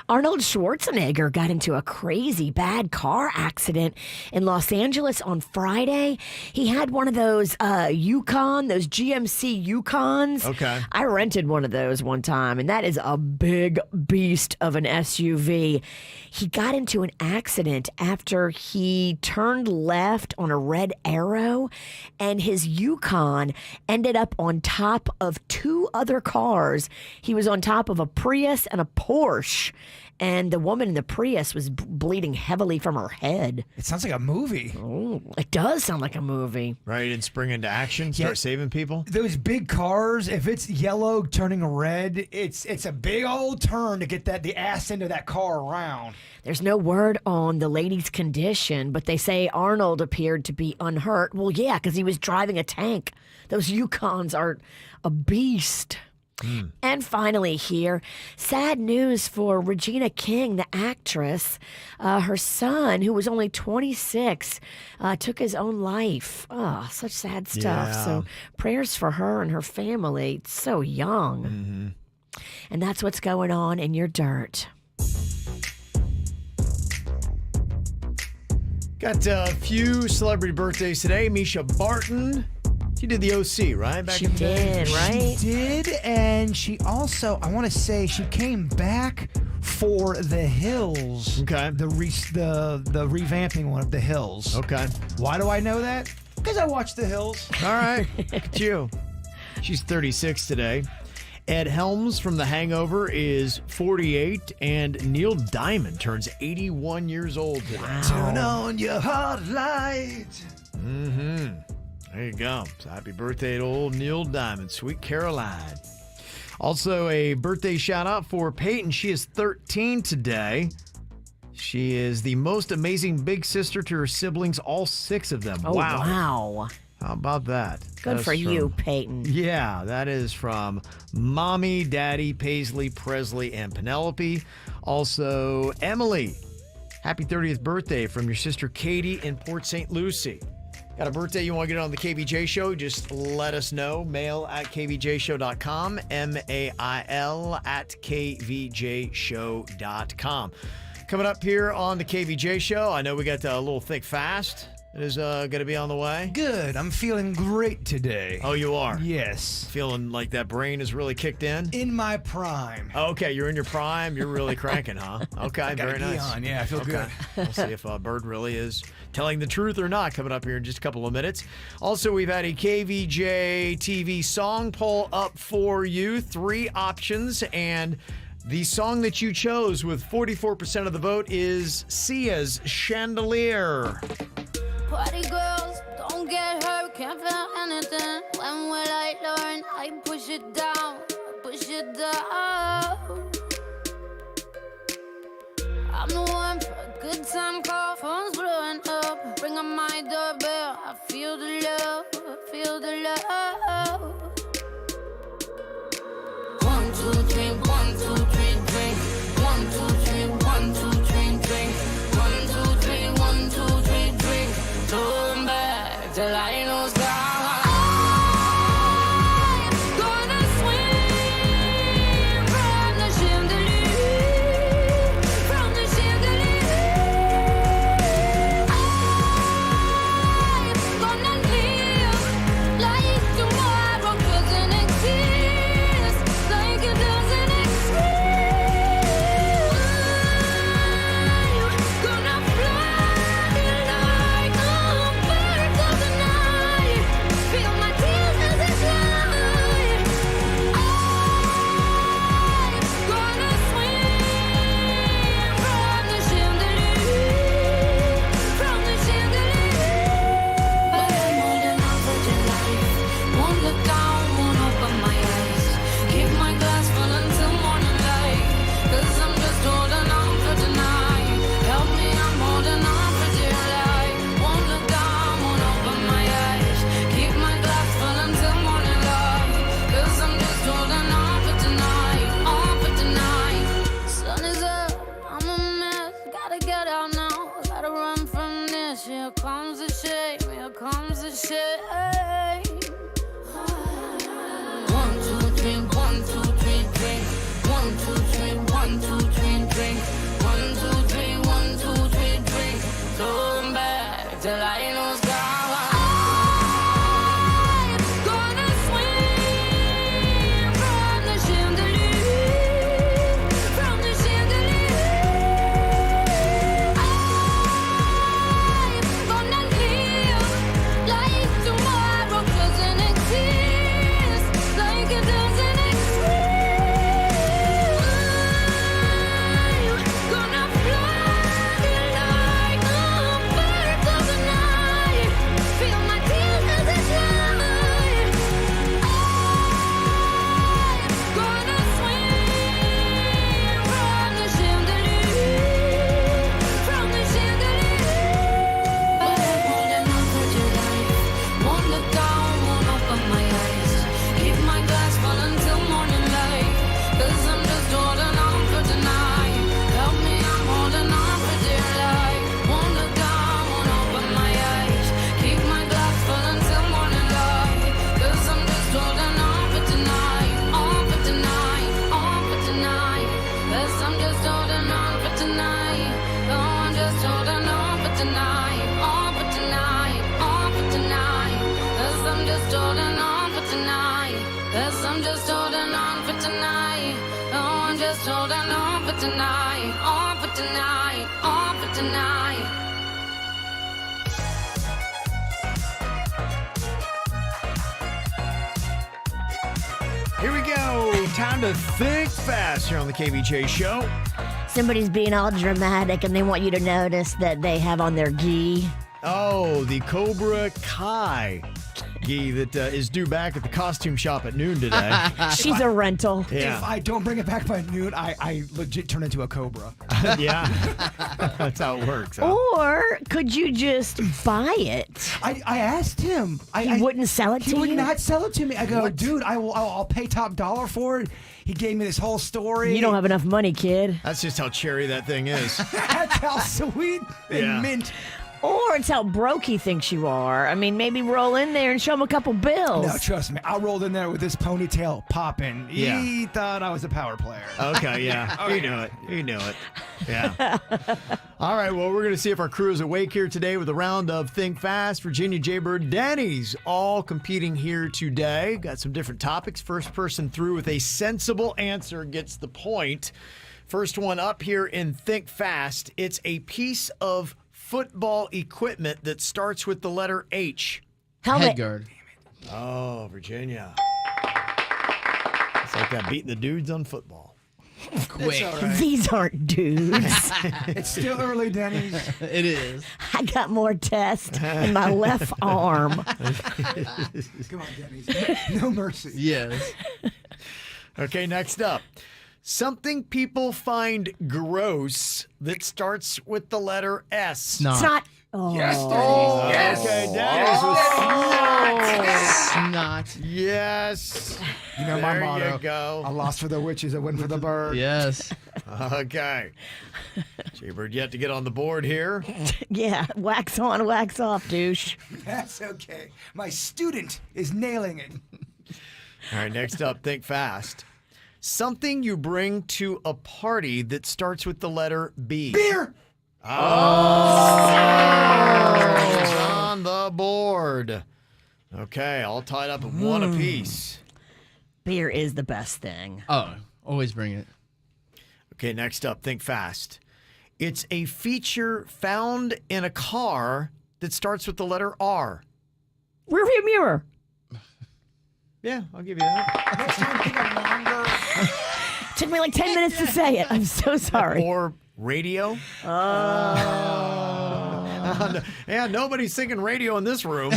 Arnold Schwarzenegger got into a crazy bad car accident in Los Angeles on Friday. He had one of those Yukon, those GMC Yukons. Okay. I rented one of those one time, and that is a big beast of an SUV. He got into an accident after he turned left on a red arrow, and his Yukon ended up on top of two other cars. He was on top of a Prius and a Porsche. And the woman in the Prius was bleeding heavily from her head. It sounds like a movie. Oh, it does sound like a movie. Right, and spring into action, start saving people. Those big cars, if it's yellow turning red, it's a big old turn to get the ass into that car around. There's no word on the lady's condition, but they say Arnold appeared to be unhurt. Well, yeah, because he was driving a tank. Those Yukons are a beast. And finally here, sad news for Regina King, the actress. Her son, who was only 26, took his own life. Oh, such sad stuff. Yeah. So prayers for her and her family. It's so young. Mm-hmm. And that's what's going on in your dirt. Got a few celebrity birthdays today. Misha Barton. She did the OC, right? Back in the day? right? She did, and she also, I want to say, she came back for The Hills. Okay. The revamping one of The Hills. Okay. Why do I know that? Because I watched The Hills. All right. Look at you. She's 36 today. Ed Helms from The Hangover is 48, and Neil Diamond turns 81 years old today. Wow. Turn on your heart light. Mm-hmm. There you go. So happy birthday to old Neil Diamond, Sweet Caroline. Also, a birthday shout out for Peyton. She is 13 today. She is the most amazing big sister to her siblings, all 6 of them. Oh, wow. How about that? Good That for is you, from- Peyton. Yeah, that is from Mommy, Daddy, Paisley, Presley, and Penelope. Also, Emily. Happy 30th birthday from your sister Katie in Port St. Lucie. Got a birthday you want to get on the KVJ show? Just let us know. Mail at kvjshow.com. MAIL at kvjshow.com. Coming up here on the KVJ show, I know we got a little thick fast. It is going to be on the way. Good. I'm feeling great today. Oh, you are? Yes. Feeling like that brain is really kicked in? In my prime. Okay, you're in your prime. You're really cranking, huh? Okay, Gotta very be nice. on. Yeah, I feel good. We'll see if Bird really is telling the truth or not coming up here in just a couple of minutes. Also, we've had a KVJ TV song poll up for you. 3 options, and the song that you chose with 44% of the vote is Sia's Chandelier. Party girls, don't get hurt, can't feel anything. When will I learn? I push it down, push it down. I'm the one for a good time call, phone's blowing up. Ring on my doorbell, I feel the love, I feel the love. 1, 2, 3, 1, 2, 3, drink. 1, 2, 3, 1, 2, 3, drink. 1, 2, 3, 1, 2, 3, drink. Turn back till I know sky. I'm gonna swing from the chandelier, from the chandelier. I'm gonna live like tomorrow. just holding on for tonight, on for tonight, on for tonight. Here we go. Time to think fast here on the KVJ show. Somebody's being all dramatic and they want you to notice that they have on their gi. Oh, the Cobra Kai gi that is due back at the costume shop at noon today. She's a rental. Yeah. If I don't bring it back by noon, I legit turn into a cobra. Yeah. That's how it works. Huh? Or could you just buy it? I asked him. He wouldn't sell it to you? He would not sell it to me. I go, dude, I'll pay top dollar for it. He gave me this whole story. You don't have enough money, kid. That's just how cherry that thing is. That's how sweet and mint. Or it's how broke he thinks you are. I mean, maybe roll in there and show him a couple bills. No, trust me. I rolled in there with this ponytail popping. Yeah. He thought I was a power player. Okay, yeah. You knew it. You knew it. Yeah. All right, well, we're going to see if our crew is awake here today with a round of Think Fast. Virginia, Jaybird, Denny's all competing here today. Got some different topics. First person through with a sensible answer gets the point. First one up here in Think Fast. It's a piece of football equipment that starts with the letter H. Helmet. Headguard. Oh, Virginia. It's like that beating the dudes on football. Quick. These aren't dudes. It's still early, Denny's. It is. I got more test in my left arm. Come on, Denny's. No mercy. Yes. Okay, next up. Something people find gross that starts with the letter S. Snot. Oh. Yes, Denny's. Yes. Okay, Denny's was Snot. yes. You know there my motto. You go. A loss for the witches, a win for the bird. Yes. Okay. Jaybird yet to get on the board here. Yeah, wax on, wax off, douche. That's okay. My student is nailing it. All right, next up, think fast. Something you bring to a party that starts with the letter B. Beer. Oh. It's on the board. Okay, all tied up at one apiece. Beer is the best thing. Oh, always bring it. Okay, next up, think fast. It's a feature found in a car that starts with the letter R. Rearview mirror. Yeah, I'll give you that. Next time, think of longer. Took me like 10 minutes to say it. I'm so sorry. Or radio. Yeah, nobody's thinking radio in this room.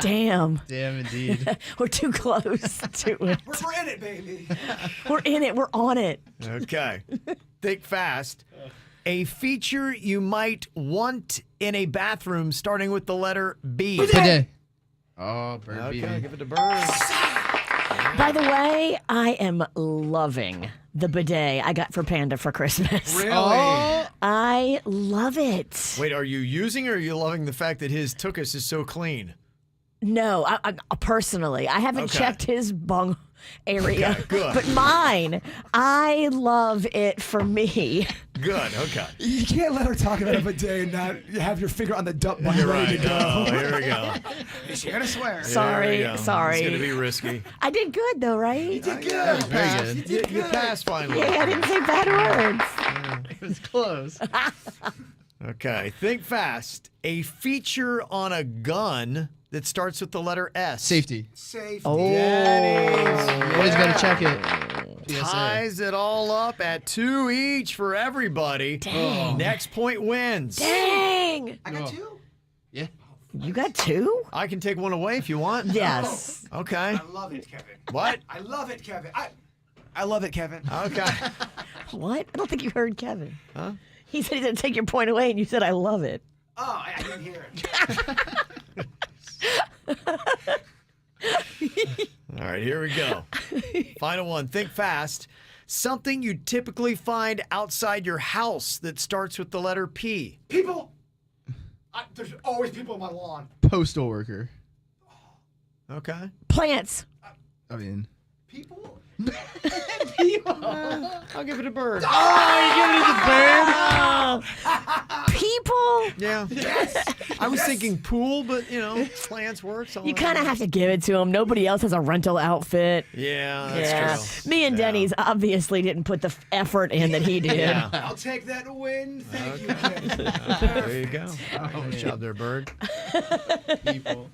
Damn. Damn, indeed. We're too close to it. We're in it, baby. We're in it. We're on it. Okay. Think fast. A feature you might want in a bathroom starting with the letter B. Bidet. Oh, bird Okay, beating. give it to Bird. By the way, I am loving the bidet I got for Panda for Christmas. Really? Oh. I love it. Wait, are you using or are you loving the fact that his tuchus is so clean? No, I personally, I haven't Okay. checked his bung area, Okay, good. but mine, I love it for me. Good, okay. You can't let her talk about it a day and not have your finger on the dump button You're ready right. to go. Oh, here we go. She's gonna swear. Sorry, Here we go. sorry. It's going to be risky. I did good though, right? You did good. Very good. You passed finally. Yeah, I didn't say bad words. It was close. Okay, think fast. A feature on a gun that starts with the letter S. Safety. Safe. Denny's. Always got to check it. PSA. Ties it all up at 2 each for everybody. Dang. Next point wins. Dang! I got two. Yeah. You got two? I can take one away if you want. Yes. Okay. I love it, Kevin. What? I love it, Kevin. I love it, Kevin. Okay. What? I don't think you heard Kevin. Huh? He said he's going to take your point away, and you said, I love it. Oh, I didn't hear it. All right, here we go. Final one. Think fast. Something you typically find outside your house that starts with the letter P. People. There's always people on my lawn. Postal worker. Okay. Plants. I mean. People? I'll give it a Bird. Oh, you give it to the bird? People? Yeah. Yes. I was thinking pool, but, plants work. You kind of have to give it to them. Nobody else has a rental outfit. Yeah, that's true. Me and Denny's obviously didn't put the effort in that he did. Yeah. I'll take that win. Thank you, Ken. There you go. Good job there, Bird. People.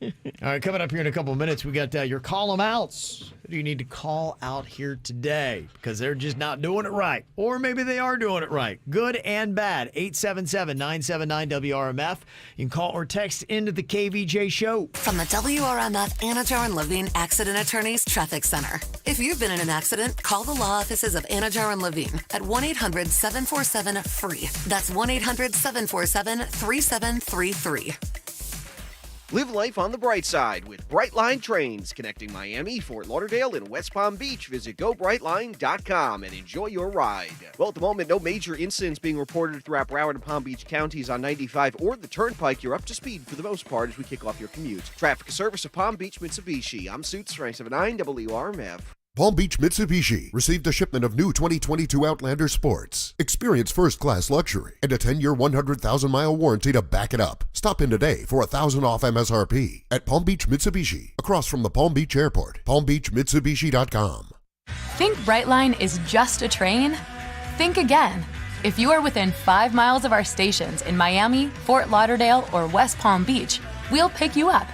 All right, coming up here in a couple of minutes, we got your call 'em outs. Who do you need to call out here today? Because they're just not doing it right. Or maybe they are doing it right. Good and bad. 877-979-WRMF. You can call or text into the KVJ show. From the WRMF Anajar and Levine Accident Attorneys Traffic Center. If you've been in an accident, call the law offices of Anajar and Levine at 1-800-747-FREE. That's 1-800-747-3733. Live life on the bright side with Brightline Trains, connecting Miami, Fort Lauderdale, and West Palm Beach. Visit GoBrightline.com and enjoy your ride. Well, at the moment, no major incidents being reported throughout Broward and Palm Beach counties on 95 or the Turnpike. You're up to speed for the most part as we kick off your commute. Traffic service of Palm Beach Mitsubishi. I'm Suits 979 WRMF. Palm Beach Mitsubishi received a shipment of new 2022 Outlander Sports. Experience first-class luxury and a 10-year, 100,000-mile warranty to back it up. Stop in today for $1,000 off MSRP at Palm Beach Mitsubishi, across from the Palm Beach Airport. PalmBeachMitsubishi.com. Think Brightline is just a train? Think again. If you are within 5 miles of our stations in Miami, Fort Lauderdale, or West Palm Beach, we'll pick you up.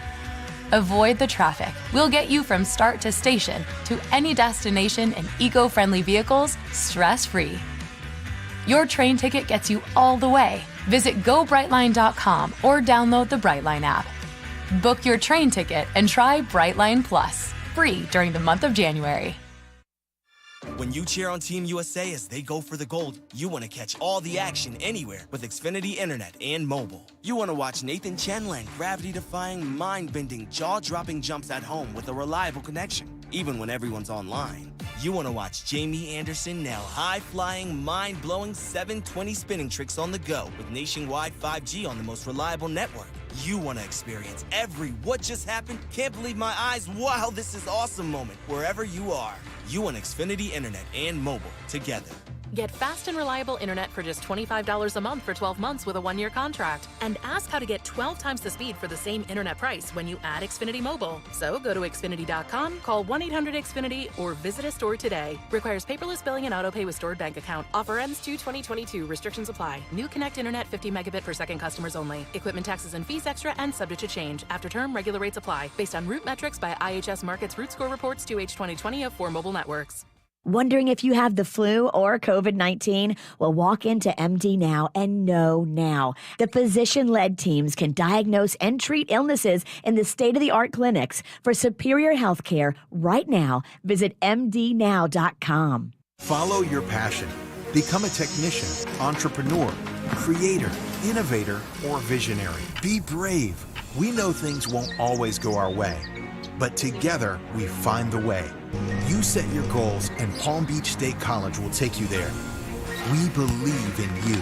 Avoid the traffic. We'll get you from start to station to any destination in eco-friendly vehicles, stress-free. Your train ticket gets you all the way. Visit GoBrightline.com or download the Brightline app. Book your train ticket and try Brightline Plus, free during the month of January. When you cheer on Team USA as they go for the gold, you want to catch all the action anywhere with Xfinity Internet and mobile. You want to watch Nathan Chen land gravity-defying, mind-bending, jaw-dropping jumps at home with a reliable connection, even when everyone's online. You want to watch Jamie Anderson nail high-flying, mind-blowing 720 spinning tricks on the go with nationwide 5G on the most reliable network. You want to experience every what just happened, can't believe my eyes, wow, this is awesome moment wherever you are. You want Xfinity Internet and mobile together. Get fast and reliable internet for just $25 a month for 12 months with a 1-year contract. And ask how to get 12 times the speed for the same internet price when you add Xfinity Mobile. So go to Xfinity.com, call 1-800-XFINITY, or visit a store today. Requires paperless billing and autopay with stored bank account. Offer ends 2/2022. Restrictions apply. New Connect Internet 50 megabit per second customers only. Equipment taxes and fees extra and subject to change. After term, regular rates apply. Based on root metrics by IHS Markit's Root Score reports 2H 2020 of 4 mobile networks. Wondering if you have the flu or COVID-19? Well, walk into MD Now and know now. The physician-led teams can diagnose and treat illnesses in the state-of-the-art clinics. For superior health care right now, visit mdnow.com. Follow your passion. Become a technician, entrepreneur, creator, innovator, or visionary. Be brave. We know things won't always go our way, but together we find the way. You set your goals and Palm Beach State College will take you there. We believe in you.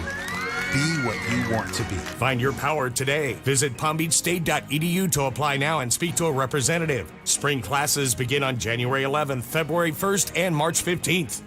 Be what you want to be. Find your power today. Visit palmbeachstate.edu to apply now and speak to a representative. Spring classes begin on January 11th, February 1st, and March 15th.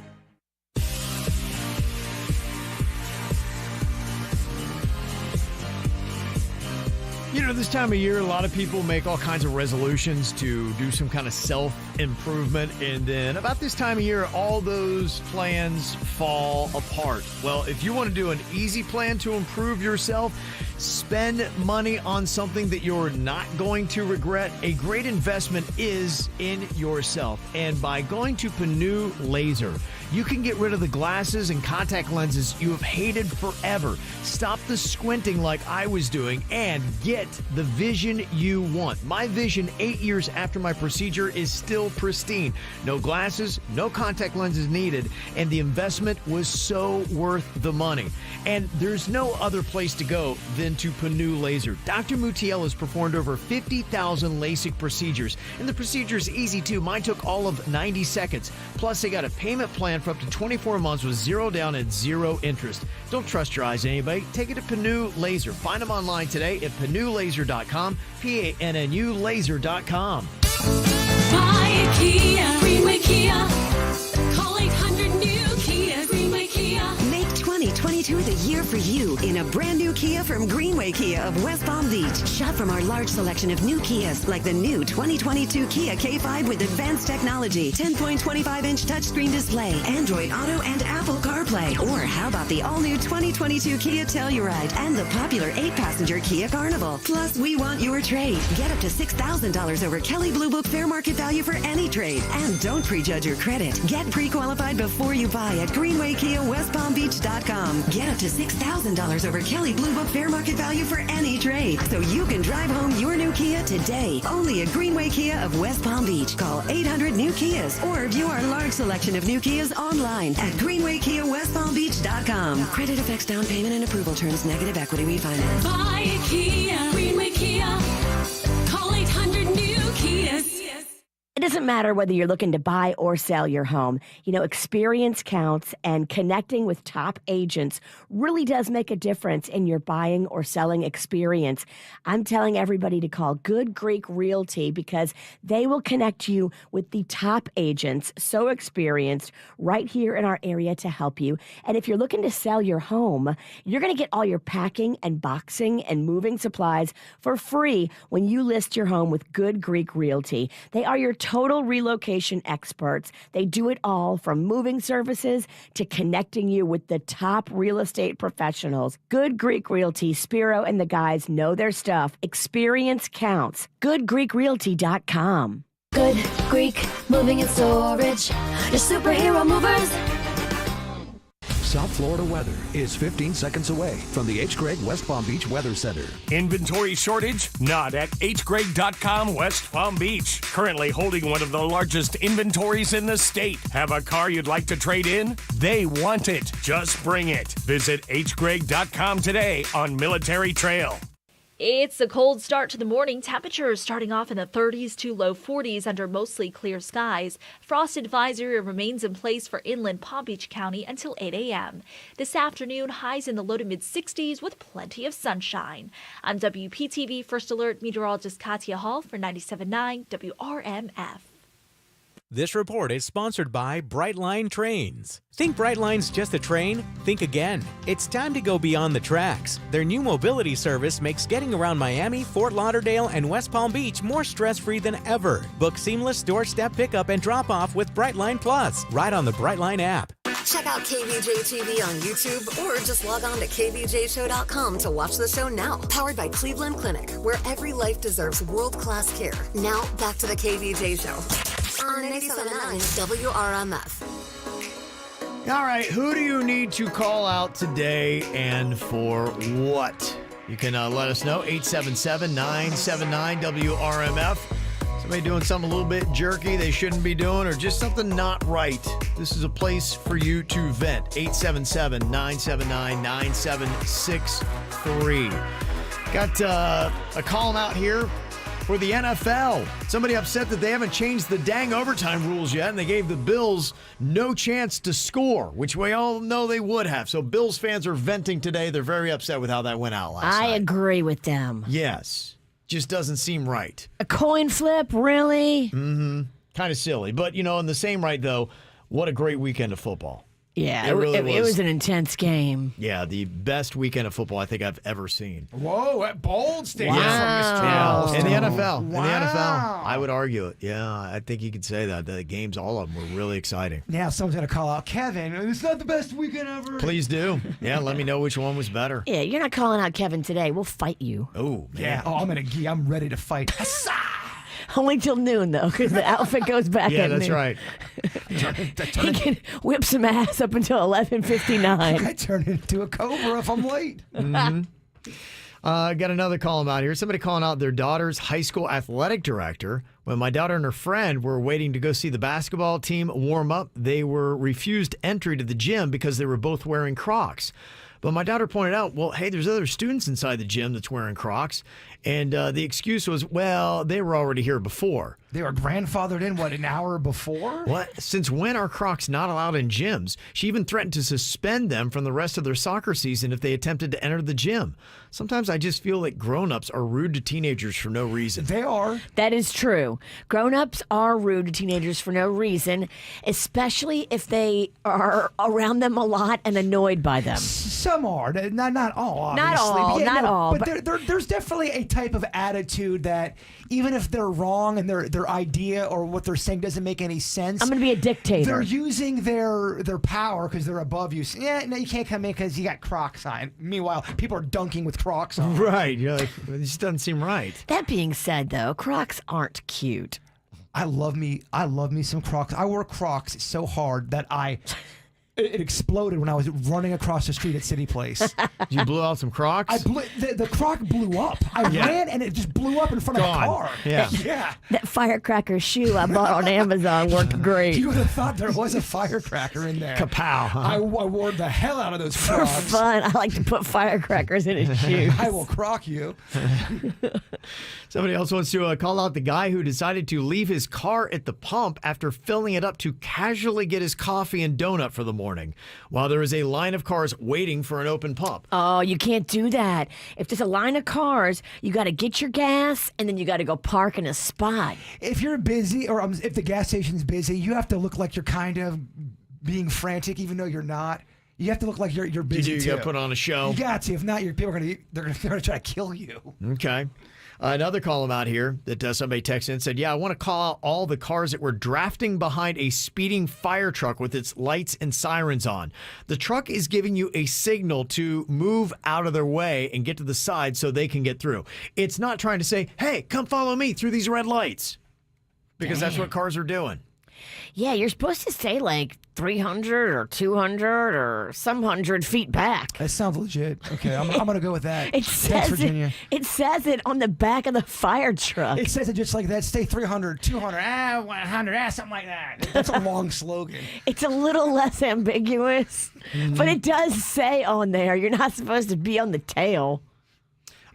You know, this time of year, a lot of people make all kinds of resolutions to do some kind of self-improvement. And then about this time of year, all those plans fall apart. Well, if you want to do an easy plan to improve yourself, spend money on something that you're not going to regret. A great investment is in yourself. And by going to Panu Laser, you can get rid of the glasses and contact lenses you have hated forever. Stop the squinting like I was doing and get the vision you want. My vision 8 years after my procedure is still pristine. No glasses, no contact lenses needed, and the investment was so worth the money. And there's no other place to go than to Panu Laser. Dr. Mutiel has performed over 50,000 LASIK procedures, and the procedure is easy too. Mine took all of 90 seconds. Plus, they got a payment plan for up to 24 months with 0 down and 0 interest. Don't trust your eyes, anybody. Take it to Panu Laser. Find them online today at PanuLaser.com, PANNU Laser.com. Buy a Kia, Greenway Kia. Call 800 new Kia, Greenway Kia. Make 2022 the year for you in a brand new Kia from Greenway Kia of West Palm Beach. Shop from our large selection of new Kias, like the new 2022 Kia K5 with advanced technology, 10.25-inch touchscreen display, Android Auto and Apple CarPlay. Or how about the all-new 2022 Kia Telluride and the popular 8-passenger Kia Carnival? Plus, we want your trade. Get up to $6,000 over Kelley Blue Book fair market value for any trade. And don't prejudge your credit. Get pre-qualified before you buy at GreenwayKiaWestPalmBeach.com. Get up to $6,000 over Kelley Blue Book fair market value for any trade. So you can drive home your new Kia today. Only at Greenway Kia of West Palm Beach. Call 800-NEW-KIAs or view our large selection of new Kias online at GreenwayKiaWestPalmBeach.com. Credit affects down payment and approval terms. Negative equity refinance. Buy a Kia. Greenway Kia. Call 800-NEW-KIAs. It doesn't matter whether you're looking to buy or sell your home. You know, experience counts, and connecting with top agents really does make a difference in your buying or selling experience. I'm telling everybody to call Good Greek Realty because they will connect you with the top agents, so experienced, right here in our area to help you. And if you're looking to sell your home, you're going to get all your packing and boxing and moving supplies for free when you list your home with Good Greek Realty. They are your total relocation experts. They do it all from moving services to connecting you with the top real estate professionals. Good Greek Realty, Spiro and the guys know their stuff. Experience counts. GoodGreekRealty.com. Good Greek Moving and Storage. Your superhero movers. South Florida weather is 15 seconds away from the H. Gregg West Palm Beach Weather Center. Inventory shortage? Not at hgregg.com West Palm Beach. Currently holding one of the largest inventories in the state. Have a car you'd like to trade in? They want it. Just bring it. Visit hgregg.com today on Military Trail. It's a cold start to the morning. Temperatures starting off in the 30s to low 40s under mostly clear skies. Frost advisory remains in place for inland Palm Beach County until 8 a.m. This afternoon, highs in the low to mid 60s with plenty of sunshine. I'm WPTV First Alert meteorologist Katia Hall for 97.9 WRMF. This report is sponsored by Brightline Trains. Think Brightline's just a train? Think again. It's time to go beyond the tracks. Their new mobility service makes getting around Miami, Fort Lauderdale, and West Palm Beach more stress-free than ever. Book seamless doorstep pickup and drop-off with Brightline Plus, right on the Brightline app. Check out KVJ TV on YouTube or just log on to kvjshow.com to watch the show now. Powered by Cleveland Clinic, where every life deserves world-class care. Now, back to the KVJ show on 97.9 WRMF. All right, who do you need to call out today and for what? You can let us know, 877-979-WRMF. Somebody doing something a little bit jerky they shouldn't be doing, or just something not right. This is a place for you to vent. 877-979-9763. Got a call out here for the NFL. Somebody upset that they haven't changed the dang overtime rules yet, and they gave the Bills no chance to score, which we all know they would have. So Bills fans are venting today. They're very upset with how that went out last night. I agree with them. Yes. Just doesn't seem right. A coin flip, really? Mm-hmm. Kind of silly. But, you know, in the same right, though, what a great weekend of football. Yeah, it was an intense game. Yeah, the best weekend of football I think I've ever seen. Whoa, that bold statement from Mr. Yeah, in the NFL. Wow. In the NFL. I would argue it. Yeah, I think you could say that. The games, all of them, were really exciting. Now someone's going to call out Kevin. It's not the best weekend ever. Please do. Yeah, let me know which one was better. Yeah, you're not calling out Kevin today. We'll fight you. Oh, man. Yeah, I'm ready to fight. Only till noon, though, because the outfit goes back yeah, at that's noon. right. He can whip some ass up until 11:59. I turn into a cobra if I'm late. Mm-hmm. Got another call out here. Somebody calling out their daughter's high school athletic director. When my daughter and her friend were waiting to go see the basketball team warm up, they were refused entry to the gym because they were both wearing Crocs. But my daughter pointed out, well, hey, there's other students inside the gym that's wearing Crocs. And the excuse was, well, they were already here before. They were grandfathered in, an hour before? What? Since when are Crocs not allowed in gyms? She even threatened to suspend them from the rest of their soccer season if they attempted to enter the gym. Sometimes I just feel like grown-ups are rude to teenagers for no reason. They are. That is true. Grown-ups are rude to teenagers for no reason, especially if they are around them a lot and annoyed by them. Some are. Not all, obviously. Not all, But not all, But there's definitely a type of attitude that even if they're wrong and their idea or what they're saying doesn't make any sense. I'm going to be a dictator. They're using their power because they're above you. So, yeah, no, you can't come in because you got Crocs on. Meanwhile, people are dunking with Crocs on. Right. You're like, it just doesn't seem right. That being said, though, Crocs aren't cute. I love me some Crocs. I wore Crocs so hard that it exploded when I was running across the street at City Place. You blew out some Crocs? The Croc blew up. I ran and it just blew up in front of a car. Yeah. That firecracker shoe I bought on Amazon worked great. You would have thought there was a firecracker in there. Kapow. Huh? I wore the hell out of those For Crocs. fun, I like to put firecrackers in his shoes. I will crock you. Somebody else wants to call out the guy who decided to leave his car at the pump after filling it up to casually get his coffee and donut for the morning, while there is a line of cars waiting for an open pump. Oh, you can't do that. If there's a line of cars, you got to get your gas and then you got to go park in a spot. If you're busy or if the gas station's busy, you have to look like you're kind of being frantic even though you're not. You have to look like you're busy. You got to put on a show. You got to. If not, people are going to try to kill you. Okay. Another call out here that somebody texted in and said, I want to call out all the cars that were drafting behind a speeding fire truck with its lights and sirens on. The truck is giving you a signal to move out of their way and get to the side so they can get through. It's not trying to say, hey, come follow me through these red lights. Because that's what cars are doing. Yeah, you're supposed to stay like 300 or 200 or some 100 feet back. That sounds legit. Okay, I'm going to go with that. Thanks, Virginia. It says it on the back of the fire truck. It says it just like that. Stay 300, 200, 100, something like that. That's a long slogan. It's a little less ambiguous, but it does say on there you're not supposed to be on the tail.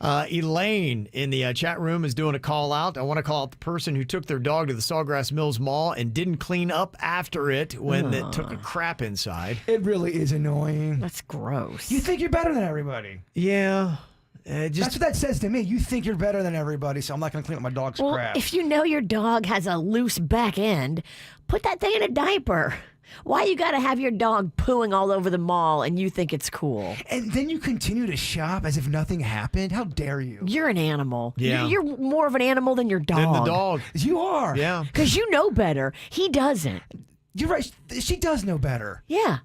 Elaine in the chat room is doing a call out. I want to call out the person who took their dog to the Sawgrass Mills Mall and didn't clean up after it when it took a crap inside. It really is annoying. That's gross. You think you're better than everybody. Yeah. That's what that says to me. You think you're better than everybody, so I'm not going to clean up my dog's crap. If you know your dog has a loose back end, put that thing in a diaper. Why you got to have your dog pooing all over the mall and you think it's cool? And then you continue to shop as if nothing happened? How dare you? You're an animal. Yeah. You're more of an animal than your dog. Than the dog. You are. Yeah. Because you know better. He doesn't. You're right. She does know better. Yeah.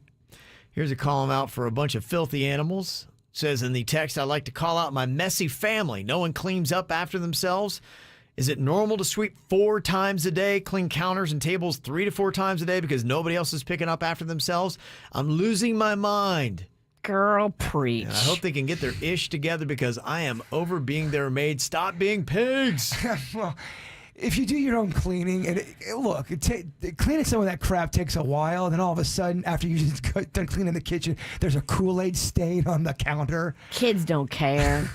Here's a call out for a bunch of filthy animals. Says in the text, I'd like to call out my messy family. No one cleans up after themselves. Is it normal to sweep 4 times a day, clean counters and tables 3 to 4 times a day because nobody else is picking up after themselves? I'm losing my mind. Girl, preach. And I hope they can get their ish together because I am over being their maid. Stop being pigs. Well, if you do your own cleaning, and cleaning some of that crap takes a while, and then all of a sudden, after you just got done cleaning the kitchen, there's a Kool-Aid stain on the counter. Kids don't care.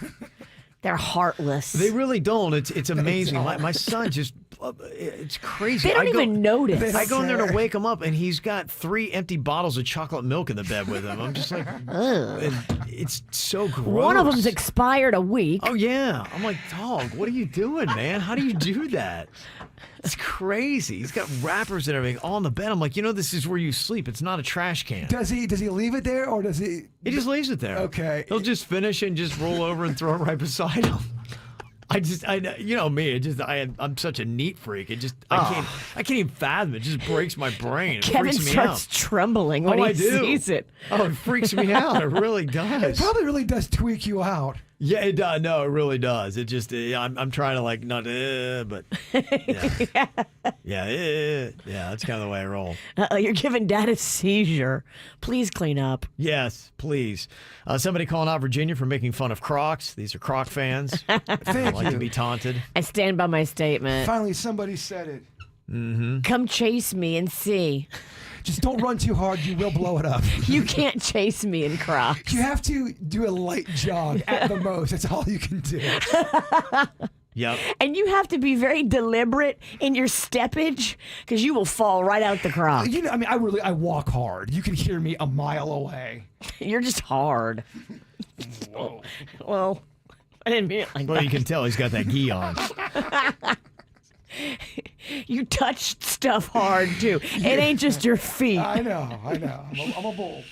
They're heartless. They really don't. It's amazing. My son just, it's crazy. They don't even notice. I go in there to wake him up, and he's got 3 empty bottles of chocolate milk in the bed with him. I'm just like, it's so gross. One of them's expired a week. Oh, yeah. I'm like, dog, what are you doing, man? How do you do that? It's crazy. He's got wrappers and everything all in the bed. I'm like, this is where you sleep. It's not a trash can. Does he leave it there, or does he? He just leaves it there. Okay. He'll just finish and just roll over and throw it right beside him. I'm such a neat freak. I can't even fathom it. It just breaks my brain. It Kevin freaks me starts out. trembling when he sees it. Oh, it freaks me out. It really does. It probably really does tweak you out. Yeah, it does. No, it really does. It just, I'm trying to not, but yeah, that's kind of the way I roll. You're giving Dad a seizure. Please clean up. Yes, please. Somebody calling out Virginia for making fun of Crocs. These are Croc fans. Thank like you. to be taunted. I stand by my statement. Finally, somebody said it. Mm-hmm. Come chase me and see. Just don't run too hard. You will blow it up. You can't chase me in Crocs. You have to do a light jog at the most. That's all you can do. Yep. And you have to be very deliberate in your steppage because you will fall right out the crop. You know, I mean, I walk hard. You can hear me a mile away. You're just hard. Whoa. Well, I didn't mean it like Well, that. you can tell he's got that gi on. You touch stuff hard, too. It ain't just your feet. I know. I'm a bull.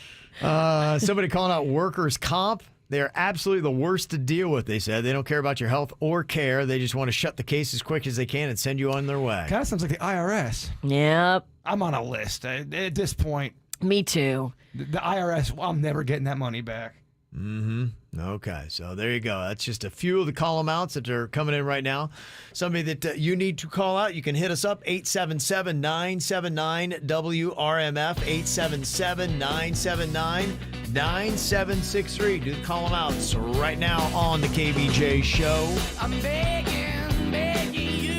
Somebody calling out workers' comp. They're absolutely the worst to deal with, they said. They don't care about your health or care. They just want to shut the case as quick as they can and send you on their way. Kind of sounds like the IRS. Yep. I'm on a list. At this point, Me too. the IRS, I'm never getting that money back. Mm-hmm. Okay, so there you go. That's just a few of the call outs that are coming in right now. Somebody that you need to call out, you can hit us up, 877-979-WRMF, 877-979-9763. Do the call them outs right now on the KVJ show. I'm begging you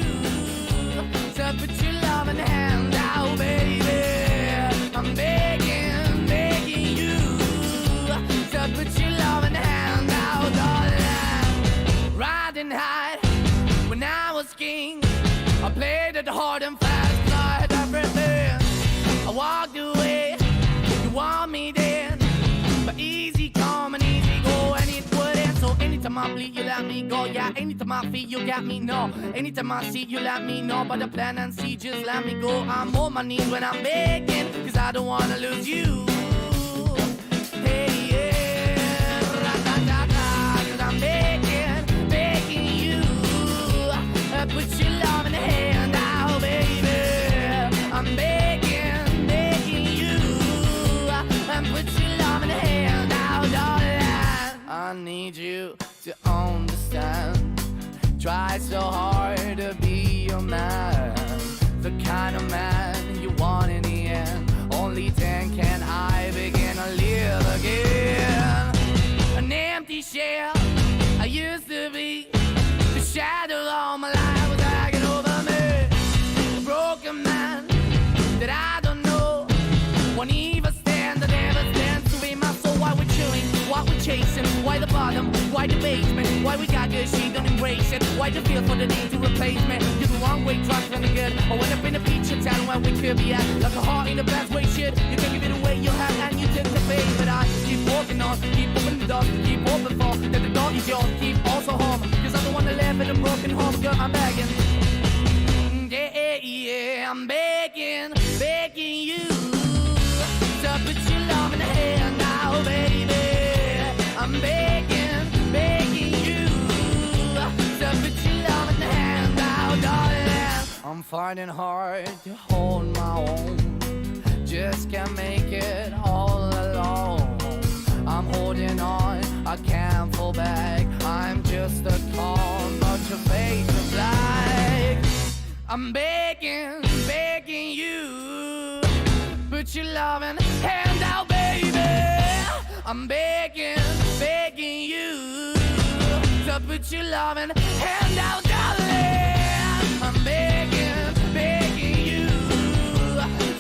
to put your love in the hand out, baby. I'm begging you to put your love in the hand out, darling. Riding high when I was king, I played it hard and fast, 'cause I had everything. I walked away, you want me then, but easy come and easy go, and it wouldn't. So anytime I bleed, you let me go. Yeah, anytime I feel, you got me, no. Anytime I see, you let me know. But the plan and see, just let me go. I'm on my knees when I'm begging, 'cause I don't wanna lose you. Hey, yeah, ra-da-da-da, 'cause I'm begging you. Put your love in the hand out, baby. I'm begging you. Put your love in the hand out, darling. I need you to understand. Try so hard to be your man, the kind of man you want in the end. Only then can I begin to live again. An empty shell I used to be, the shadow all my life was hanging over me. A broken man that I don't know won't even stand, that never stands to be my soul. Why we're chewing, why we're chasing, why the bottom, why the basement, why we got good, she don't embrace it, why the feel for the need to replace me. You're the wrong way, trying to good. I went up in a feature town where we could be at, like a heart in the best way, shit. You can give it away, you have, and you take the bait. But I keep walking on, keep opening the door, keep open for, that the door is yours, keep also home. 'Cause I don't wanna live in a broken home, girl, I'm begging. Yeah, I'm begging you to put your love in the hand now, baby. I'm begging you to put your love in the hand now, darling. I'm finding hard to hold my own, just can't make it all alone. I'm holding on, I can't fall back. I'm just a call, but your face is black. I'm begging you, put your loving hand out, baby. I'm begging you to put your loving hand out, darling. I'm begging you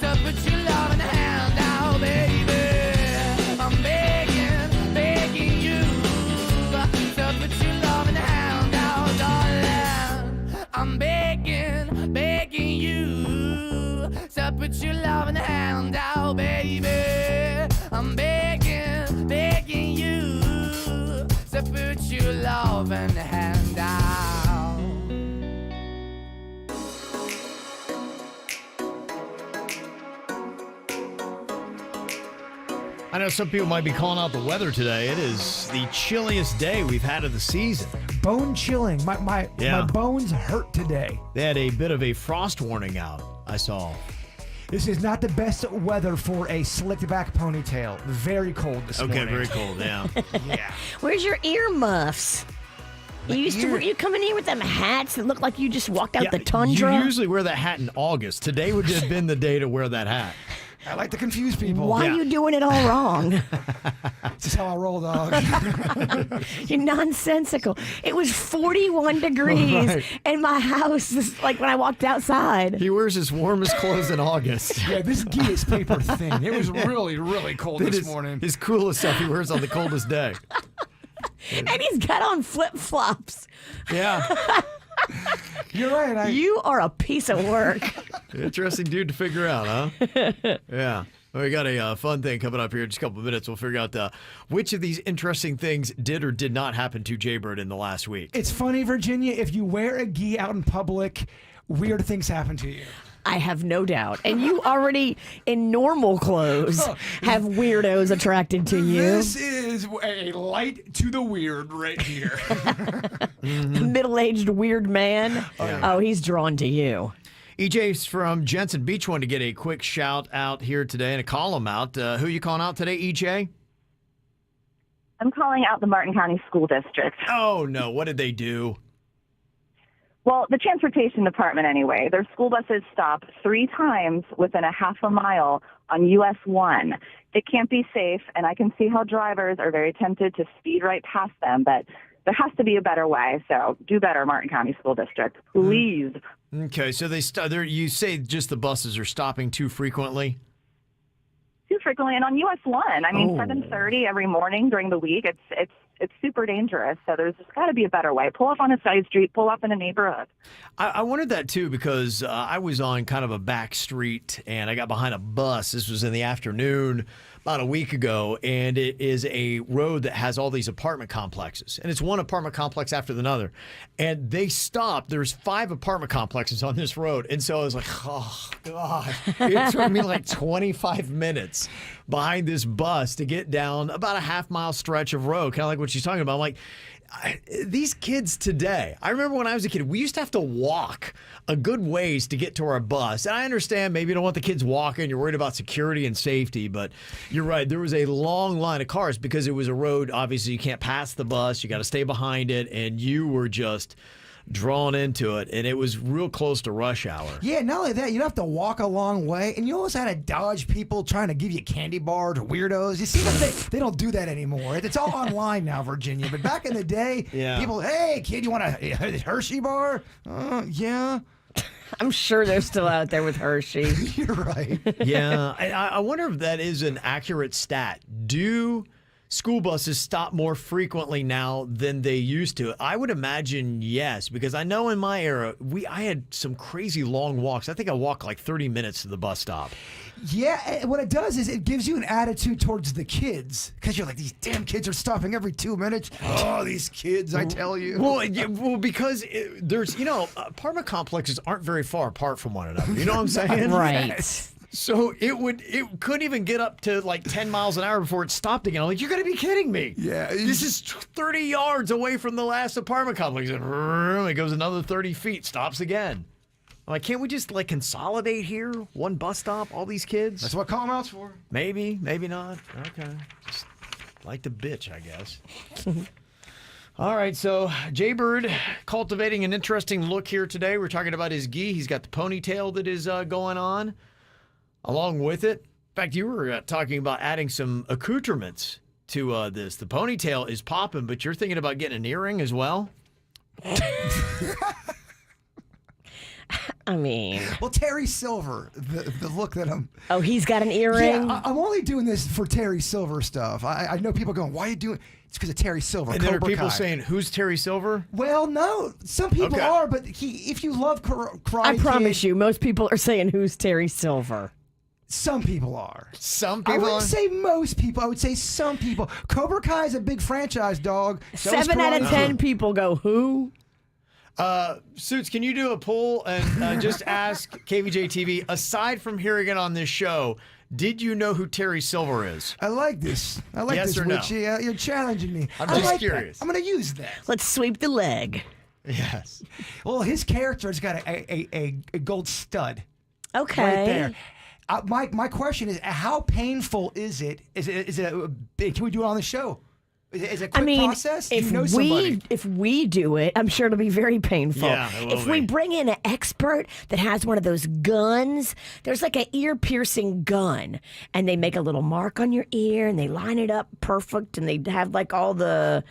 to put your loving hand out, baby. I'm begging you to put your loving hand out, darling. I'm begging you to put your loving hand out, baby. I'm begging you to put your loving hand out. I know some people might be calling out the weather today. It is the chilliest day we've had of the season. Bone chilling. My bones hurt today. They had a bit of a frost warning out, I saw. This is not the best weather for a slicked back ponytail. Very cold this morning. Okay, very cold, yeah. Yeah. Where's your earmuffs? You come in here with them hats that look like you just walked out the tundra? You usually wear that hat in August. Today would have been the day to wear that hat. I like to confuse people. Why are you doing it all wrong? This is how I roll, dog. You're nonsensical. It was 41 degrees Right. in my house is like when I walked outside. He wears his warmest clothes in August. Yeah, this gi is paper thin. It was really, really cold That this is morning. His coolest stuff he wears on the coldest day. And he's got on flip-flops. Yeah. You're right. You are a piece of work. Interesting dude to figure out, huh? Yeah. Well, we got a fun thing coming up here in just a couple of minutes. We'll figure out which of these interesting things did or did not happen to Jaybird in the last week. It's funny, Virginia, if you wear a gi out in public, weird things happen to you. I have no doubt. And you already, in normal clothes, have weirdos attracted to you. This is a light to the weird right here. Middle-aged weird man. Oh, he's drawn to you. EJ's from Jensen Beach wanted to get a quick shout out here today and a call him out. Who you calling out today, EJ? I'm calling out the Martin County School District. Oh, no. What did they do? Well, the transportation department anyway. Their school buses stop 3 times within a half a mile on US 1. It can't be safe, and I can see how drivers are very tempted to speed right past them, but there has to be a better way. So do better, Martin County School District. Please. Okay, so you say just the buses are stopping too frequently? Too frequently, and on US 1. I mean, 7:30 every morning during the week. It's super dangerous. So there's just got to be a better way. Pull off on a side street. Pull off in a neighborhood. I wondered that too because I was on kind of a back street and I got behind a bus. This was in the afternoon about a week ago, and it is a road that has all these apartment complexes, and it's one apartment complex after another, and they stopped. There's 5 apartment complexes on this road, and so I was like, oh God, it took me like 25 minutes behind this bus to get down about a half-mile stretch of road, kind of like what she's talking about. I'm like, these kids today, I remember when I was a kid, we used to have to walk a good ways to get to our bus. And I understand maybe you don't want the kids walking, you're worried about security and safety, but you're right, there was a long line of cars because it was a road, obviously you can't pass the bus, you got to stay behind it, and you were just drawn into it, and it was real close to rush hour. Yeah, not only that, you have to walk a long way, and you always had to dodge people trying to give you candy bars, weirdos. You see that they don't do that anymore. It's all online now, Virginia. But back in the day, people, hey, kid, you want a Hershey bar? Yeah. I'm sure they're still out there with Hershey. You're right. Yeah. I wonder if that is an accurate stat. Do school buses stop more frequently now than they used to? I would imagine yes, because I know in my era, I had some crazy long walks. I think I walked like 30 minutes to the bus stop. Yeah, what it does is it gives you an attitude towards the kids, because you're like, these damn kids are stopping every 2 minutes. Oh, these kids, I tell you. Well, because there's, apartment complexes aren't very far apart from one another. You know what I'm saying? Right. Yes. So it couldn't even get up to like 10 miles an hour before it stopped again. I'm like, you're going to be kidding me. Yeah. This is 30 yards away from the last apartment complex. And it goes another 30 feet, stops again. I'm like, can't we just like consolidate here? One bus stop, all these kids? That's what call them out's for. Maybe, maybe not. Okay. Just like to bitch, I guess. All right, so Jaybird cultivating an interesting look here today. We're talking about his gi. He's got the ponytail that is going on. Along with it, in fact, you were talking about adding some accoutrements to this. The ponytail is popping, but you're thinking about getting an earring as well? I mean... Well, Terry Silver, the look that I'm... Oh, he's got an earring? Yeah, I'm only doing this for Terry Silver stuff. I know people going, why are you doing... It's because of Terry Silver. And there are people saying, who's Terry Silver? Well, no. Some people are, but if you love Karate I promise you, most people are saying, who's Terry Silver? Some people are. Some people I wouldn't say most people. I would say some people. Cobra Kai is a big franchise, dog. 7 out of 10 people go, who? Suits, can you do a poll and just ask KVJ TV, aside from hearing it on this show, did you know who Terry Silver is? I like this. I like yes this, or no? Witchy. You're challenging me. I'm just curious. I'm going to use that. Let's sweep the leg. Yes. Well, his character's got a gold stud. Okay. Right there. My question is, how painful is it? Is it? Can we do it on the show? Is it a quick process? If we do it, I'm sure it'll be very painful. Yeah, it will if we bring in an expert that has one of those guns, there's like an ear-piercing gun, and they make a little mark on your ear, and they line it up perfect, and they have like all the,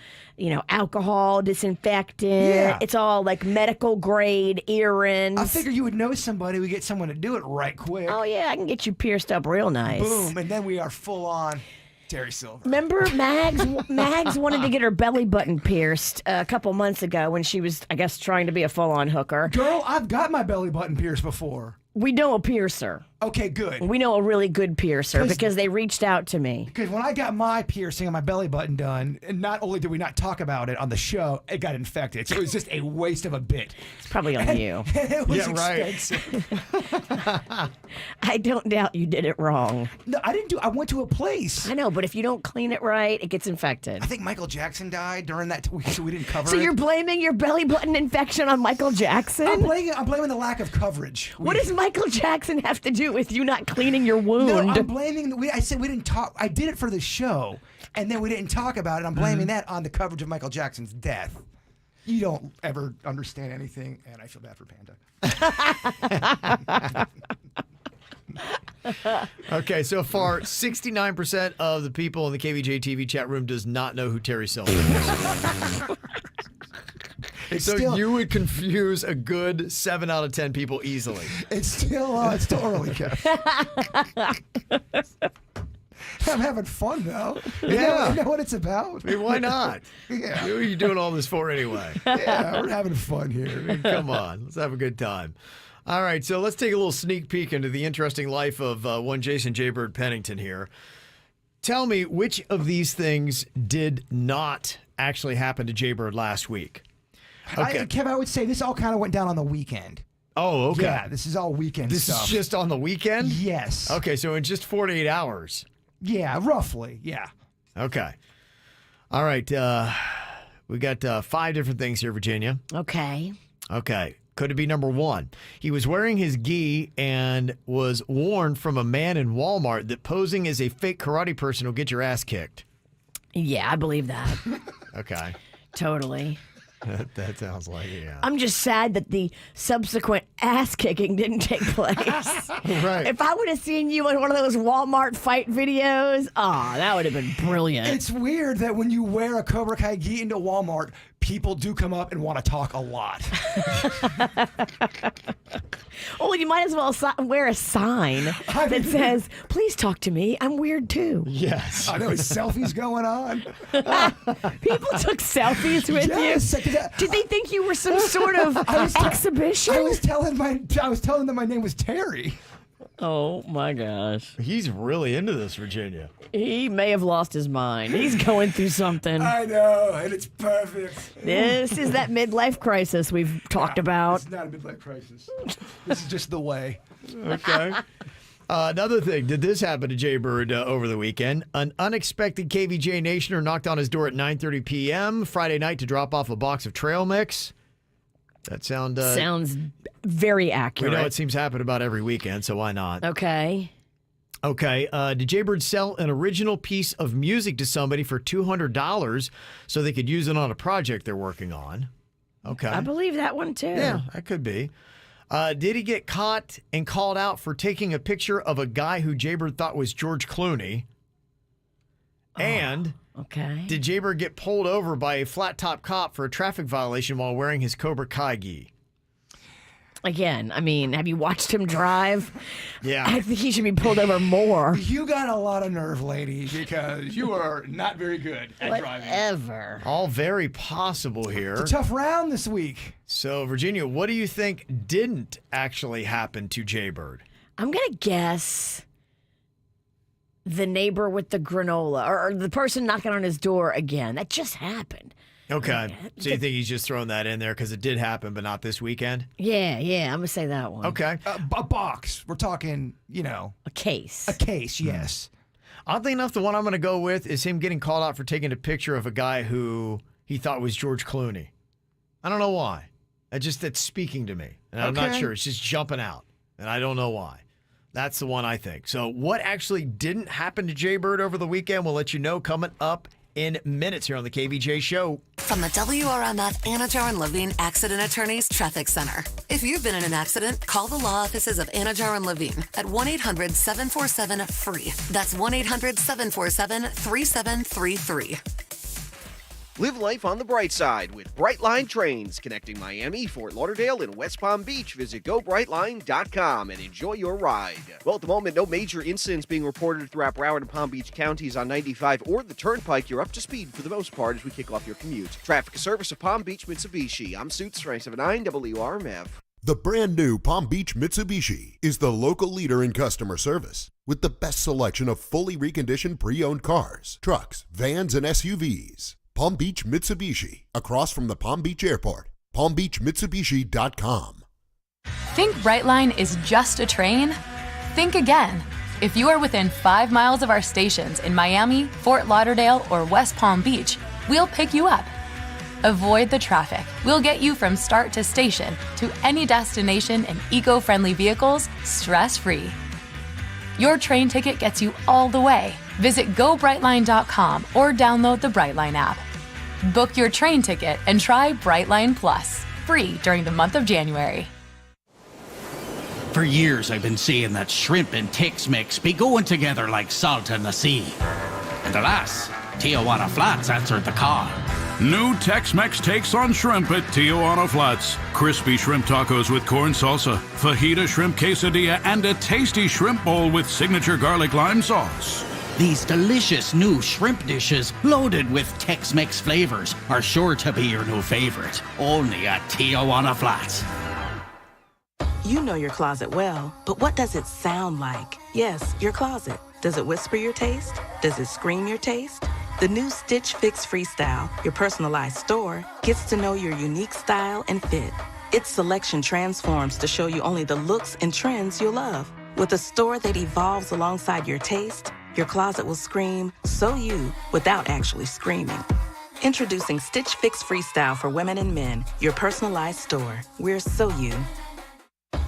alcohol, disinfectant. Yeah. It's all like medical grade earrings. I figure you would know somebody. We get someone to do it right quick. Oh yeah, I can get you pierced up real nice. Boom, and then we are full on. Terry Silver. Remember Mags wanted to get her belly button pierced a couple months ago when she was, I guess, trying to be a full-on hooker. Girl, I've got my belly button pierced before. We know a piercer. Okay, good. We know a really good piercer because they reached out to me. Because when I got my piercing on my belly button done, and not only did we not talk about it on the show, it got infected. So it was just a waste of a bit. It's probably on you. It was right. expensive. I don't doubt you did it wrong. No, I didn't do. I went to a place. I know, but if you don't clean it right, it gets infected. I think Michael Jackson died during that week, so we didn't cover it. So you're blaming your belly button infection on Michael Jackson? I'm blaming the lack of coverage. What does Michael Jackson have to do with you not cleaning your wound? No, I'm blaming. I said we didn't talk. I did it for the show, and then we didn't talk about it. I'm blaming that on the coverage of Michael Jackson's death. You don't ever understand anything, and I feel bad for Panda. Okay, so far, 69% of the people in the KVJ TV chat room does not know who Terry Silver is. So you would confuse a good 7 out of 10 people easily. It's still early, Kev. I'm having fun though. Yeah. You know what it's about? I mean, why not? Yeah. Who are you doing all this for anyway? Yeah, we're having fun here. I mean, come on, let's have a good time. All right, so let's take a little sneak peek into the interesting life of one Jason Jaybird Pennington here. Tell me, which of these things did not actually happen to Jaybird last week? Okay. Kev, I would say this all kind of went down on the weekend. Oh, okay. Yeah, this is all weekend This stuff. is just on the weekend? Yes. Okay, so in just 48 hours. Yeah, roughly. Yeah. Okay. All right. We got 5 different things here, Virginia. Okay. Okay. Could it be number 1? He was wearing his gi and was warned from a man in Walmart that posing as a fake karate person will get your ass kicked. Yeah, I believe that. Okay. Totally. That sounds like it, yeah. I'm just sad that the subsequent ass kicking didn't take place. Right. If I would have seen you in one of those Walmart fight videos, that would have been brilliant. It's weird that when you wear a Cobra Kai gi into Walmart, people do come up and want to talk a lot. Well, you might as well wear a sign that says, "Please talk to me. I'm weird too." Yes. I know, selfies going on. People took selfies with Yes, you. Did they think you were some sort of exhibition? I was telling them my name was Terry. Oh my gosh. He's really into this, Virginia. He may have lost his mind. He's going through something. I know, and it's perfect. This is that midlife crisis we've talked about. It's not a midlife crisis. This is just the way. Okay. Another thing, did this happen to Jaybird over the weekend? An unexpected KVJ Nationer knocked on his door at 9:30 p.m. Friday night to drop off a box of trail mix. That sounds very accurate. We know it seems to happen about every weekend, so why not? Okay. Okay. Did Jaybird sell an original piece of music to somebody for $200 so they could use it on a project they're working on? Okay. I believe that one too. Yeah, that could be. Did he get caught and called out for taking a picture of a guy who Jaybird thought was George Clooney? And okay. Did Jaybird get pulled over by a flat-top cop for a traffic violation while wearing his Cobra Kai gi? Again, I mean, have you watched him drive? Yeah. I think he should be pulled over more. You got a lot of nerve, lady, because you are not very good at driving. Whatever. All very possible here. It's a tough round this week. So, Virginia, what do you think didn't actually happen to Jaybird? I'm going to guess the neighbor with the granola or the person knocking on his door again. That just happened. Okay. So you think he's just throwing that in there because it did happen, but not this weekend? Yeah, I'm going to say that one. Okay. A box. We're talking, a case. A case, yes. Oddly enough, the one I'm going to go with is him getting called out for taking a picture of a guy who he thought was George Clooney. I don't know why. That's speaking to me. And I'm not sure. It's just jumping out. And I don't know why. That's the one I think. So what actually didn't happen to Jaybird over the weekend, we'll let you know coming up in minutes here on the KVJ Show. From the WRMF Anajar and Levine Accident Attorneys Traffic Center. If you've been in an accident, call the law offices of Anajar and Levine at 1-800-747-FREE. That's 1-800-747-3733. Live life on the bright side with Brightline trains connecting Miami, Fort Lauderdale, and West Palm Beach. Visit GoBrightline.com and enjoy your ride. Well, at the moment, no major incidents being reported throughout Broward and Palm Beach counties on 95 or the Turnpike. You're up to speed for the most part as we kick off your commute. Traffic service of Palm Beach Mitsubishi. I'm Suits 379 WRMF. The brand new Palm Beach Mitsubishi is the local leader in customer service with the best selection of fully reconditioned pre-owned cars, trucks, vans, and SUVs. Palm Beach Mitsubishi, across from the Palm Beach Airport. PalmBeachMitsubishi.com. Think Brightline is just a train? Think again. If you are within 5 miles of our stations in Miami, Fort Lauderdale, or West Palm Beach, we'll pick you up. Avoid the traffic. We'll get you from start to station to any destination in eco-friendly vehicles, stress-free. Your train ticket gets you all the way. Visit GoBrightline.com or download the Brightline app. Book your train ticket and try Brightline Plus, free during the month of January. For years, I've been seeing that shrimp and Tex-Mex be going together like salt in the sea. And alas, Tijuana Flats answered the call. New Tex-Mex takes on shrimp at Tijuana Flats. Crispy shrimp tacos with corn salsa, fajita shrimp quesadilla, and a tasty shrimp bowl with signature garlic lime sauce. These delicious new shrimp dishes, loaded with Tex-Mex flavors, are sure to be your new favorite. Only at Tijuana Flats. You know your closet well, but what does it sound like? Yes, your closet. Does it whisper your taste? Does it scream your taste? The new Stitch Fix Freestyle, your personalized store, gets to know your unique style and fit. Its selection transforms to show you only the looks and trends you'll love. With a store that evolves alongside your taste, your closet will scream, "So you," without actually screaming. Introducing Stitch Fix Freestyle for women and men, your personalized store. We're so you.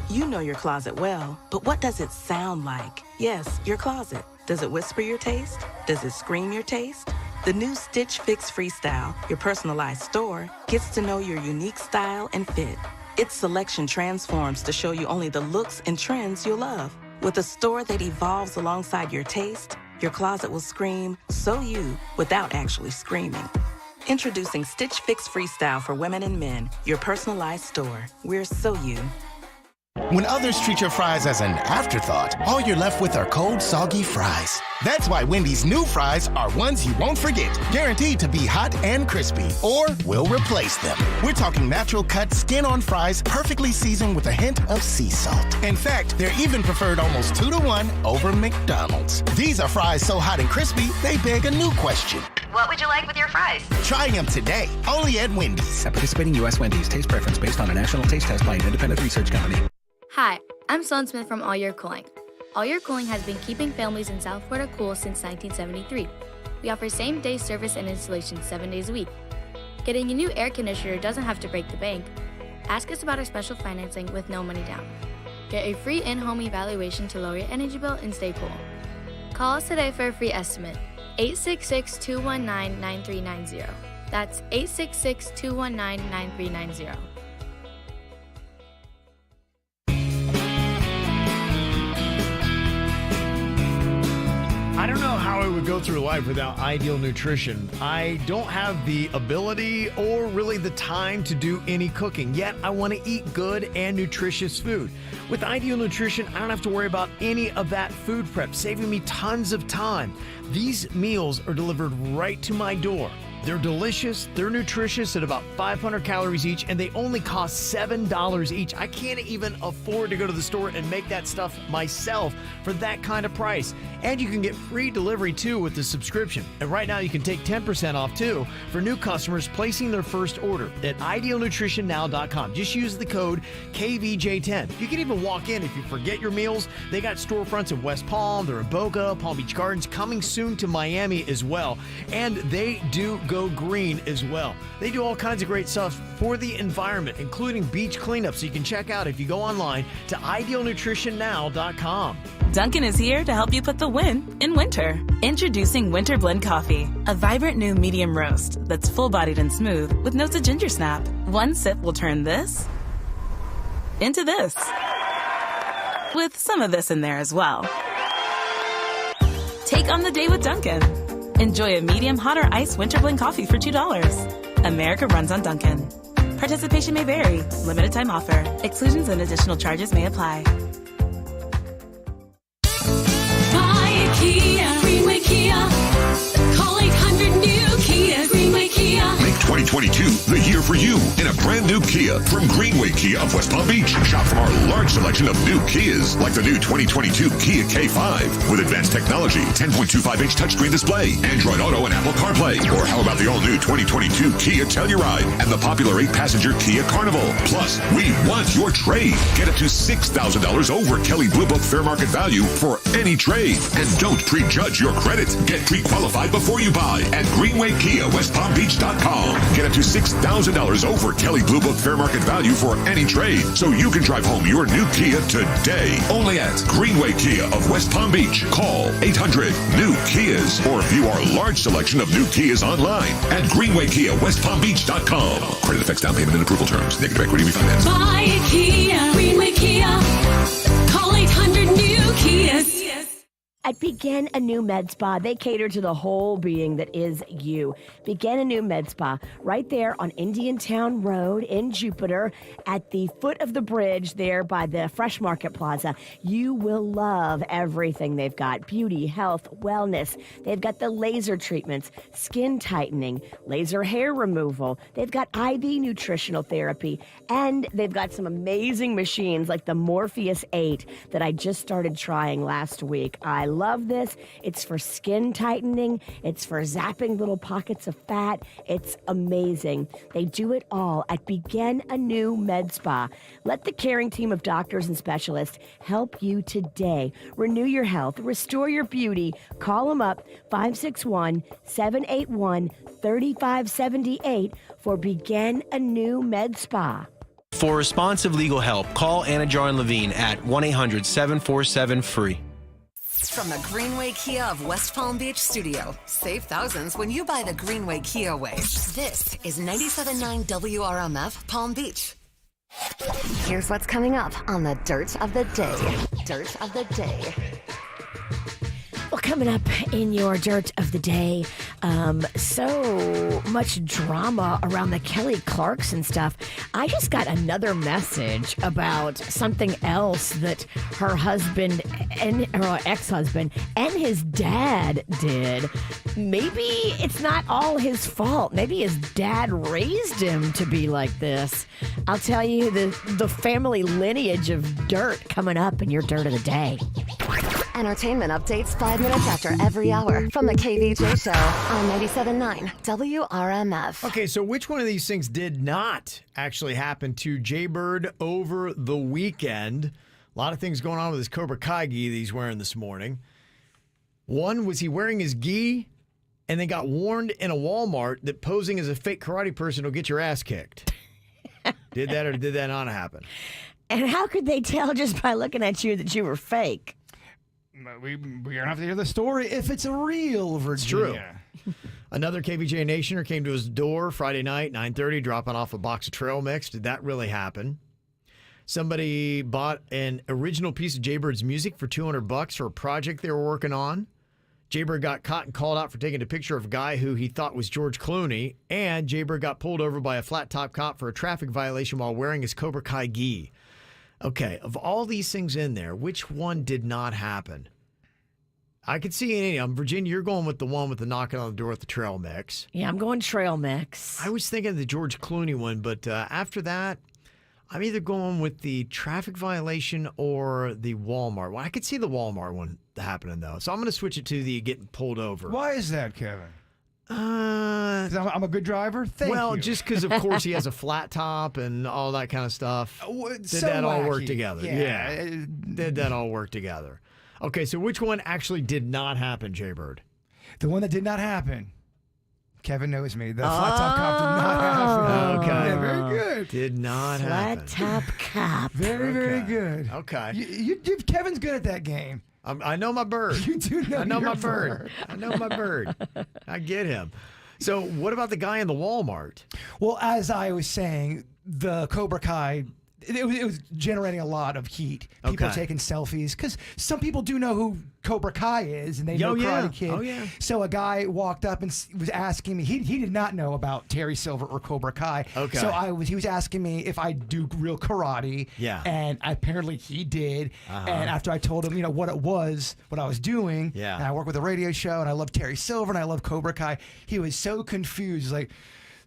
You know your closet well, but what does it sound like? Yes, your closet. Does it whisper your taste? Does it scream your taste? The new Stitch Fix Freestyle, your personalized store, gets to know your unique style and fit. Its selection transforms to show you only the looks and trends you'll love. With a store that evolves alongside your taste, your closet will scream, "So you," without actually screaming. Introducing Stitch Fix Freestyle for women and men, your personalized store. We're so you. When others treat your fries as an afterthought, all you're left with are cold, soggy fries. That's why Wendy's new fries are ones you won't forget, guaranteed to be hot and crispy, or we'll replace them. We're talking natural cut, skin-on fries, perfectly seasoned with a hint of sea salt. In fact, they're even preferred almost 2-to-1 over McDonald's. These are fries so hot and crispy, they beg a new question. What would you like with your fries? Try them today, only at Wendy's. At participating U.S. Wendy's, taste preference based on a national taste test by an independent research company. Hi, I'm Sloan Smith from All Your Cooling. All Your Cooling has been keeping families in South Florida cool since 1973. We offer same-day service and installation 7 days a week. Getting a new air conditioner doesn't have to break the bank. Ask us about our special financing with no money down. Get a free in-home evaluation to lower your energy bill and stay cool. Call us today for a free estimate. 866-219-9390. That's 866-219-9390. I don't know how I would go through life without Ideal Nutrition. I don't have the ability or really the time to do any cooking, yet I want to eat good and nutritious food. With Ideal Nutrition, I don't have to worry about any of that food prep, saving me tons of time. These meals are delivered right to my door. They're delicious, they're nutritious at about 500 calories each, and they only cost $7 each. I can't even afford to go to the store and make that stuff myself for that kind of price. And you can get free delivery too with the subscription. And right now you can take 10% off too for new customers placing their first order at idealnutritionnow.com. Just use the code KVJ10. You can even walk in if you forget your meals. They got storefronts in West Palm, they're in Boca, Palm Beach Gardens, coming soon to Miami as well. And they do go green as well. They do all kinds of great stuff for the environment, including beach cleanup, so you can check out if you go online to idealnutritionnow.com. Dunkin' is here to help you put the win in winter. Introducing Winter Blend Coffee, a vibrant new medium roast that's full-bodied and smooth with notes of ginger snap. One sip will turn this into this, with some of this in there as well. Take on the day with Dunkin'. Enjoy a medium hot or iced winter blend coffee for $2. America runs on Dunkin'. Participation may vary. Limited time offer. Exclusions and additional charges may apply. Buy a Kia, Greenway Kia. Call 800-NEW-KIA, Greenway Kia. Make 2022 the year for you in a brand new Kia from Greenway Kia of West Palm Beach. Shop from our large selection of new Kias, like the new 2022 Kia K5 with advanced technology, 10.25-inch touchscreen display, Android Auto and Apple CarPlay. Or how about the all-new 2022 Kia Telluride and the popular 8-passenger Kia Carnival? Plus, we want your trade. Get up to $6,000 over Kelley Blue Book fair market value for any trade. And don't prejudge your credit. Get pre-qualified before you buy at Greenway Kia, WestPalmBeach.com. Get up to $6,000 over Kelley Blue Book fair market value for any trade, so you can drive home your new Kia today. Only at Greenway Kia of West Palm Beach. Call 800-NEW-KIAs or view our large selection of new Kias online at Greenway Kia, WestPalmBeach.com. Credit affects down payment and approval terms. Negative equity refinance. Buy a Kia, Greenway Kia. Call 800-NEW-KIAs. At Begin a New Med Spa, they cater to the whole being that is you. Begin a New Med Spa, right there on Indiantown Road in Jupiter, at the foot of the bridge there by the Fresh Market Plaza. You will love everything they've got. Beauty, health, wellness. They've got the laser treatments, skin tightening, laser hair removal. They've got IV nutritional therapy, and they've got some amazing machines like the Morpheus 8 that I just started trying last week. I love this. It's for skin tightening. It's for zapping little pockets of fat. It's amazing. They do it all at Begin a New Med Spa. Let the caring team of doctors and specialists help you today. Renew your health. Restore your beauty. Call them up 561-781-3578 for Begin a New Med Spa. For responsive legal help, call Anna Jarn Levine at 1-800-747-FREE. From the Greenway Kia of West Palm Beach studio, save thousands when you buy the Greenway Kia way. This is 97.9 WRMF Palm Beach. Here's what's coming up on the Dirt of the Day. Dirt of the Day. Well, coming up in your Dirt of the Day, so much drama around the Kelly Clarkson stuff. I just got another message about something else that her husband and her ex-husband and his dad did. Maybe it's not all his fault. Maybe his dad raised him to be like this. I'll tell you the family lineage of dirt coming up in your Dirt of the Day. Entertainment updates 5 minutes after every hour from the KVJ Show on 97.9 WRMF. Okay, so which one of these things did not actually happen to Jaybird over the weekend? A lot of things going on with his Cobra Kai gi that he's wearing this morning. One, was he wearing his gi and then got warned in a Walmart that posing as a fake karate person will get your ass kicked? Did that or did that not happen? And how could they tell just by looking at you that you were fake? We're going to have to hear the story if it's a real Virginia. It's true. Another KVJ Nationer came to his door Friday night, 9:30, dropping off a box of trail mix. Did that really happen? Somebody bought an original piece of Jaybird's music for $200 for a project they were working on. Jaybird got caught and called out for taking a picture of a guy who he thought was George Clooney, and Jaybird got pulled over by a flat-top cop for a traffic violation while wearing his Cobra Kai gi. Okay, of all these things in there, which one did not happen? I could see any of them. Virginia, you're going with the one with the knocking on the door with the trail mix. Yeah, I'm going trail mix. I was thinking of the George Clooney one, but after that, I'm either going with the traffic violation or the Walmart one. I could see the Walmart one happening, though. So I'm going to switch it to the getting pulled over. Why is that, Kevin? 'Cause I'm a good driver? Thank you. Just because, of course, he has a flat top and all that kind of stuff. Did so that all work wacky. together? Yeah. Did that all work together? Okay, so which one actually did not happen, Jaybird? The one that did not happen. Kevin knows me. The flat top cop did not happen. Okay. Yeah, very good. Did not happen. Flat top cop. Very good. Okay. Kevin's good at that game. I know my bird. You do know I know your my bird. I know my bird. I get him. So what about the guy in the Walmart? Well, as I was saying, the Cobra Kai it was generating a lot of heat. People Okay. taking selfies because some people do know who Cobra Kai is, and they know Karate Kid. Oh, yeah. So a guy walked up and was asking me. He did not know about Terry Silver or Cobra Kai. Okay. So he was asking me if I do real karate. Yeah. And apparently he did. And after I told him, what it was, what I was doing. Yeah. And I work with a radio show, and I love Terry Silver, and I love Cobra Kai. He was so confused. He's like,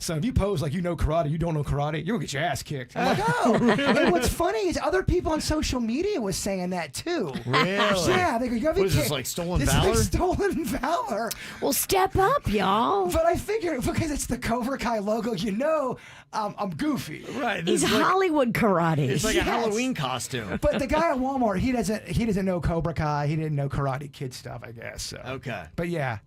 so if you pose like you know karate, you don't know karate, you're gonna get your ass kicked. I'm like, oh. And what's funny is other people on social media was saying that too. Really? Yeah, they go, What is this, like stolen this valor? Is like stolen valor. Well, step up, y'all. But I figure because it's the Cobra Kai logo, I'm goofy. Right. He's Hollywood karate. It's like Yes. a Halloween costume. But the guy at Walmart, he doesn't know Cobra Kai. He didn't know Karate Kid stuff, I guess. So. Okay. But yeah,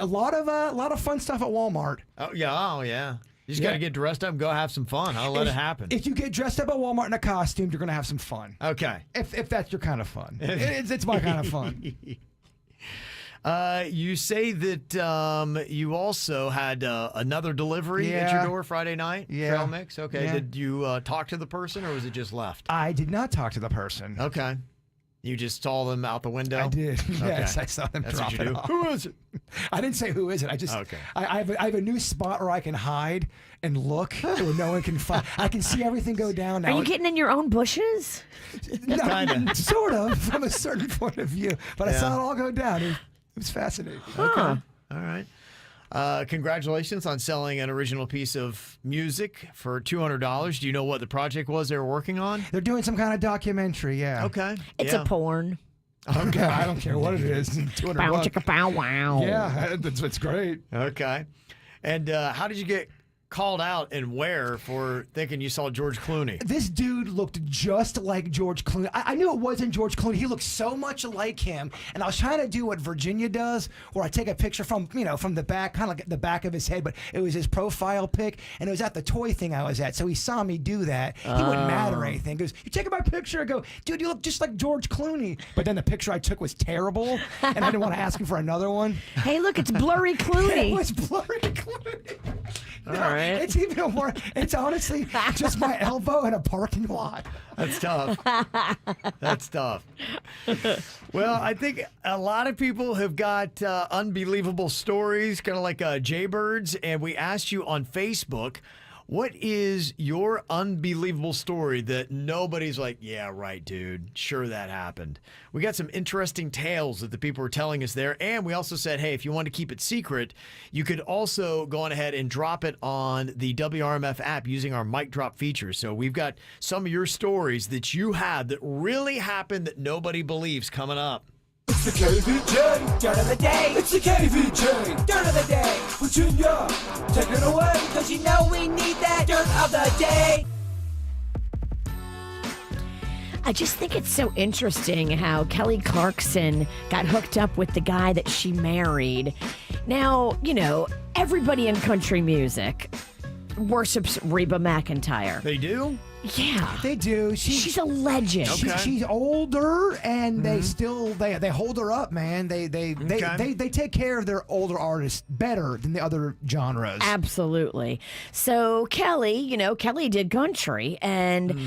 a lot of fun stuff at Walmart. Oh yeah. You just got to get dressed up and go have some fun. I'll let it happen. If you get dressed up at Walmart in a costume, you're gonna have some fun. Okay. If that's your kind of fun, it's my kind of fun. You say that you also had another delivery at your door Friday night. Yeah. Trail mix. Okay. Yeah. Did you talk to the person, or was it just left? I did not talk to the person. Okay. You just saw them out the window? I did. Yes, Okay. I saw them That's drop what you it do. off. Who is it? I didn't say who is it. I just Okay. I have a new spot where I can hide and look where no one can find. I can see everything go down now. Are you getting in your own bushes? No, Kinda. sort of from a certain point of view, but I saw it all go down. It was fascinating. Okay. All right. Congratulations on selling an original piece of music for $200. Do you know what the project was they were working on? They're doing some kind of documentary. Yeah. Okay. It's a porn. Okay. I don't care what it is. $200. Bow chicka bow wow. Yeah, it's great. Okay. And how did you get called out and where for thinking you saw George Clooney? This dude looked just like George Clooney. I knew it wasn't George Clooney. He looked so much like him. And I was trying to do what Virginia does, where I take a picture from the back, kind of like the back of his head, but it was his profile pic, and it was at the toy thing I was at. So he saw me do that. He wouldn't mad or anything. He goes, "You taking my picture?" I go, "Dude, you look just like George Clooney." But then the picture I took was terrible, and I didn't want to ask him for another one. Hey, look, it's blurry Clooney. It was blurry Clooney. All right. It's even more. It's honestly just my elbow in a parking lot. That's tough. That's tough. Well, I think a lot of people have got unbelievable stories, kind of like Jaybirds, and we asked you on Facebook, what is your unbelievable story that nobody's like, yeah, right, dude, sure that happened? We got some interesting tales that the people were telling us there, and we also said, hey, if you want to keep it secret, you could also go on ahead and drop it on the WRMF app using our mic drop feature. So we've got some of your stories that you had that really happened that nobody believes coming up. It's the KVJ dirt of the day. It's the KVJ dirt of the day. Virginia, take it away, cause you know we need that dirt of the day. I just think it's so interesting how Kelly Clarkson got hooked up with the guy that she married. Now, everybody in country music worships Reba McEntire. They do? Yeah. They do. She's a legend. She's older, and they still they hold her up, man. They take care of their older artists better than the other genres. Absolutely. So Kelly, Kelly did country, and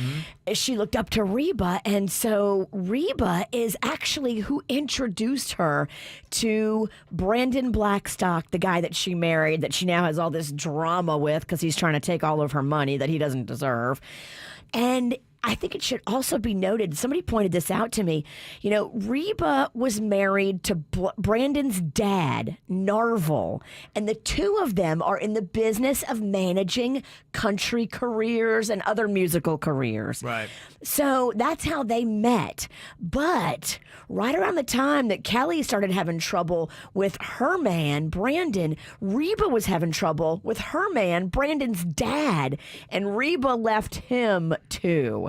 she looked up to Reba, and so Reba is actually who introduced her to Brandon Blackstock, the guy that she married, that she now has all this drama with because he's trying to take all of her money that he doesn't deserve. And I think it should also be noted, somebody pointed this out to me, Reba was married to Brandon's dad, Narvel, and the two of them are in the business of managing country careers and other musical careers. Right. So that's how they met. But right around the time that Kelly started having trouble with her man, Brandon, Reba was having trouble with her man, Brandon's dad, and Reba left him too.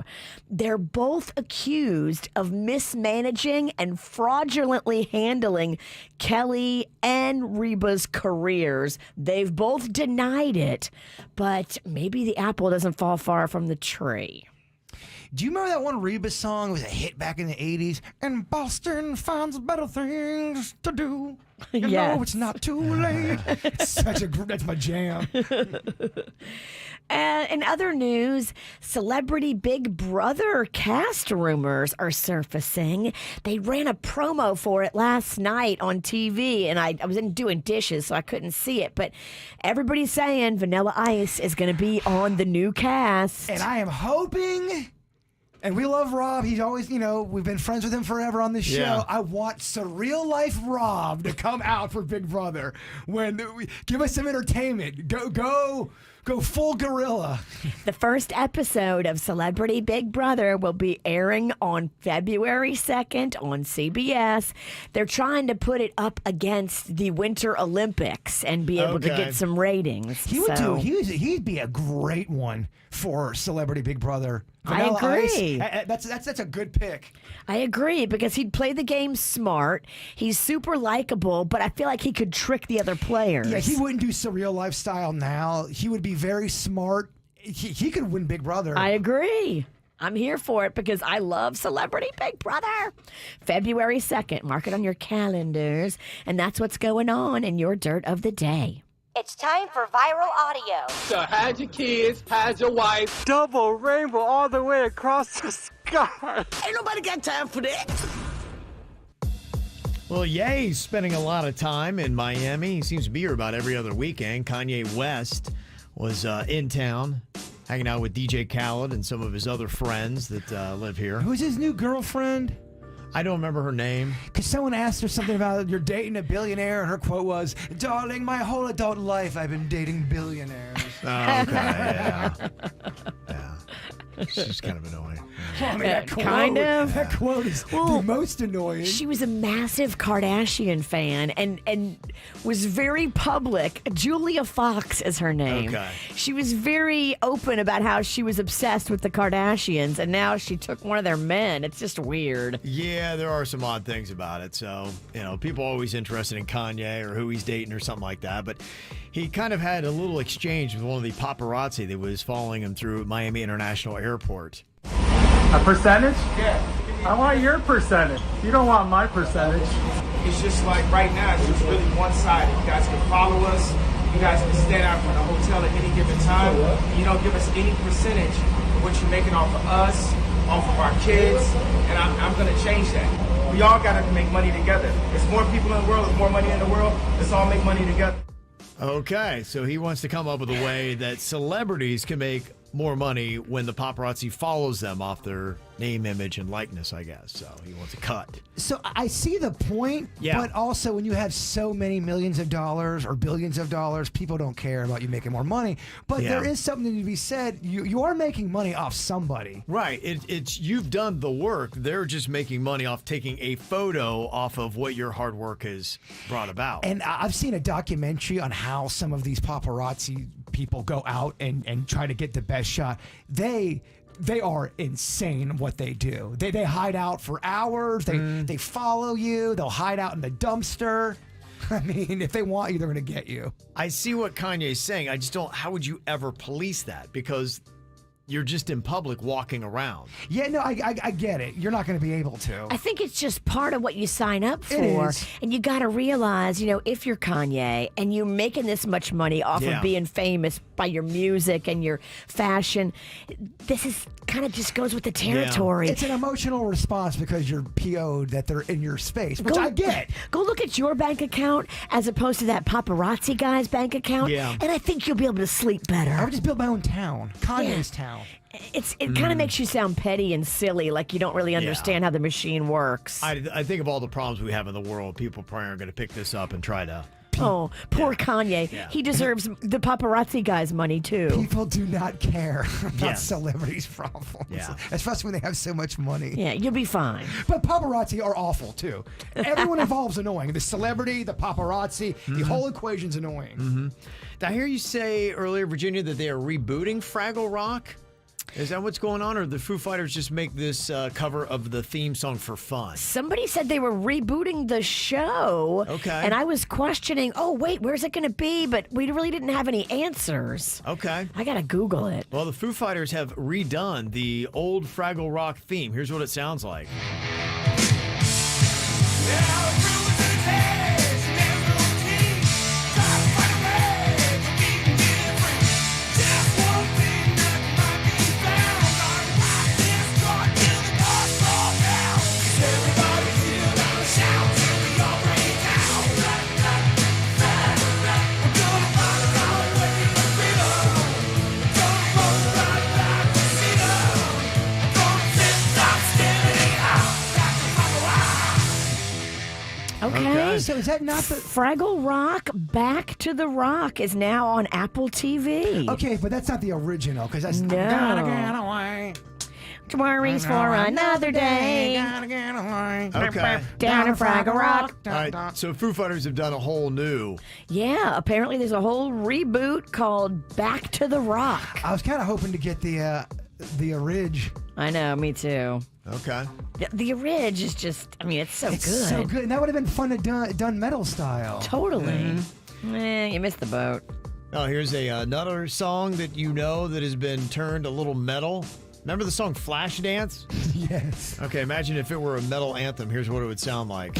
They're both accused of mismanaging and fraudulently handling Kelly and Reba's careers. They've both denied it, but maybe the apple doesn't fall far from the tree. Do you remember that one Reba song? It was a hit back in the 80s. And Boston finds better things to do. You know it's not too late. That's my jam. In other news, Celebrity Big Brother cast rumors are surfacing. They ran a promo for it last night on TV, and I was doing dishes, so I couldn't see it. But everybody's saying Vanilla Ice is going to be on the new cast. And I am hoping... And we love Rob. He's always, we've been friends with him forever on this show. Yeah. I want surreal life Rob to come out for Big Brother. Give us some entertainment. Go full gorilla. The first episode of Celebrity Big Brother will be airing on February 2nd on CBS. They're trying to put it up against the Winter Olympics and be able to get some ratings. He'd be a great one for Celebrity Big Brother. Vanilla I agree. Ice. That's a good pick. I agree, because he'd play the game smart. He's super likable, but I feel like he could trick the other players. Yeah, he wouldn't do surreal lifestyle now. He would be very smart. He could win Big Brother. I agree. I'm here for it because I love Celebrity Big Brother. February 2nd. Mark it on your calendars. And that's what's going on in your Dirt of the Day. It's time for viral audio. So hide your kids, hide your wife. Double rainbow all the way across the sky. Ain't nobody got time for that. Well, Ye's spending a lot of time in Miami. He seems to be here about every other weekend. Kanye West was in town, hanging out with DJ Khaled and some of his other friends that live here. Who's his new girlfriend? I don't remember her name. Because someone asked her something about you're dating a billionaire, and her quote was, "Darling, my whole adult life I've been dating billionaires." Oh, okay, yeah. She's kind of annoying. Well, I mean, that quote, kind of. That quote is the most annoying. She was a massive Kardashian fan and was very public. Julia Fox is her name. Okay. She was very open about how she was obsessed with the Kardashians, and now she took one of their men. It's just weird. Yeah, there are some odd things about it. So, people are always interested in Kanye or who he's dating or something like that. But he kind of had a little exchange with one of the paparazzi that was following him through Miami International Airport. A percentage? Yeah. I want your percentage. You don't want my percentage. It's just like right now, it's just really one-sided. You guys can follow us. You guys can stand out from the hotel at any given time. You don't give us any percentage of what you're making off of us, off of our kids, and I'm going to change that. We all got to make money together. There's more people in the world, there's more money in the world. Let's all make money together. Okay, so he wants to come up with a way that celebrities can make more money when the paparazzi follows them off their name, image, and likeness, I guess. So he wants a cut. So I see the point, but also when you have so many millions of dollars or billions of dollars, people don't care about you making more money. But there is something to be said. You are making money off somebody. Right. It's you've done the work. They're just making money off taking a photo off of what your hard work has brought about. And I've seen a documentary on how some of these paparazzi people go out and try to get the best shot. They are insane what they do. They hide out for hours. They follow you. They'll hide out in the dumpster. I mean, if they want you, they're going to get you. I see what Kanye's saying. I just don't. How would you ever police that? Because you're just in public walking around. Yeah, no, I get it. You're not going to be able to. I think it's just part of what you sign up for. And you got to realize, if you're Kanye and you're making this much money off of being famous by your music and your fashion, this is kind of just goes with the territory. It's an emotional response because you're PO'd that they're in your space, which I get. Go look at your bank account as opposed to that paparazzi guy's bank account. Yeah. And I think you'll be able to sleep better. I would just build my own town. Kanye's town. It kind of makes you sound petty and silly, like you don't really understand how the machine works. I think of all the problems we have in the world, people probably aren't going to pick this up and try to. Oh, poor Kanye. Yeah. He deserves the paparazzi guy's money, too. People do not care about celebrities' problems, Yeah. especially when they have so much money. Yeah, you'll be fine. But paparazzi are awful, too. Everyone involved's annoying. The celebrity, the paparazzi, the whole equation's annoying. Mm-hmm. Did I hear you say earlier, Virginia, that they are rebooting Fraggle Rock? Is that what's going on, or the Foo Fighters just make this cover of the theme song for fun? Somebody said they were rebooting the show. Okay. And I was questioning, where's it going to be? But we really didn't have any answers. Okay. I got to Google it. Well, the Foo Fighters have redone the old Fraggle Rock theme. Here's what it sounds like. Okay, so is that not the Fraggle Rock Back to the Rock is now on Apple TV. Okay, but that's not the original because that's Gotta get away. Worries for another day. Gotta get away. Okay. Down in Fraggle Rock. All right, so Foo Fighters have done a whole new. Yeah, apparently there's a whole reboot called Back to the Rock. I was kind of hoping to get the Orig. I know, me too. Okay. The Orig is just, I mean, it's so It's good. so good, and that would have been fun to done metal style. Totally. You missed the boat. Oh, here's another song that you know that has been turned a little metal. Remember the song Flashdance? Yes. Okay, imagine if it were a metal anthem. Here's what it would sound like.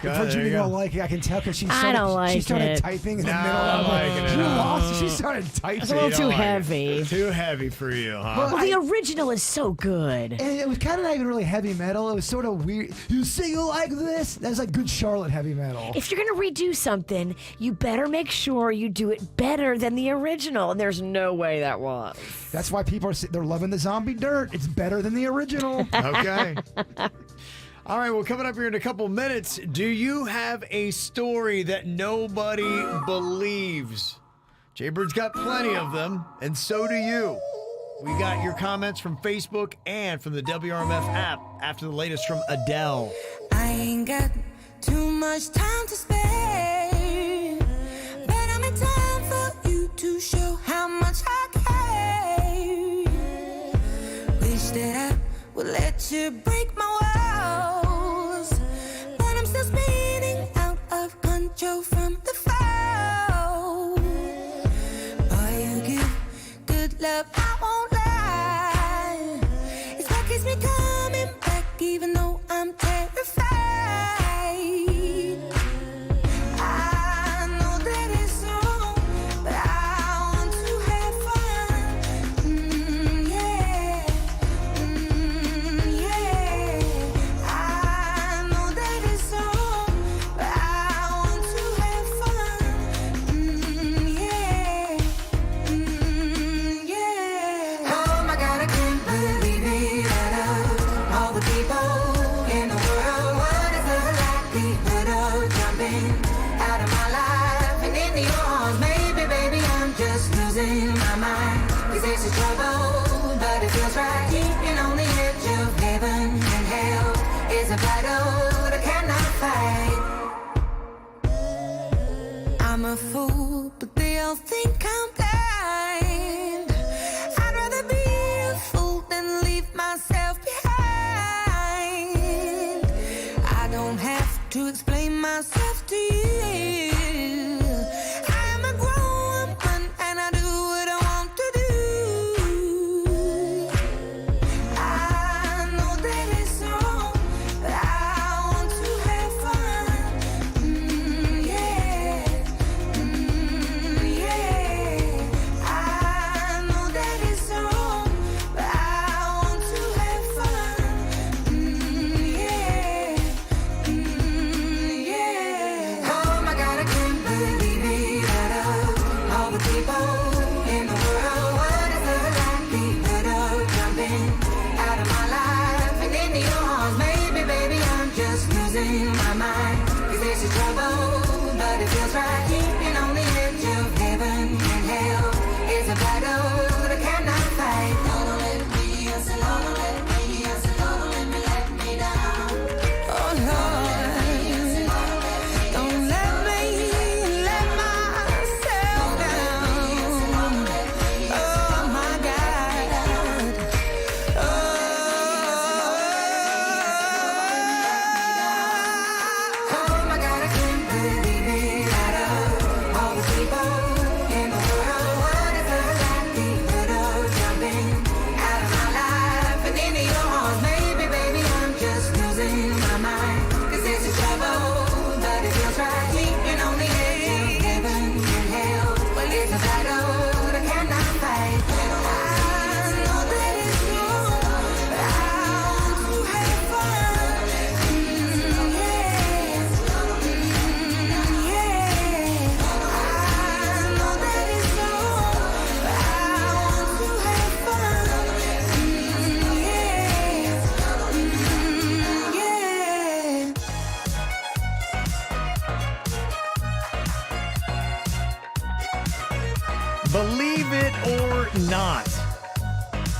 Virginia don't like it. I can tell because she started typing in the middle of it. She lost. She started typing. It's a little too heavy. Too heavy for you, huh? Well, the original is so good. And it was kind of not even really heavy metal. It was sort of weird. You sing it like this? That's like good Charlotte heavy metal. If you're going to redo something, you better make sure you do it better than the original. And there's no way that was. That's why people they're loving the Zombie Dirt. It's better than the original. Okay. All right, well, coming up here in a couple minutes, do you have a story that nobody believes? Jaybird's got plenty of them, and so do you. We got your comments from Facebook and from the WRMF app after the latest from Adele. I ain't got too much time to spare, but I'm in time for you to show how much I care. Wish that I would let you break my walls, but I'm still spinning out of control from the fall. Boy, you give good love, I won't lie. It's what keeps me coming back, even though I'm terrified. I know that it's wrong, but I want to have fun. Yeah. Yeah. I know that it's wrong, but I want to have fun. Yeah. Yeah. Oh my God, I can't believe it. Out of all the people in the world, what is the likelihood of jumping out of my life and into yours? Maybe, baby, I'm just losing my mind. 'Cause this is trouble, but it feels right. And on the edge of heaven and hell is a battle that I cannot fight. I'm a fool, but they all think I'm blind. I'd rather be a fool than leave myself behind. I don't have to explain myself to you. I am a grown woman and I do what I want to do. I know that it's wrong, but I want to have fun. Yeah. Yeah. I Believe it or not.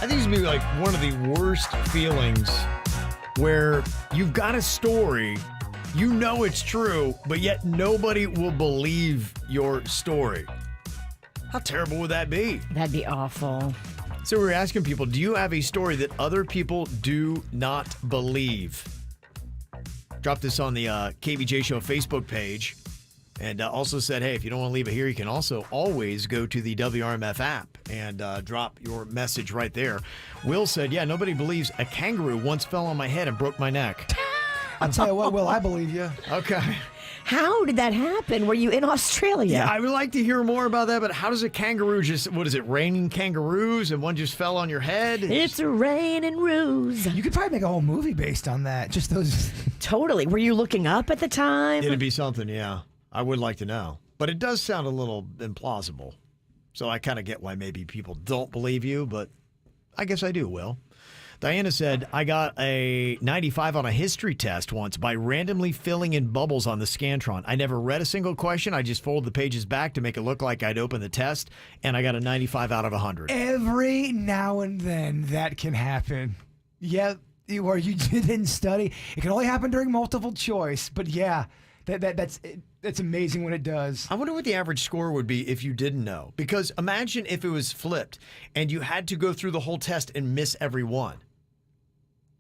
I think it's going to be like one of the worst feelings where you've got a story, you know it's true, but yet nobody will believe your story. How terrible would that be? That'd be awful. So we're asking people, do you have a story that other people do not believe? Drop this on the KVJ Show Facebook page. And also said, hey, if you don't want to leave it here, you can also always go to the WRMF app and drop your message right there. Will said, yeah, nobody believes a kangaroo once fell on my head and broke my neck. I'll tell you what, Will, I believe you. Okay. How did that happen? Were you in Australia? Yeah, I would like to hear more about that, but how does a kangaroo just, what is it, raining kangaroos and one just fell on your head? It's raining roos. You could probably make a whole movie based on that. Just those. Totally. Were you looking up at the time? It'd be something, yeah. I would like to know. But it does sound a little implausible. So I kind of get why maybe people don't believe you, but I guess I do, Will. Diana said, I got a 95 on a history test once by randomly filling in bubbles on the Scantron. I never read a single question. I just folded the pages back to make it look like I'd opened the test, and I got a 95 out of 100. Every now and then that can happen. Yeah, where you didn't study. It can only happen during multiple choice, but yeah, that's amazing when it does. I wonder what the average score would be if you didn't know. Because imagine if it was flipped and you had to go through the whole test and miss every one.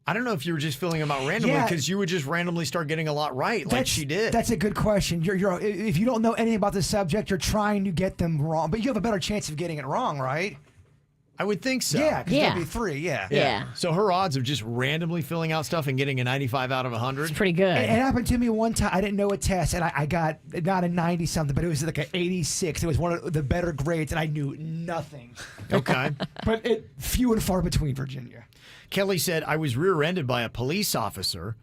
I don't know if you were just filling them out randomly because you would just randomly start getting a lot right like she did. That's a good question. You're if you don't know anything about the subject, you're trying to get them wrong. But you have a better chance of getting it wrong, right? I would think so. Yeah, because there'd be 3, yeah. So her odds of just randomly filling out stuff and getting a 95 out of 100? It's pretty good. It happened to me one time. I didn't know a test, and I got not a 90-something, but it was like an 86. It was one of the better grades, and I knew nothing. Okay. But few and far between, Virginia. Kelly said, I was rear-ended by a police officer.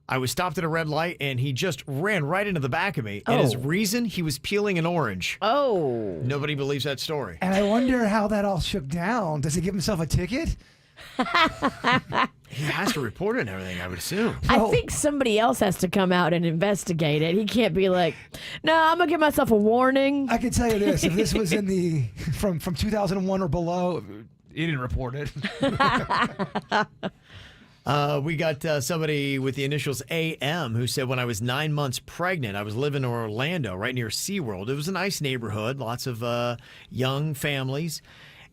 I was stopped at a red light, and he just ran right into the back of me. And his reason, he was peeling an orange. Oh. Nobody believes that story. And I wonder how that all shook down. Does he give himself a ticket? He has to report it and everything, I would assume. I think somebody else has to come out and investigate it. He can't be like, no, I'm going to give myself a warning. I can tell you this. If this was in the from 2001 or below, he didn't report it. We got somebody with the initials AM who said, when I was 9 months pregnant, I was living in Orlando, right near SeaWorld. It was a nice neighborhood, lots of young families.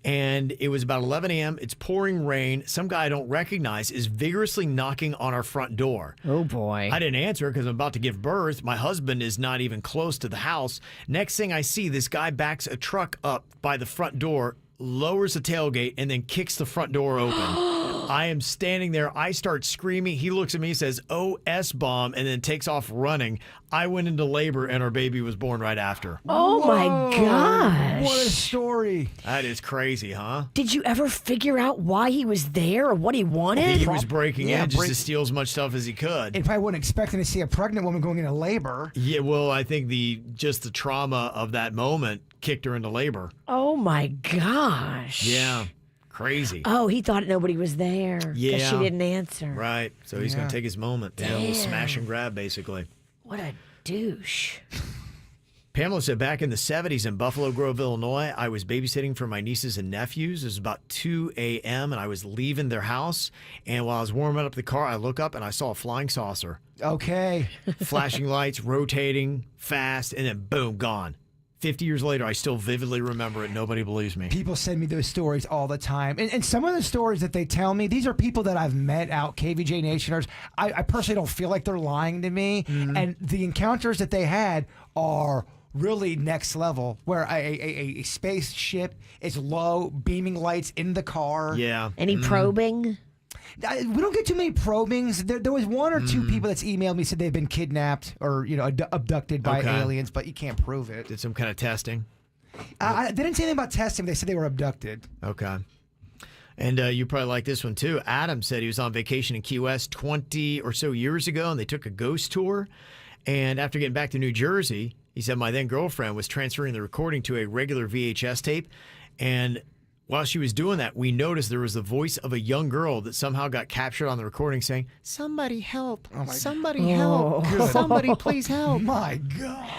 And it was about 11 a.m. It's pouring rain. Some guy I don't recognize is vigorously knocking on our front door. Oh, boy. I didn't answer because I'm about to give birth. My husband is not even close to the house. Next thing I see, this guy backs a truck up by the front door, lowers the tailgate, and then kicks the front door open. I am standing there. I start screaming. He looks at me, says, "Oh, S-bomb," and then takes off running. I went into labor, and our baby was born right after. Oh, my gosh. What a story. That is crazy, huh? Did you ever figure out why he was there or what he wanted? He was breaking in just to steal as much stuff as he could. He probably wasn't expecting to see a pregnant woman going into labor. Yeah, well, I think the trauma of that moment kicked her into labor. Oh, my gosh. Yeah. Crazy. Oh, he thought nobody was there because she didn't answer. Right. So he's going to take his moment. Yeah, a little smash and grab, basically. What a douche. Pamela said, back in the 70s in Buffalo Grove, Illinois, I was babysitting for my nieces and nephews. It was about 2 a.m., and I was leaving their house. And while I was warming up the car, I look up, and I saw a flying saucer. Okay. Flashing lights, rotating, fast, and then boom, gone. 50 years later, I still vividly remember it. Nobody believes me. People send me those stories all the time. And some of the stories that they tell me, these are people that I've met out, KVJ Nationers. I personally don't feel like they're lying to me. Mm-hmm. And the encounters that they had are really next level, where a spaceship is low, beaming lights in the car. Yeah. Any probing? We don't get too many probings. There was one or two people that's emailed me, said they've been kidnapped or abducted by aliens, but you can't prove it. Did some kind of testing? They didn't say anything about testing. They said they were abducted. Okay. And you probably like this one too. Adam said he was on vacation in Key West 20 or so years ago, and they took a ghost tour. And after getting back to New Jersey, he said my then girlfriend was transferring the recording to a regular VHS tape, and while she was doing that, we noticed there was the voice of a young girl that somehow got captured on the recording saying, "Somebody help. Somebody help. Somebody please help." My God.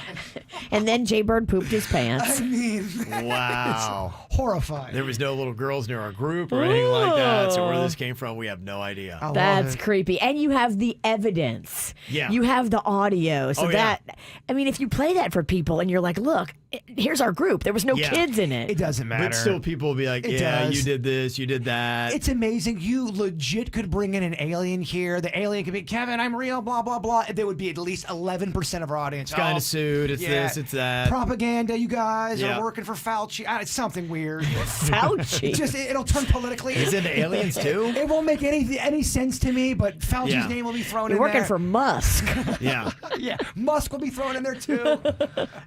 And then Jaybird pooped his pants. I mean, Wow. it's horrifying. There was no little girls near our group or anything like that. So where this came from, we have no idea. That's creepy. And you have the evidence. Yeah. You have the audio. So I mean, if you play that for people and you're like, look, here's our group. There was no kids in it. It doesn't matter. But still, people will be like, It yeah, does. you did this, you did that. It's amazing. You legit could bring in an alien here. The alien could be, Kevin, I'm real, blah, blah, blah. There would be at least 11% of our audience. It's kind of sued. It's this, it's that. Propaganda, you guys Yeah. are working for Fauci. It's something weird. Fauci? It'll turn politically. He's into aliens too? It won't make any sense to me, but Fauci's name will be thrown You're in there. working for Musk. Yeah. Yeah, Musk will be thrown in there too.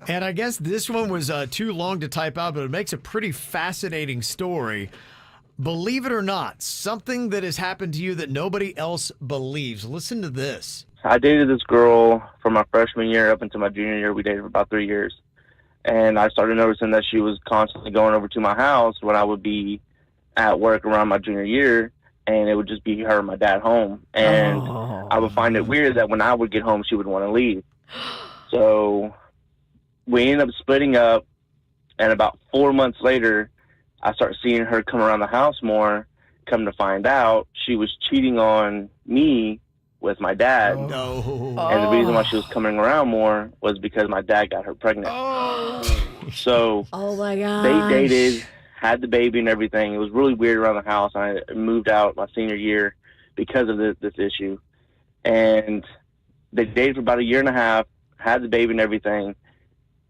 And I guess this one was too long to type out, but it makes a pretty fascinating story. Believe it or not, something that has happened to you that nobody else believes. Listen to this. I dated this girl from my freshman year up until my junior year. We dated for about 3 years. And I started noticing that she was constantly going over to my house when I would be at work around my junior year, and it would just be her and my dad home. And I would find it weird that when I would get home, she would want to leave. So we ended up splitting up, and about 4 months later, I started seeing her come around the house more. Come to find out, she was cheating on me with my dad. No. And the reason why she was coming around more was because my dad got her pregnant. So oh my gosh. they dated, had the baby and everything. It was really weird around the house. I moved out my senior year because of this issue. And they dated for about a year and a half, had the baby and everything.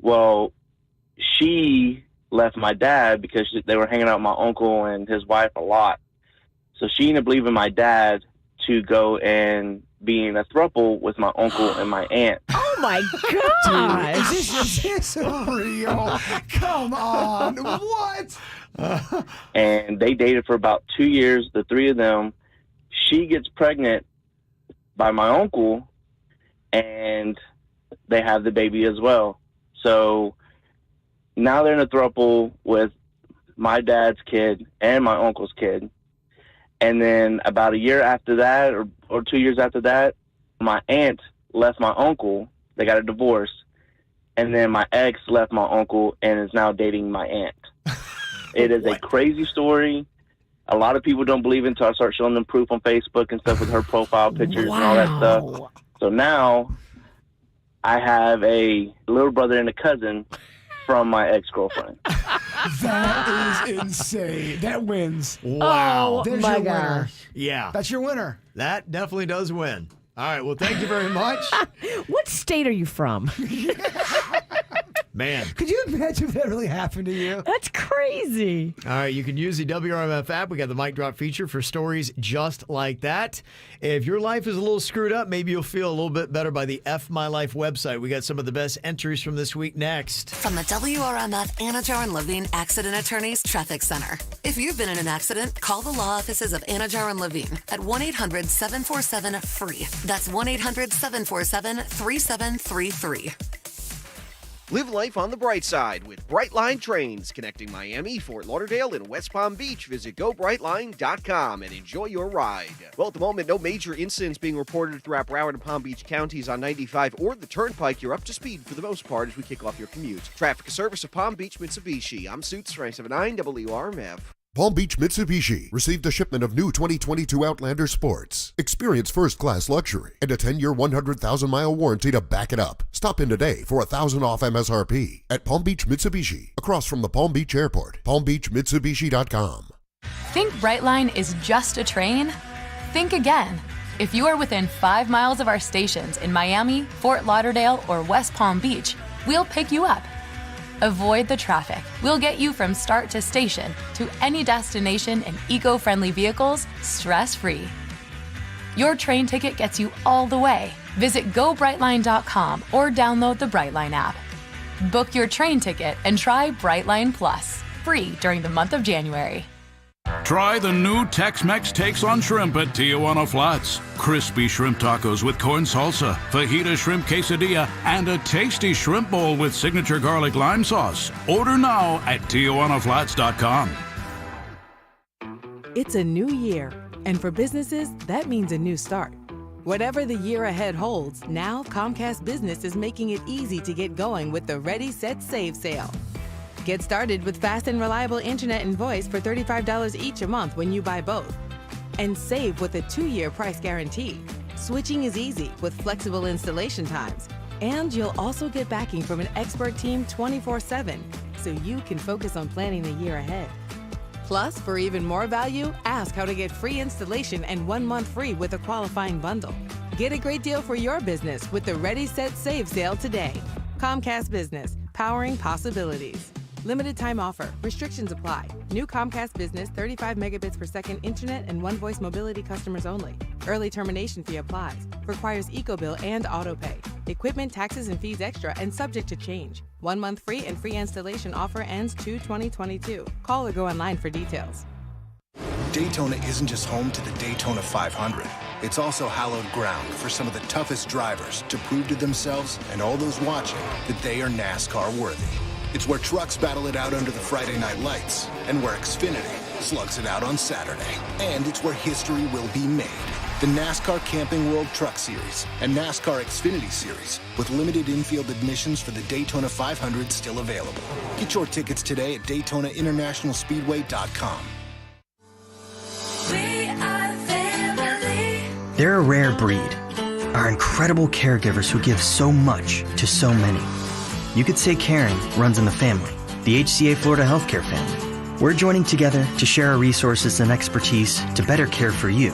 Well, she left my dad because they were hanging out with my uncle and his wife a lot. So she ended up leaving my dad to go and be in a throuple with my uncle and my aunt. Oh my God! Dude, is this real? Come on, what? And they dated for about 2 years, the three of them. She gets pregnant by my uncle, and they have the baby as well. So now they're in a throuple with my dad's kid and my uncle's kid. And then about a year after that, or 2 years after that, my aunt left my uncle. They got a divorce. And then my ex left my uncle and is now dating my aunt. It is a crazy story. A lot of people don't believe it until I start showing them proof on Facebook and stuff with her profile pictures and all that stuff. So now I have a little brother and a cousin from my ex-girlfriend. That is insane. That wins. Wow. There's my your winner. gosh. Yeah. That's your winner. That definitely does win. All right. Well, thank you very much. What state are you from? Man. Could you imagine if that really happened to you? That's crazy. All right, you can use the WRMF app. We got the mic drop feature for stories just like that. If your life is a little screwed up, maybe you'll feel a little bit better by the F My Life website. We got some of the best entries from this week next. From the WRMF Anajar and Levine Accident Attorneys Traffic Center. If you've been in an accident, call the law offices of Anajar and Levine at 1-800-747-FREE. That's 1-800-747-3733. Live life on the bright side with Brightline trains connecting Miami, Fort Lauderdale, and West Palm Beach. Visit GoBrightline.com and enjoy your ride. Well, at the moment, no major incidents being reported throughout Broward and Palm Beach counties on 95 or the Turnpike. You're up to speed for the most part as we kick off your commute. Traffic service of Palm Beach Mitsubishi. I'm Suits 379 WRMF. Palm Beach Mitsubishi received a shipment of new 2022 Outlander Sports. Experience first-class luxury and a 10-year, 100,000-mile warranty to back it up. Stop in today for $1,000 off MSRP at Palm Beach Mitsubishi, across from the Palm Beach Airport. PalmBeachMitsubishi.com. Think Brightline is just a train? Think again. If you are within 5 miles of our stations in Miami, Fort Lauderdale, or West Palm Beach, we'll pick you up. Avoid the traffic. We'll get you from start to station to any destination in eco-friendly vehicles, stress-free. Your train ticket gets you all the way. Visit GoBrightline.com or download the Brightline app. Book your train ticket and try Brightline Plus, free during the month of January. Try the new Tex-Mex takes on shrimp at Tijuana Flats. Crispy shrimp tacos with corn salsa, fajita shrimp quesadilla, and a tasty shrimp bowl with signature garlic lime sauce. Order now at TijuanaFlats.com. It's a new year, and for businesses, that means a new start. Whatever the year ahead holds, now Comcast Business is making it easy to get going with the Ready, Set, Save sale. Get started with fast and reliable internet and voice for $35 each a month when you buy both. And save with a 2-year price guarantee. Switching is easy with flexible installation times. And you'll also get backing from an expert team 24/7, so you can focus on planning the year ahead. Plus, for even more value, ask how to get free installation and 1 month free with a qualifying bundle. Get a great deal for your business with the Ready, Set, Save sale today. Comcast Business, powering possibilities. Limited time offer. Restrictions apply. New Comcast Business 35 megabits per second internet and one voice mobility customers only. Early termination fee applies. Requires EcoBill and autopay. Equipment, taxes, and fees extra and subject to change. 1 month free and free installation offer ends 2/2022. Call or go online for details. Daytona isn't just home to the Daytona 500. It's also hallowed ground for some of the toughest drivers to prove to themselves and all those watching that they are NASCAR worthy. It's where trucks battle it out under the Friday night lights, and where Xfinity slugs it out on Saturday. And it's where history will be made. The NASCAR Camping World Truck Series and NASCAR Xfinity Series, with limited infield admissions for the Daytona 500 still available. Get your tickets today at DaytonaInternationalSpeedway.com. We are family. They're a rare breed, are incredible caregivers who give so much to so many. You could say caring runs in the family, the HCA Florida Healthcare family. We're joining together to share our resources and expertise to better care for you,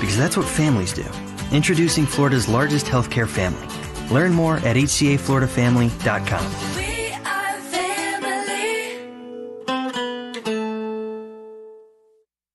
because that's what families do. Introducing Florida's largest healthcare family. Learn more at hcafloridafamily.com. We are family.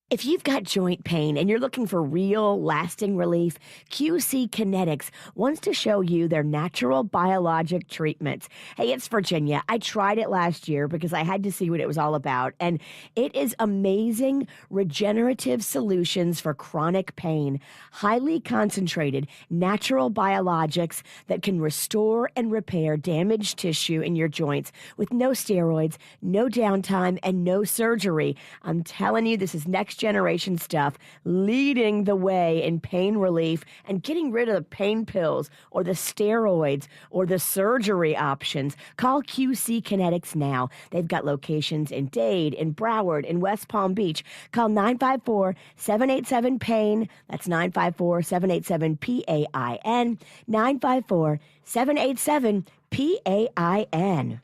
If you've got joint pain and you're looking for real, lasting relief, QC Kinetics wants to show you their natural biologic treatments. Hey, it's Virginia. I tried it last year because I had to see what it was all about, and it is amazing regenerative solutions for chronic pain, highly concentrated natural biologics that can restore and repair damaged tissue in your joints with no steroids, no downtime, and no surgery. I'm telling you, this is next generation stuff, leading the way in pain relief and getting rid of the pain pills or the steroids or the surgery options. Call QC Kinetics now. They've got locations in Dade, in Broward, in West Palm Beach. Call 954-787-PAIN. That's 954-787-PAIN. 954-787-PAIN.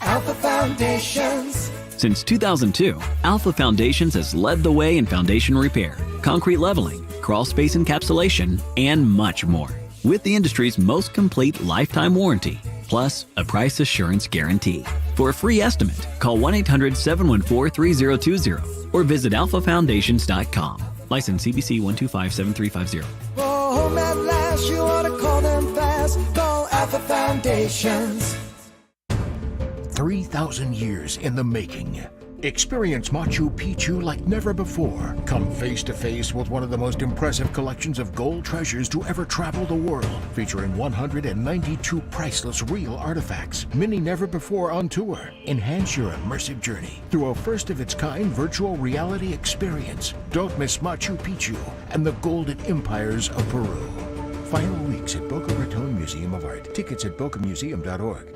Alpha Foundations. Since 2002, Alpha Foundations has led the way in foundation repair, concrete leveling, crawl space encapsulation, and much more. With the industry's most complete lifetime warranty, plus a price assurance guarantee. For a free estimate, call 1-800-714-3020 or visit alphafoundations.com. License CBC 1257350. For home at last, you ought to call them fast. Call Alpha Foundations. 3,000 years in the making. Experience Machu Picchu like never before. Come face to face with one of the most impressive collections of gold treasures to ever travel the world, featuring 192 priceless real artifacts, many never before on tour. Enhance your immersive journey through a first-of-its-kind virtual reality experience. Don't miss Machu Picchu and the Golden Empires of Peru. Final weeks at Boca Raton Museum of Art. Tickets at bocamuseum.org.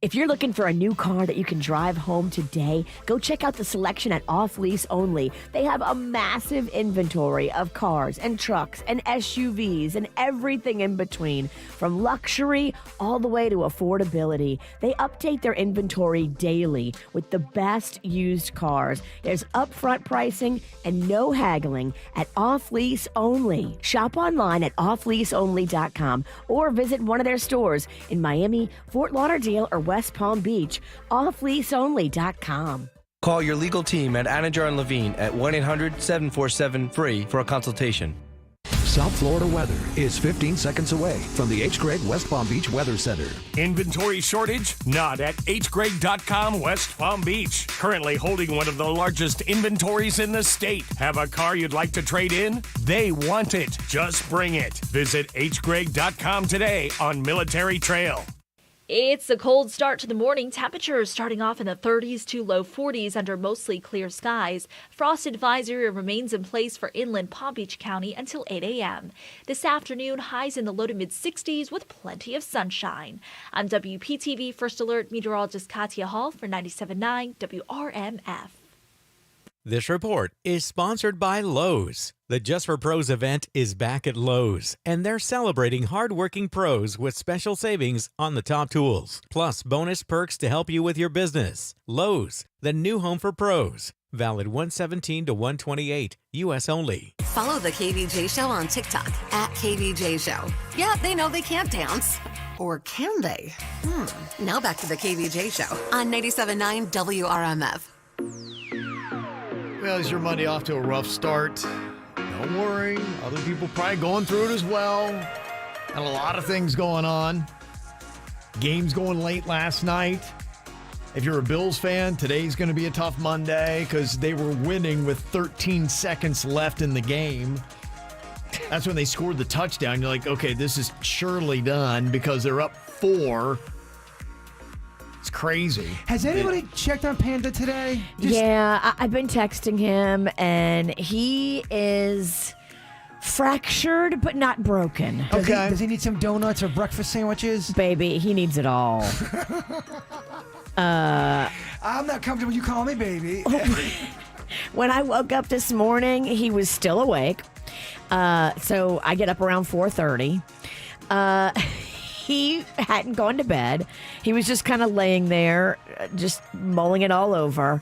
If you're looking for a new car that you can drive home today, go check out the selection at Off Lease Only. They have a massive inventory of cars and trucks and SUVs and everything in between, from luxury all the way to affordability. They update their inventory daily with the best used cars. There's upfront pricing and no haggling at Off Lease Only. Shop online at offleaseonly.com or visit one of their stores in Miami, Fort Lauderdale, or West Palm Beach. offleaseonly.com. Call your legal team at Anajar and Levine at 1-800-747-FREE for a consultation. South Florida weather is 15 seconds away from the H. Gregg West Palm Beach Weather Center. Inventory shortage? Not at hgregg.com West Palm Beach. Currently holding one of the largest inventories in the state. Have a car you'd like to trade in? They want it. Just bring it. Visit hgregg.com today on Military Trail. It's a cold start to the morning. Temperatures starting off in the 30s to low 40s under mostly clear skies. Frost advisory remains in place for inland Palm Beach County until 8 a.m. This afternoon, highs in the low to mid 60s with plenty of sunshine. I'm WPTV First Alert meteorologist Katia Hall for 97.9 WRMF. This report is sponsored by Lowe's. The Just for Pros event is back at Lowe's, and they're celebrating hardworking pros with special savings on the top tools, plus bonus perks to help you with your business. Lowe's, the new home for pros. Valid 117 to 128, U.S. only. Follow the KVJ Show on TikTok at KVJ Show. Yeah, they know they can't dance. Or can they? Now back to the KVJ Show on 97.9 WRMF. Well, is your Monday off to a rough start? Don't worry. Other people probably going through it as well. And a lot of things going on. Games going late last night. If you're a Bills fan, today's going to be a tough Monday because they were winning with 13 seconds left in the game. That's when they scored the touchdown. You're like, okay, this is surely done because they're up 4. It's crazy. Has anybody checked on Panda today? Yeah, I've been texting him, and he is fractured but not broken. Does he need some donuts or breakfast sandwiches? Baby, he needs it all. I'm not comfortable you call me baby. When I woke up this morning, he was still awake. So I get up around 4:30. He hadn't gone to bed. He was just kind of laying there, just mulling it all over.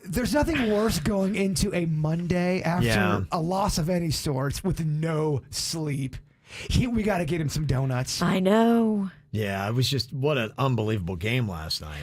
There's nothing worse going into a Monday after a loss of any sorts with no sleep. We got to get him some donuts. I know. Yeah, it was just what an unbelievable game last night.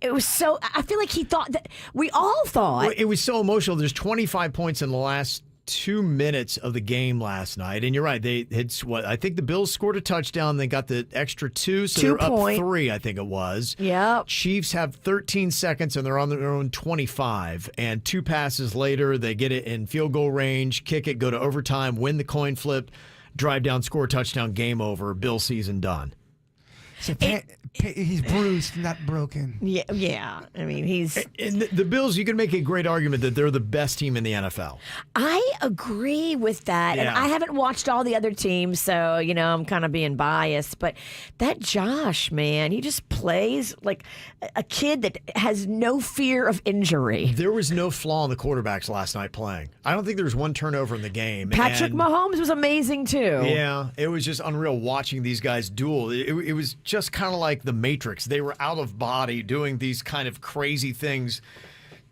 It was so. I feel like he thought that we all thought. Well, it was so emotional. There's 25 points in the last 2 minutes of the game last night, and you're right. They had I think the Bills scored a touchdown. They got the extra 2, so they're up 3. I think it was. Yeah. Chiefs have 13 seconds, and they're on their own 25. And 2 passes later, they get it in field goal range, kick it, go to overtime, win the coin flip, drive down, score a touchdown, game over. Bill season done. So he's bruised, not broken. Yeah. I mean, he's... And the Bills, you can make a great argument that they're the best team in the NFL. I agree with that. And I haven't watched all the other teams, so, I'm kind of being biased. But that Josh, man, he just plays like a kid that has no fear of injury. There was no flaw in the quarterbacks last night playing. I don't think there was one turnover in the game. Patrick Mahomes was amazing, too. Yeah, it was just unreal watching these guys duel. It was just kind of like the Matrix. They were out of body doing these kind of crazy things,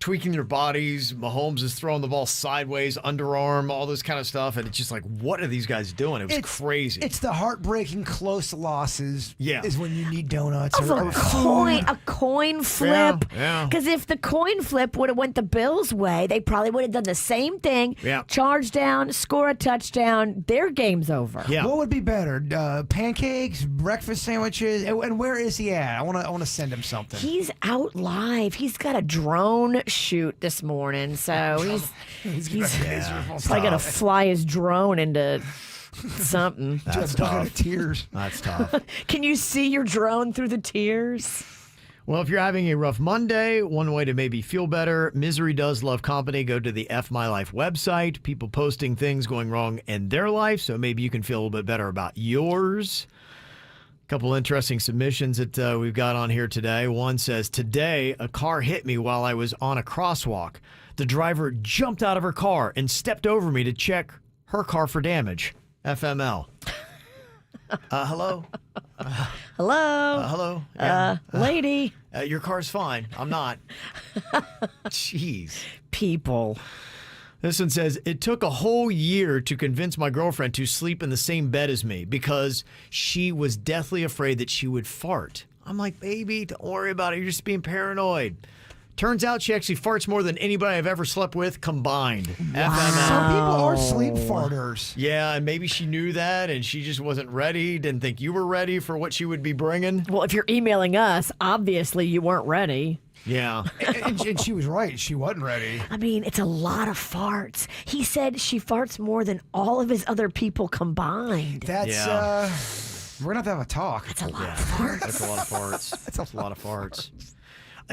tweaking their bodies. Mahomes is throwing the ball sideways, underarm, all this kind of stuff. And it's just like, what are these guys doing? It was crazy. It's the heartbreaking close losses is when you need donuts. A coin flip. Yeah. Because if the coin flip would have went the Bills' way, they probably would have done the same thing. Yeah. Charge down, score a touchdown. Their game's over. Yeah. What would be better? Pancakes, breakfast sandwiches? And where is he at? I want to send him something. He's out live. He's got a drone shoot this morning, so he's probably gonna fly his drone into something. That's tough. Tears. That's tough. Can you see your drone through the tears? Well, if you're having a rough Monday, one way to maybe feel better, misery does love company. Go to the F My Life website. People posting things going wrong in their life, so maybe you can feel a little bit better about yours. Couple interesting submissions that we've got on here today. One says, today a car hit me while I was on a crosswalk. The driver jumped out of her car and stepped over me to check her car for damage. FML. Hello? Hello? Hello? Lady. Your car's fine. I'm not. Jeez. People. This one says, it took a whole year to convince my girlfriend to sleep in the same bed as me because she was deathly afraid that she would fart. I'm like, baby, don't worry about it. You're just being paranoid. Turns out she actually farts more than anybody I've ever slept with combined. Wow. FML. Some people are sleep farters. Yeah, and maybe she knew that and she just wasn't ready, didn't think you were ready for what she would be bringing. Well, if you're emailing us, obviously you weren't ready. Yeah. and she was right. She wasn't ready. I mean, it's a lot of farts. He said she farts more than all of his other people combined. That's We're going to have a talk. That's a lot of farts. That's a lot of farts. That's a lot of farts.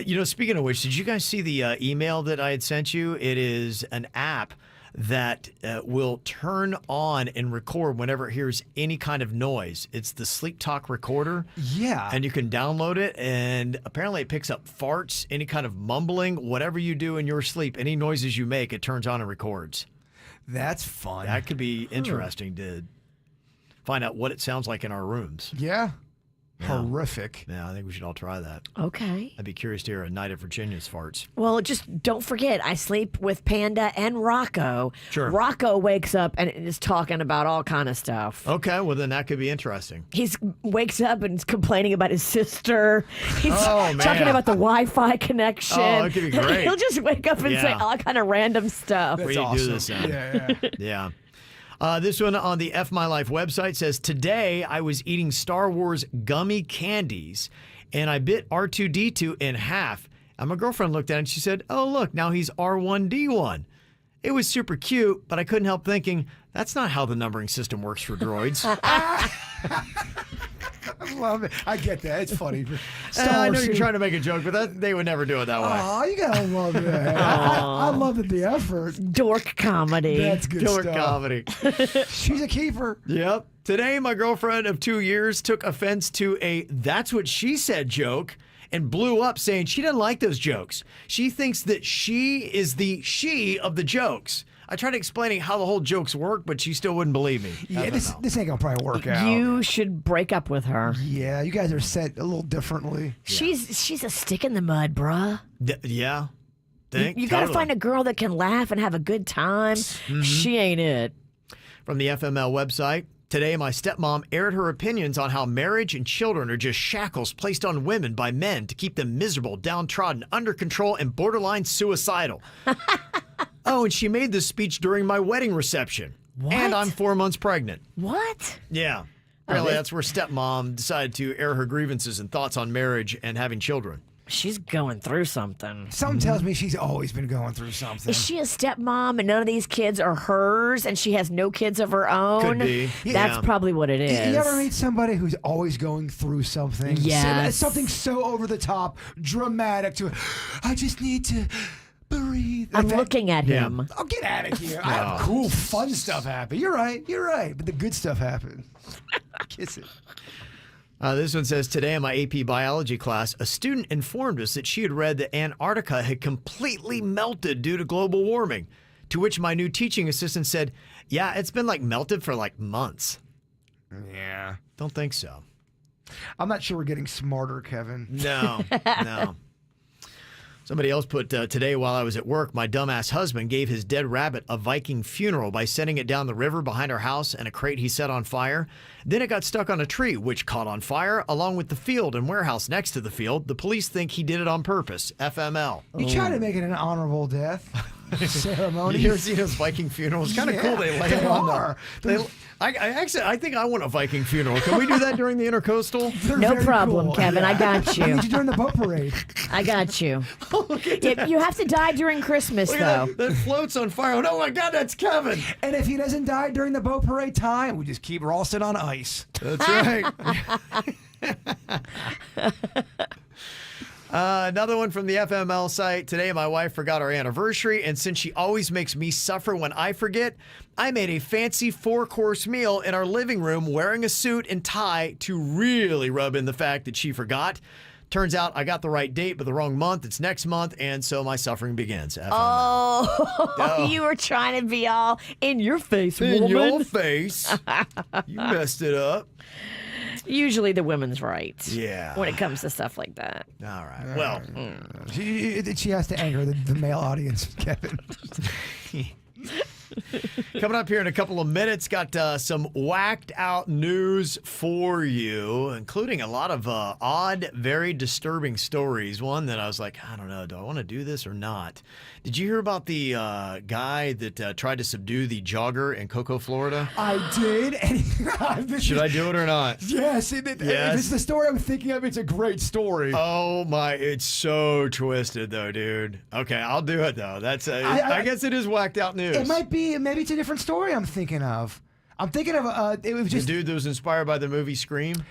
You know, speaking of which, did you guys see the email that I had sent you? It is an app that will turn on and record whenever it hears any kind of noise. It's the Sleep Talk Recorder. Yeah. And you can download it, and apparently it picks up farts, any kind of mumbling, whatever you do in your sleep, any noises you make, it turns on and records. That's fun. That could be interesting to find out what it sounds like in our rooms. Yeah. Yeah. Horrific. Yeah, I think we should all try that. Okay. I'd be curious to hear a night at Virginia's farts. Well, just don't forget, I sleep with Panda and Rocco. Sure. Rocco wakes up and is talking about all kind of stuff. Okay, well then that could be interesting. He's wakes up and is complaining about his sister. He's Oh, man. talking about the Wi-Fi connection. Oh, that could be great. He'll just wake up and say Yeah. all kind of random stuff. Where you do this now. Yeah. This one on the F My Life website says, today I was eating Star Wars gummy candies and I bit R2-D2 in half. And my girlfriend looked at it and she said, oh, look, now he's R1-D1. It was super cute, but I couldn't help thinking, that's not how the numbering system works for droids. I love it. I get that. It's funny. I know you're trying to make a joke, but they would never do it that way. Oh, you gotta love that. I love the effort. Dork comedy. That's good Dork stuff. comedy. She's a keeper. Yep. Today, my girlfriend of 2 years took offense to a "that's what she said" joke and blew up, saying she didn't like those jokes. She thinks that she is the she of the jokes. I tried explaining how the whole jokes work, but she still wouldn't believe me. Yeah, this ain't gonna probably work out. You should break up with her. Yeah, you guys are set a little differently. She's a stick in the mud, bruh. Yeah. You got to find a girl that can laugh and have a good time. Mm-hmm. She ain't it. From the FML website, today my stepmom aired her opinions on how marriage and children are just shackles placed on women by men to keep them miserable, downtrodden, under control, and borderline suicidal. Oh, and she made this speech during my wedding reception. What? And I'm 4 months pregnant. What? Yeah. Apparently that's where stepmom decided to air her grievances and thoughts on marriage and having children. She's going through something. Something tells me she's always been going through something. Is she a stepmom and none of these kids are hers and she has no kids of her own? Could be. That's probably what it is. You ever meet somebody who's always going through something? Yes. Something so over the top, dramatic to, I just need to breathe. I'm looking at him. Oh, get out of here. I have cool, fun stuff happen. You're right. But the good stuff happened. Kiss it. This one says, today in my AP biology class, a student informed us that she had read that Antarctica had completely melted due to global warming, to which my new teaching assistant said, yeah, it's been melted for months. Yeah. Don't think so. I'm not sure we're getting smarter, Kevin. No. Somebody else put, today while I was at work, my dumbass husband gave his dead rabbit a Viking funeral by setting it down the river behind our house in a crate he set on fire. Then it got stuck on a tree, which caught on fire, along with the field and warehouse next to the field. The police think he did it on purpose. FML. You try to make it an honorable death ceremony. You ever seen those Viking funerals? It's kind of cool. They lay it on there. I think I want a Viking funeral. Can we do that during the Intercoastal? No problem, cool. Kevin. I got you. I need you during the boat parade. I got you. You have to die during Christmas, Look though. at that floats on fire. Oh my God, that's Kevin. And if he doesn't die during the boat parade time, we just keep Ralston on ice. That's right. Another one from the FML site. Today, my wife forgot our anniversary, and since she always makes me suffer when I forget, I made a fancy 4-course meal in our living room wearing a suit and tie to really rub in the fact that she forgot. Turns out I got the right date, but the wrong month. It's next month, and so my suffering begins. FML. Oh, you were trying to be all in your face, In woman. your face. You messed it up. Usually the woman's right. Yeah. When it comes to stuff like that. All right. Well, She has to anger the male audience, Kevin. coming up here in a couple of minutes, got some whacked out news for you, including a lot of odd, very disturbing stories. One that I was like, I don't know, do I want to do this or not? Did you hear about the guy that tried to subdue the jogger in Cocoa, Florida? I did. Should I do it or not? Yes. If it's the story I'm thinking of, it's a great story. Oh my, it's so twisted though, dude. Okay, I'll do it though. That's I guess it is whacked out news. It might be, maybe it's a different story I'm thinking of. I'm thinking of it was just the dude that was inspired by the movie Scream.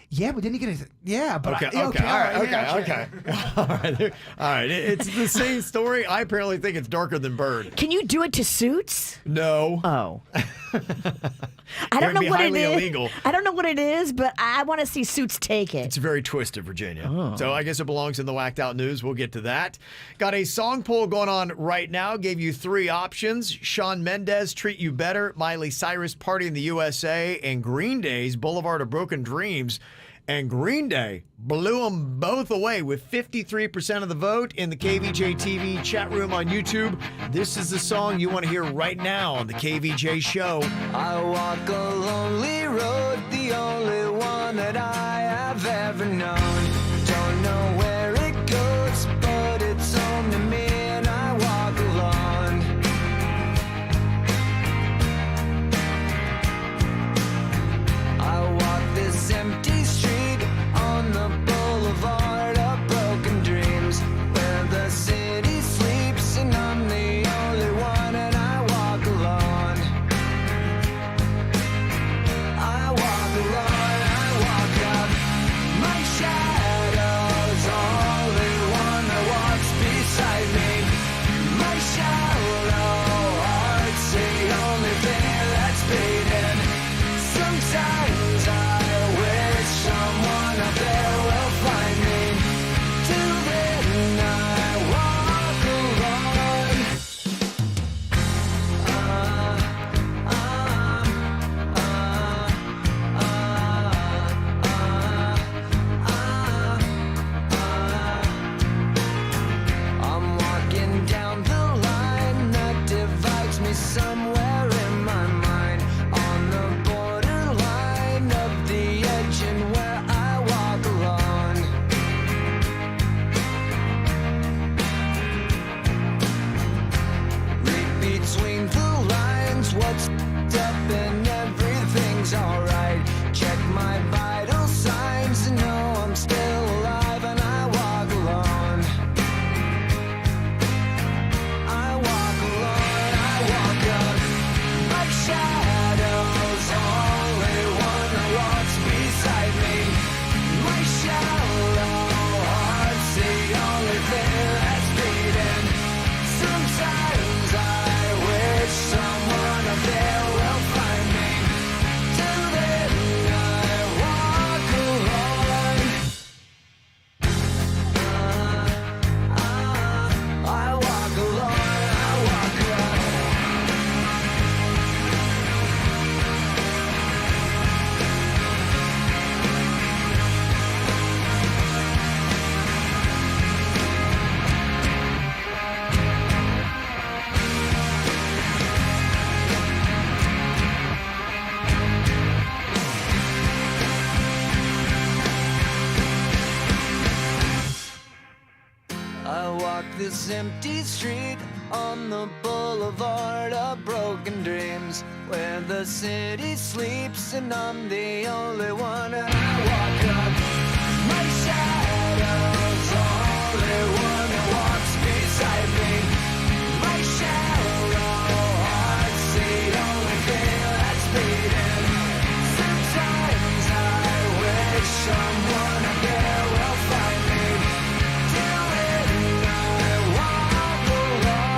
Yeah, but didn't he get a... Yeah, but... Okay. All right. It's the same story. I apparently think it's darker than Bird. Can you do it to Suits? No. Oh. I don't know what it is. Illegal. I don't know what it is, but I want to see Suits take it. It's very twisted, Virginia. Oh. So I guess it belongs in the Whacked Out News. We'll get to that. Got a song poll going on right now. Gave you 3 options. Shawn Mendes, Treat You Better, Miley Cyrus, Party in the USA, and Green Day's Boulevard of Broken Dreams. And Green Day blew them both away with 53% of the vote in the KVJ TV chat room on YouTube. This is the song you want to hear right now on the KVJ show. I walk a lonely road, the only one that I have ever known. Don't know where it goes, but it's home to me, and I walk alone. I walk this empty street on the boulevard of broken dreams, where the city sleeps and I'm the only one, and I walk alone. I walk alone, I walk up. My shadow's the only one that walks beside me. My shallow heart's the only thing that's beating. Sometimes I wish someone up there will find me. Till then I walk alone. I'm walking down the line that divides me somewhere in my mind, on the borderline of the edge and where I walk alone. Read between the lines, what's up and everything's alright. Check my vital signs and know I'm still alive, and I walk alone. I walk alone, I walk up. My shadow's the only one that walks beside me. My shallow heart's the only thing that's beating. Sometimes I wish someone up there will find me. Till then I walk alone. I walk alone, I walk alone. I walk this empty street on the boulevard of broken dreams, where the city sleeps and I'm the only one, and I walk up. My shadow's the only one that walks beside me. My shallow heart's the only thing that's beating. Sometimes I wish someone up there will find me. Till then I walk alone.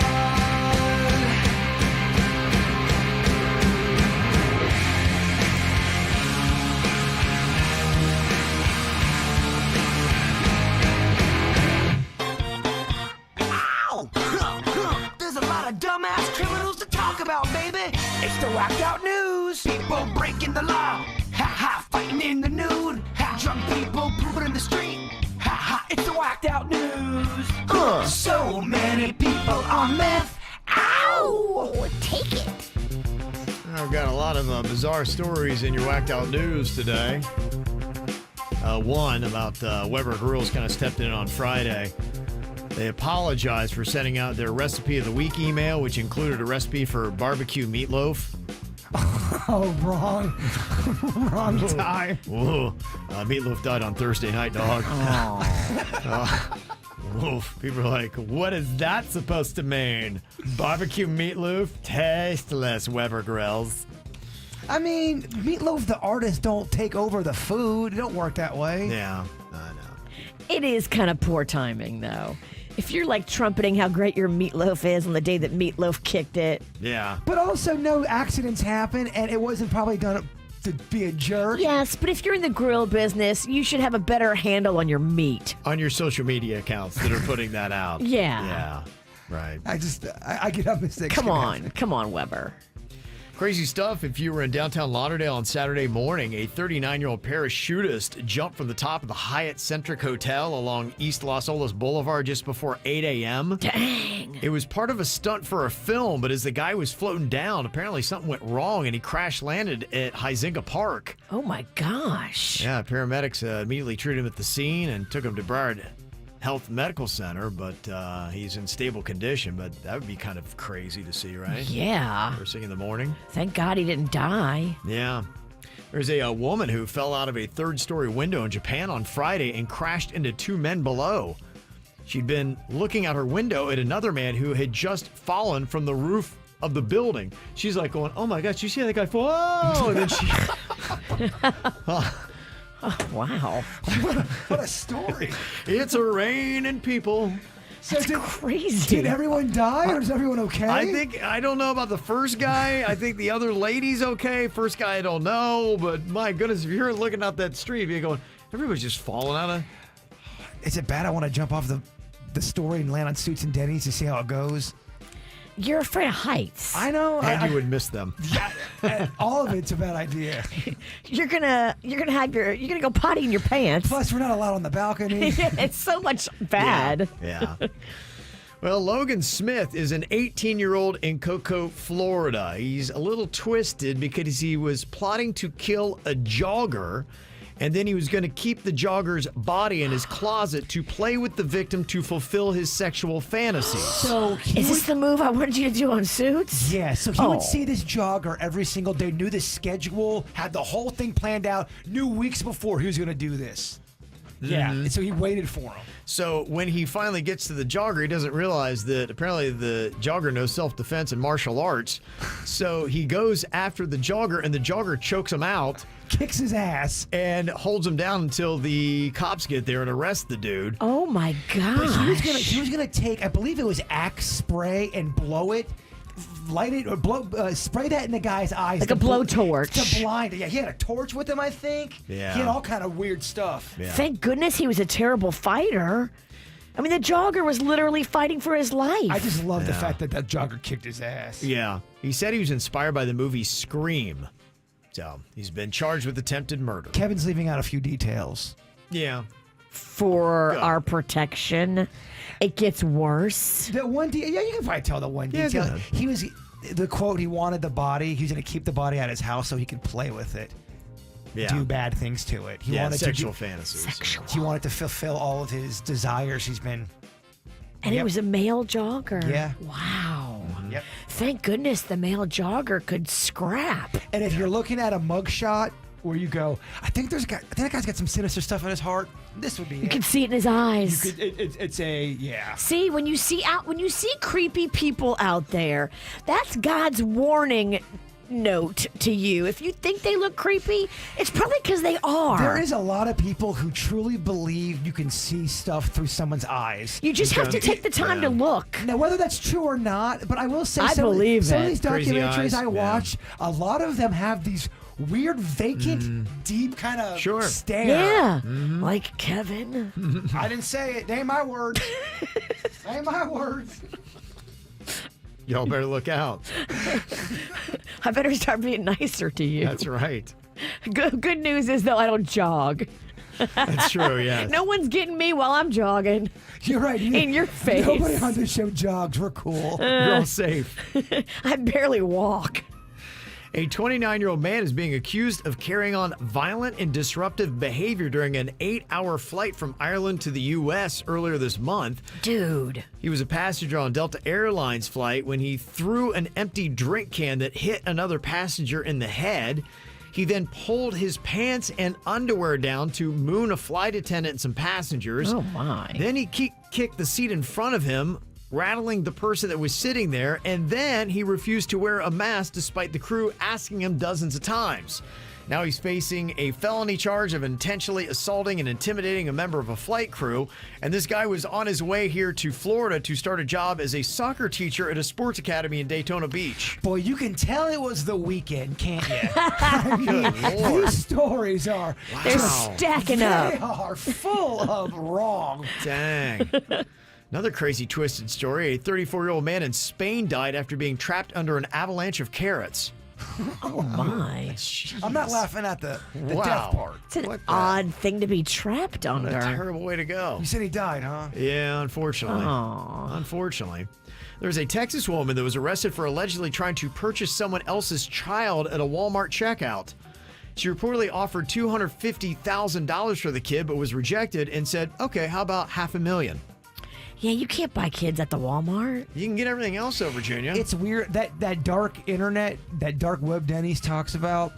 Ow! There's a lot of dumbass criminals to talk about, baby. It's the Whacked Out News. People breaking the law. Ha ha, fighting in the nude. Ha, drunk people pooping in the street. Ha ha, it's the Whacked Out News. So many people on meth. Ow! Take it. I've got a lot of bizarre stories in your Whacked Out News today. One about Weber Grills kind of stepped in on Friday. They apologized for sending out their Recipe of the Week email, which included a recipe for barbecue meatloaf. Oh, wrong. Wrong time. Whoa. Meatloaf died on Thursday night, dog. Oof. People are like, what is that supposed to mean? Barbecue meatloaf? Tasteless, Weber Grills. I mean, Meatloaf, the artist, don't take over the food. It don't work that way. Yeah, I know. It is kind of poor timing, though. If you're like trumpeting how great your meatloaf is on the day that Meatloaf kicked it. Yeah. But also, no accidents happen, and it wasn't probably done to be a jerk. Yes, but if you're in the grill business, you should have a better handle on your meat. On your social media accounts that are putting that out. Yeah. Yeah. Right. I get up mistakes. Come on, Weber. Crazy stuff. If you were in downtown Lauderdale on Saturday morning, a 39-year-old parachutist jumped from the top of the Hyatt Centric Hotel along East Los Olas Boulevard just before 8 a.m. Dang. It was part of a stunt for a film, but as the guy was floating down, apparently something went wrong and he crash landed at Huizenga Park. Oh my gosh. Yeah, paramedics immediately treated him at the scene and took him to Broward Health Medical Center, but he's in stable condition. But that would be kind of crazy to see, right? Yeah. First thing in the morning. Thank God he didn't die. Yeah. There's a woman who fell out of a third-story window in Japan on Friday and crashed into two men below. She'd been looking out her window at another man who had just fallen from the roof of the building. She's like going, "Oh my gosh, you see that guy fall?" Oh! And then she... Oh, wow. What a story. It's a raining people. That's crazy. Did everyone die, or is everyone okay? I don't know about the first guy. I think the other lady's okay. First guy, I don't know. But my goodness, if you're looking out that street, you're going, everybody's just falling out of... Is it bad? I want to jump off the story and land on Suits and Denny's to see how it goes. You're afraid of heights. I know. And you would miss them. Yeah, all of it's a bad idea. You're gonna go potty in your pants. Plus, we're not allowed on the balcony. It's so much bad. Yeah. Well, Logan Smith is an 18-year-old in Cocoa, Florida. He's a little twisted because he was plotting to kill a jogger, and then he was going to keep the jogger's body in his closet to play with the victim to fulfill his sexual fantasies. So is this the move I wanted you to do on Suits? Yeah, so he would see this jogger every single day, knew the schedule, had the whole thing planned out, knew weeks before he was going to do this. Yeah, and so he waited for him. So when he finally gets to the jogger, he doesn't realize that apparently the jogger knows self-defense and martial arts. So he goes after the jogger, and the jogger chokes him out. Kicks his ass. And holds him down until the cops get there and arrest the dude. Oh, my gosh. But he was gonna take, I believe it was Axe spray and blow it. Light it or spray that in the guy's eyes. Like a blowtorch. To blind it. Yeah, he had a torch with him, I think. Yeah. He had all kind of weird stuff. Yeah. Thank goodness he was a terrible fighter. I mean, the jogger was literally fighting for his life. I just love the fact that jogger kicked his ass. Yeah. He said he was inspired by the movie Scream. So he's been charged with attempted murder. Kevin's leaving out a few details. Yeah. For our protection. It gets worse. The one you can probably tell the one detail. go ahead. He was, the quote, he wanted the body. He was going to keep the body at his house so he could play with it. Yeah. Do bad things to it. He wanted sexual to fantasies. He wanted to fulfill all of his desires. He's been... And it was a male jogger. Yeah. Wow. Yep. Thank goodness the male jogger could scrap. And if you're looking at a mugshot where you go, I think that guy's got some sinister stuff in his heart, this would be You can see it in his eyes. It's a. See, when you see creepy people out there, that's God's warning note to you. If you think they look creepy, it's probably because they are. There is a lot of people who truly believe you can see stuff through someone's eyes. You just have to take the time to look. Now, whether that's true or not, but I will say I believe some it. of these Crazy documentaries eyes, I watch, a lot of them have these weird, vacant, deep kind of stare. Yeah, like Kevin. I didn't say it. They ain't my words. They ain't my words. Y'all better look out. I better start being nicer to you. That's right. Good news is, though, I don't jog. That's true, yes. No one's getting me while I'm jogging. You're right. In your face. Nobody on this show jogs. We're cool. You're all safe. I barely walk. A 29-year-old man is being accused of carrying on violent and disruptive behavior during an 8-hour flight from Ireland to the U.S. earlier this month. Dude. He was a passenger on Delta Airlines flight when he threw an empty drink can that hit another passenger in the head. He then pulled his pants and underwear down to moon a flight attendant and some passengers. Oh, my. Then he kicked the seat in front of him rattling the person that was sitting there, and then he refused to wear a mask despite the crew asking him dozens of times. Now he's facing a felony charge of intentionally assaulting and intimidating a member of a flight crew. And this guy was on his way here to Florida to start a job as a soccer teacher at a sports academy in Daytona Beach. Boy, you can tell it was the weekend, can't you? I mean, these stories are They're stacking up. They are full of wrong. Dang. Another crazy twisted story. A 34-year-old man in Spain died after being trapped under an avalanche of carrots. Oh, my. I'm not laughing at the Wow. death part. It's an odd thing to be trapped What under. a terrible way to go. You said he died, huh? Yeah, unfortunately. Aw. Unfortunately. There's a Texas woman that was arrested for allegedly trying to purchase someone else's child at a Walmart checkout. She reportedly offered $250,000 for the kid, but was rejected and said, okay, how about $500,000? Yeah, you can't buy kids at the Walmart. You can get everything else though, Virginia. It's weird that dark internet, that dark web Denny's talks about.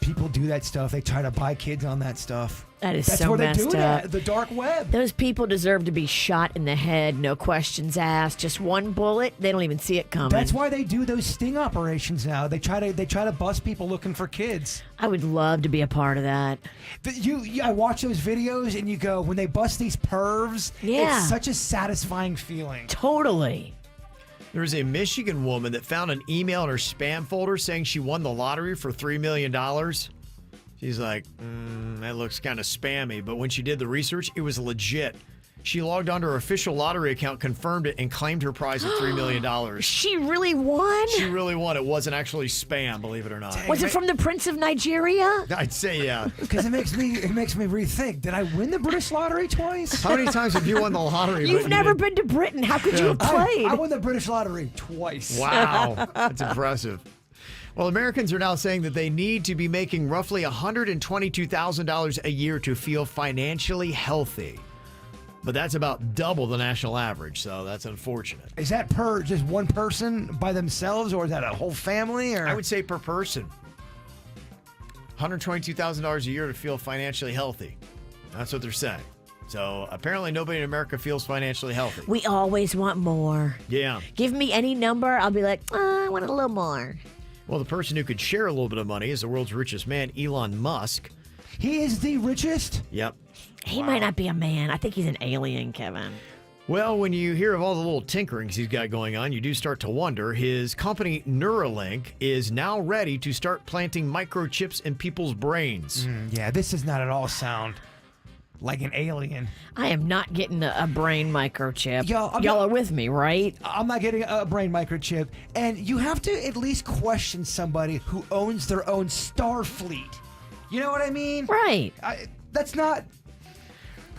People do that stuff. They try to buy kids on that stuff. That's That's so where they messed do it up. at, the dark web. Those people deserve to be shot in the head, no questions asked. Just one bullet, they don't even see it coming. That's why they do those sting operations now. They try to bust people looking for kids. I would love to be a part of that. I watch those videos and you go, when they bust these pervs, Yeah. it's such a satisfying feeling. Totally. There was a Michigan woman that found an email in her spam folder saying she won the lottery for $3 million. She's like, that looks kind of spammy. But when she did the research, it was legit. She logged onto her official lottery account, confirmed it, and claimed her prize of $3 million. She really won? She really won. It wasn't actually spam, believe it or not. Was it from the Prince of Nigeria? I'd say, yeah. Because it makes me rethink. Did I win the British lottery twice? How many times have you won the lottery? You've never been to Britain. How could you have played? I won the British lottery twice. Wow. That's impressive. Well, Americans are now saying that they need to be making roughly $122,000 a year to feel financially healthy. But that's about double the national average, so that's unfortunate. Is that per just one person by themselves, or is that a whole family? Or I would say per person. $122,000 a year to feel financially healthy. That's what they're saying. So apparently nobody in America feels financially healthy. We always want more. Yeah. Give me any number, I'll be like, I want a little more. Well, the person who could share a little bit of money is the world's richest man, Elon Musk. He is the richest? Yep. He might not be a man. I think he's an alien, Kevin. Well, when you hear of all the little tinkerings he's got going on, you do start to wonder. His company, Neuralink, is now ready to start planting microchips in people's brains. Yeah, this does not at all sound like an alien. I am not getting a brain microchip. Y'all are with me, right? I'm not getting a brain microchip. And you have to at least question somebody who owns their own star fleet. You know what I mean? Right. That's not...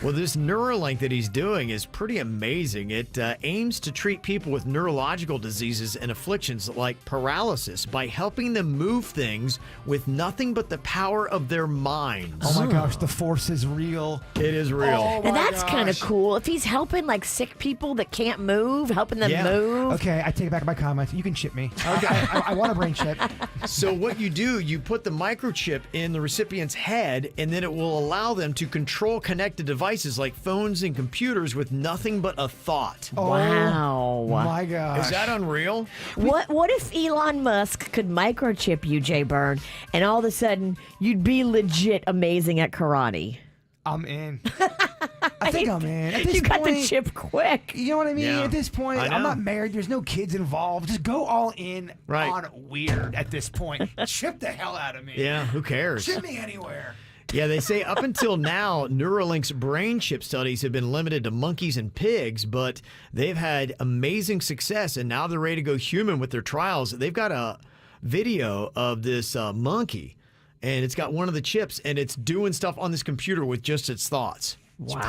Well, this Neuralink that he's doing is pretty amazing. It aims to treat people with neurological diseases and afflictions like paralysis by helping them move things with nothing but the power of their minds. Oh my gosh, the force is real. It is real. Oh And my that's kind of gosh. cool. If he's helping like sick people that can't move, helping them move. Okay, I take back my comments. You can chip me. Okay, I want a brain chip. So what you do, you put the microchip in the recipient's head, and then it will allow them to control connected devices like phones and computers with nothing but a thought. Wow. My gosh. Is that unreal? What if Elon Musk could microchip you, Jay Byrne, and all of a sudden you'd be legit amazing at karate? I'm in. I think I'm in. At this You got the point, chip quick. You know what I mean? Yeah. At this point, I I'm know. not married. There's no kids involved. Just go all in Right. on weird at this point. Chip the hell out of me. Yeah, who cares? Chip me anywhere. Yeah, they say up until now, Neuralink's brain chip studies have been limited to monkeys and pigs, but they've had amazing success, and now they're ready to go human with their trials. They've got a video of this monkey, and it's got one of the chips, and it's doing stuff on this computer with just its thoughts. It's pretty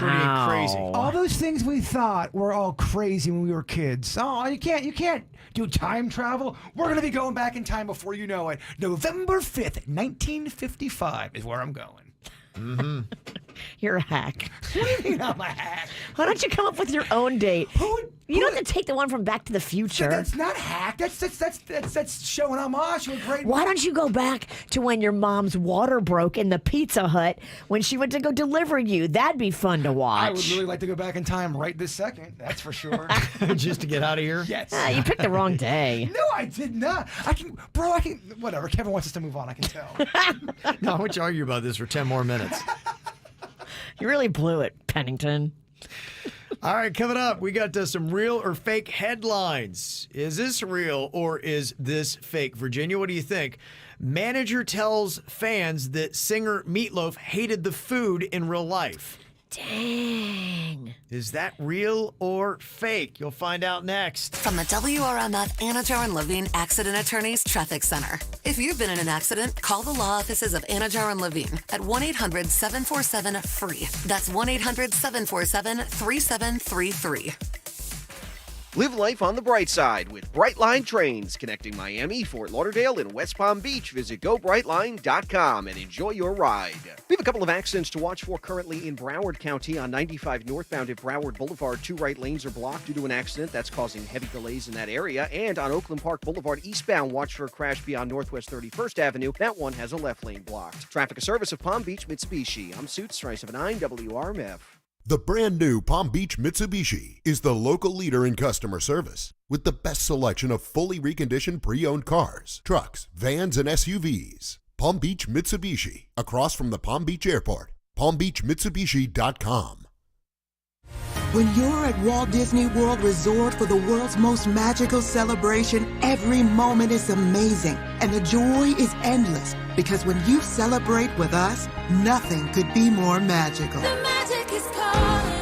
crazy. All those things we thought were all crazy when we were kids. Oh, you can't do time travel. We're gonna be going back in time before you know it. November 5th, 1955 is where I'm going. Mm-hmm. You're a hack. What do you mean I'm a hack? Why don't you come up with your own date? You don't have to take the one from Back to the Future. That's not hack. That's showing homage to a great. Why don't you go back to when your mom's water broke in the Pizza Hut when she went to go deliver you? That'd be fun to watch. I would really like to go back in time right this second. That's for sure. Just to get out of here? Yes. You picked the wrong day. No, I did not. I can. Whatever. Kevin wants us to move on. I can tell. No, I want you to argue about this for 10 more minutes. You really blew it, Pennington. All right, coming up, we got some real or fake headlines. Is this real or is this fake? Virginia, what do you think? Manager tells fans that singer Meatloaf hated the food in real life. Dang. Is that real or fake? You'll find out next. From the WRMF Anajar and Levine Accident Attorneys Traffic Center. If you've been in an accident, call the law offices of Anajar and Levine at 1-800-747-FREE. That's 1-800-747-3733. Live life on the bright side with Brightline Trains, connecting Miami, Fort Lauderdale, and West Palm Beach. Visit GoBrightline.com and enjoy your ride. We have a couple of accidents to watch for currently in Broward County on 95 northbound at Broward Boulevard. 2 right lanes are blocked due to an accident that's causing heavy delays in that area. And on Oakland Park Boulevard eastbound, watch for a crash beyond Northwest 31st Avenue. That one has a left lane blocked. Traffic, a service of Palm Beach Mitsubishi. I'm Suits 379 WRMF. The brand new Palm Beach Mitsubishi is the local leader in customer service with the best selection of fully reconditioned pre-owned cars, trucks, vans, and SUVs. Palm Beach Mitsubishi, across from the Palm Beach Airport. PalmBeachMitsubishi.com. When you're at Walt Disney World Resort for the world's most magical celebration, every moment is amazing and the joy is endless, because when you celebrate with us, nothing could be more magical. The magic is calling us.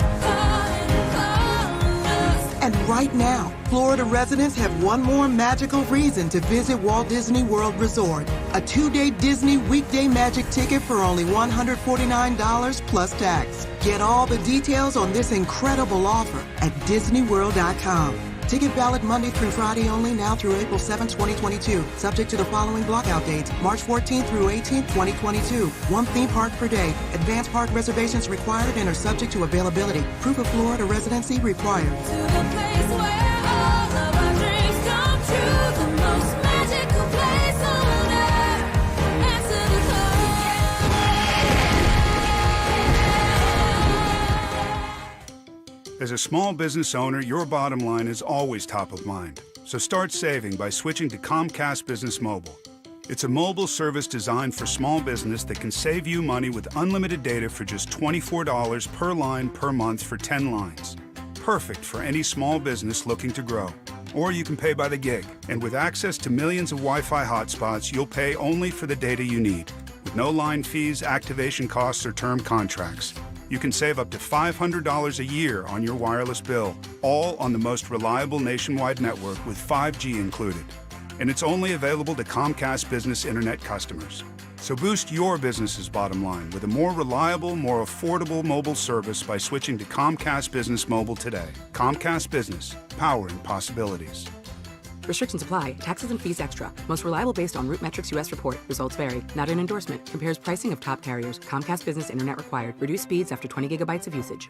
And right now, Florida residents have one more magical reason to visit Walt Disney World Resort. A 2-day Disney weekday magic ticket for only $149 plus tax. Get all the details on this incredible offer at DisneyWorld.com. Ticket valid Monday through Friday only, now through April 7, 2022. Subject to the following blockout dates: March 14th through 18th, 2022. One theme park per day. Advanced park reservations required and are subject to availability. Proof of Florida residency required. To the place where all of our dreams come true. The most magical place on earth. Answer the call. As a small business owner, your bottom line is always top of mind. So start saving by switching to Comcast Business Mobile. It's a mobile service designed for small business that can save you money with unlimited data for just $24 per line per month for 10 lines. Perfect for any small business looking to grow. Or you can pay by the gig. And with access to millions of Wi-Fi hotspots, you'll pay only for the data you need, with no line fees, activation costs, or term contracts. You can save up to $500 a year on your wireless bill, all on the most reliable nationwide network with 5G included. And it's only available to Comcast Business Internet customers. So boost your business's bottom line with a more reliable, more affordable mobile service by switching to Comcast Business Mobile today. Comcast Business, powering possibilities. Restrictions apply. Taxes and fees extra. Most reliable based on Root Metrics US report. Results vary. Not an endorsement. Compares pricing of top carriers. Comcast Business Internet required. Reduced speeds after 20 gigabytes of usage.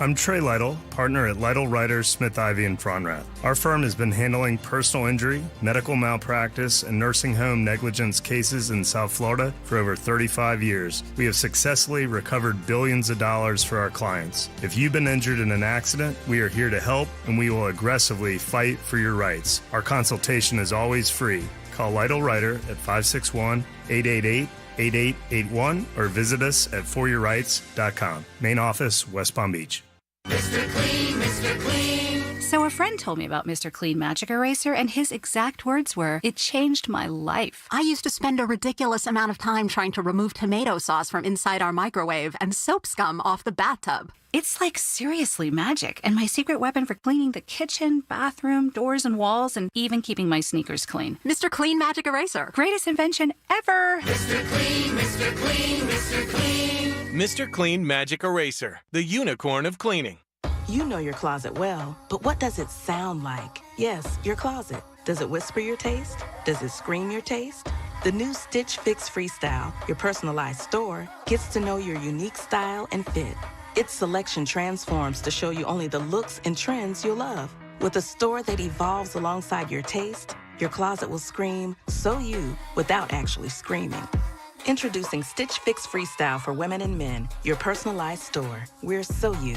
I'm Trey Lytle, partner at Lytle Writers, Smith Ivy & Fronrath. Our firm has been handling personal injury, medical malpractice, and nursing home negligence cases in South Florida for over 35 years. We have successfully recovered billions of dollars for our clients. If you've been injured in an accident, we are here to help, and we will aggressively fight for your rights. Our consultation is always free. Call Lytle Writer at 561-888-8881 or visit us at foryourrights.com. Main office, West Palm Beach. Mr. Clean, Mr. Clean. So a friend told me about Mr. Clean Magic Eraser, and his exact words were, "It changed my life." I used to spend a ridiculous amount of time trying to remove tomato sauce from inside our microwave and soap scum off the bathtub. It's like seriously magic, and my secret weapon for cleaning the kitchen, bathroom, doors, and walls, and even keeping my sneakers clean. Mr. Clean Magic Eraser. Greatest invention ever. Mr. Clean, Mr. Clean, Mr. Clean. Mr. Clean Magic Eraser, the unicorn of cleaning. You know your closet well, but what does it sound like? Yes, your closet. Does it whisper your taste? Does it scream your taste? The new Stitch Fix Freestyle, your personalized store, gets to know your unique style and fit. Its selection transforms to show you only the looks and trends you'll love. With a store that evolves alongside your taste, your closet will scream, "So you," without actually screaming. Introducing Stitch Fix Freestyle for women and men, your personalized store. We're so you.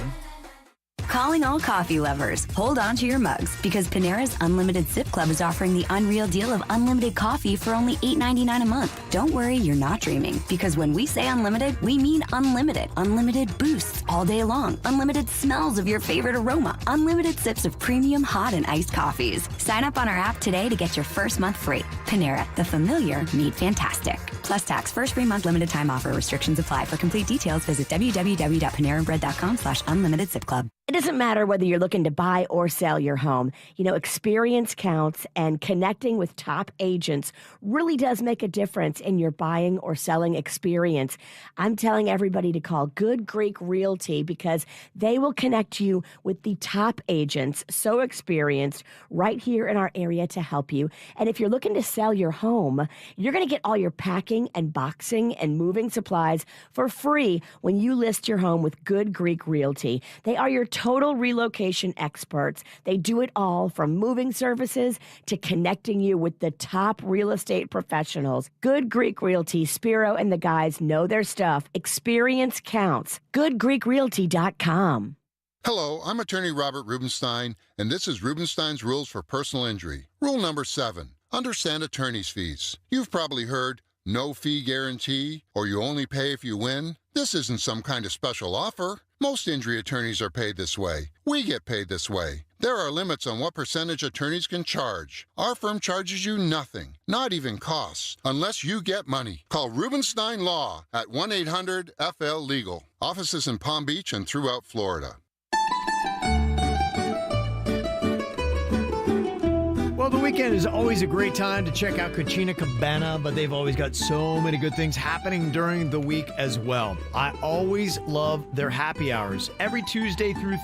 Calling all coffee lovers. Hold on to your mugs because Panera's Unlimited Sip Club is offering the unreal deal of unlimited coffee for only $8.99 a month. Don't worry, you're not dreaming because when we say unlimited, we mean unlimited. Unlimited boosts all day long. Unlimited smells of your favorite aroma. Unlimited sips of premium hot and iced coffees. Sign up on our app today to get your first month free. Panera, the familiar made fantastic. Plus tax, first free month, limited time offer. Restrictions apply. For complete details, visit www.panerabread.com/unlimited sip club. It doesn't matter whether you're looking to buy or sell your home. You know, experience counts, and connecting with top agents really does make a difference in your buying or selling experience. I'm telling everybody to call Good Greek Realty because they will connect you with the top agents, so experienced, right here in our area to help you. And if you're looking to sell your home, you're going to get all your packing and boxing and moving supplies for free when you list your home with Good Greek Realty. They are your total relocation experts. They do it all from moving services to connecting you with the top real estate professionals. Good Greek Realty, Spiro and the guys know their stuff. Experience counts. GoodGreekRealty.com. Hello, I'm attorney Robert Rubenstein, and this is Rubenstein's Rules for Personal Injury. Rule number 7, understand attorney's fees. You've probably heard no fee guarantee, or you only pay if you win. This isn't some kind of special offer. Most injury attorneys are paid this way. We get paid this way. There are limits on what percentage attorneys can charge. Our firm charges you nothing, not even costs, unless you get money. Call Rubenstein Law at 1-800-FL-LEGAL. Offices in Palm Beach and throughout Florida. Well, the weekend is always a great time to check out Cucina Cabana, but they've always got so many good things happening during the week as well. I always love their happy hours. Every Tuesday through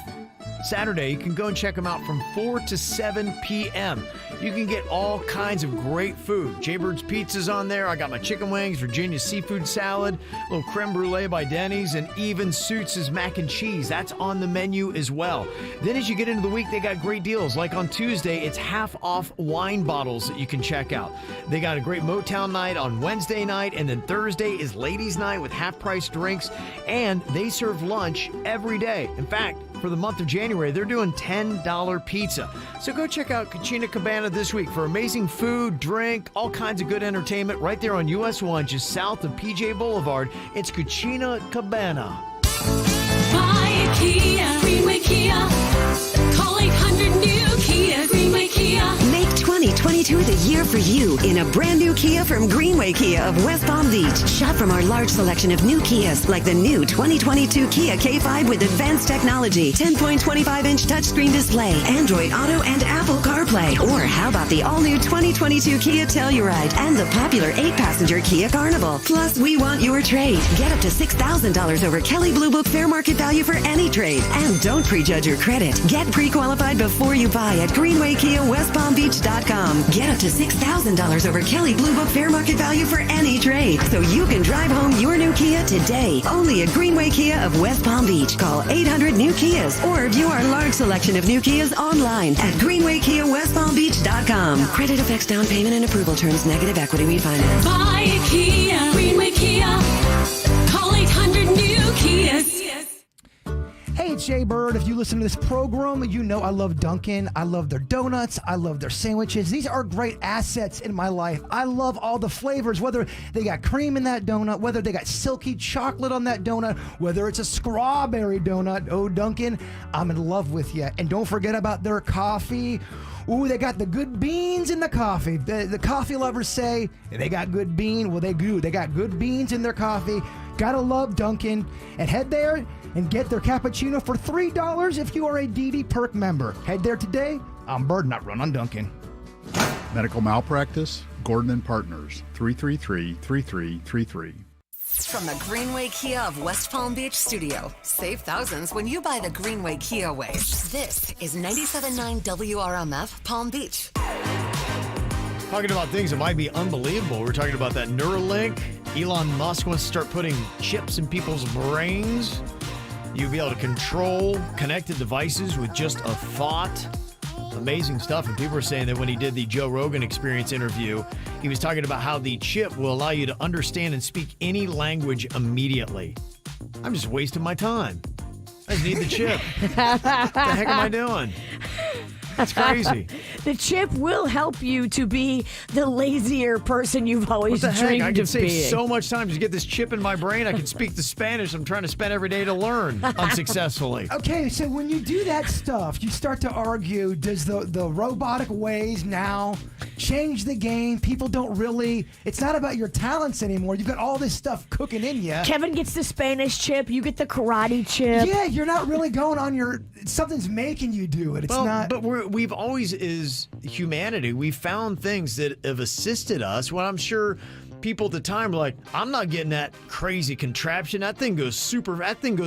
Saturday, you can go and check them out from 4 to 7 p.m. You can get all kinds of great food. Jaybird's Pizza's on there. I got my chicken wings, Virginia seafood salad, a little creme brulee by Denny's, and even Suits' mac and cheese. That's on the menu as well. Then as you get into the week, they got great deals. Like on Tuesday, it's half off wine bottles that you can check out. They got a great Motown night on Wednesday night, and then Thursday is ladies' night with half-price drinks, and they serve lunch every day. In fact, for the month of January, they're doing $10 pizza. So go check out Cucina Cabana this week for amazing food, drink, all kinds of good entertainment right there on US 1, just south of PJ Boulevard. It's Cucina Cabana. Buy a Kia, Greenway Kia. Call 800-NEW KIA, Greenway Kia. Make 2022 the year for you in a brand new Kia from Greenway Kia of West Palm Beach. Shop from our large selection of new Kias like the new 2022 Kia K5 with advanced technology, 10.25-inch touchscreen display, Android Auto and Apple CarPlay. Or how about the all-new 2022 Kia Telluride and the popular 8-passenger Kia Carnival. Plus, we want your trade. Get up to $6,000 over Kelley Blue Book fair market value for any trade. And don't prejudge your credit. Get pre-qualified before you buy at GreenwayKiaWestPalmBeach.com. Get up to $6,000 over Kelley Blue Book fair market value for any trade. So you can drive home your new Kia today. Only at Greenway Kia of West Palm Beach. Call 800-NEW-KIAs or view our large selection of new Kias online at GreenwayKiaWestPalmBeach.com. Credit affects down payment and approval terms. Negative equity refinance. Buy a Kia, Greenway Kia. Call 800-NEW-KIAs. Hey, it's Jay Bird. If you listen to this program, you know I love Dunkin'. I love their donuts. I love their sandwiches. These are great assets in my life. I love all the flavors, whether they got cream in that donut, whether they got silky chocolate on that donut, whether it's a strawberry donut. Oh, Dunkin', I'm in love with you. And don't forget about their coffee. Ooh, they got the good beans in the coffee. The coffee lovers say they got good bean. Well, they do. They got good beans in their coffee. Gotta love Dunkin'. And head there and get their cappuccino for $3 if you are a DD Perk member. Head there today. I'm Bird, not run on Dunkin'. Medical malpractice, Gordon and Partners, 333-3333. From the Greenway Kia of West Palm Beach studio, save thousands when you buy the Greenway Kia way. This is 97.9 WRMF Palm Beach. Talking about things that might be unbelievable. We're talking about that Neuralink. Elon Musk wants to start putting chips in people's brains. You'll be able to control connected devices with just a thought. Amazing stuff. And people are saying that when he did the Joe Rogan Experience interview, he was talking about how the chip will allow you to understand and speak any language immediately. I'm just wasting my time. I just need the chip. What the heck am I doing? That's crazy. The chip will help you to be the lazier person you've always What the heck? dreamed I can of save being. so much time. Just get this chip in my brain. I can speak the Spanish I'm trying to spend every day to learn unsuccessfully. Okay, so when you do that stuff, you start to argue, does the robotic ways now change the game? People don't really, it's not about your talents anymore. You've got all this stuff cooking in you. Kevin gets the Spanish chip. You get the karate chip. Yeah, you're not really going on something's making you do it. It's not. But we've always, as humanity, we've found things that have assisted us. Well, I'm sure people at the time were like, I'm not getting that crazy contraption. That thing goes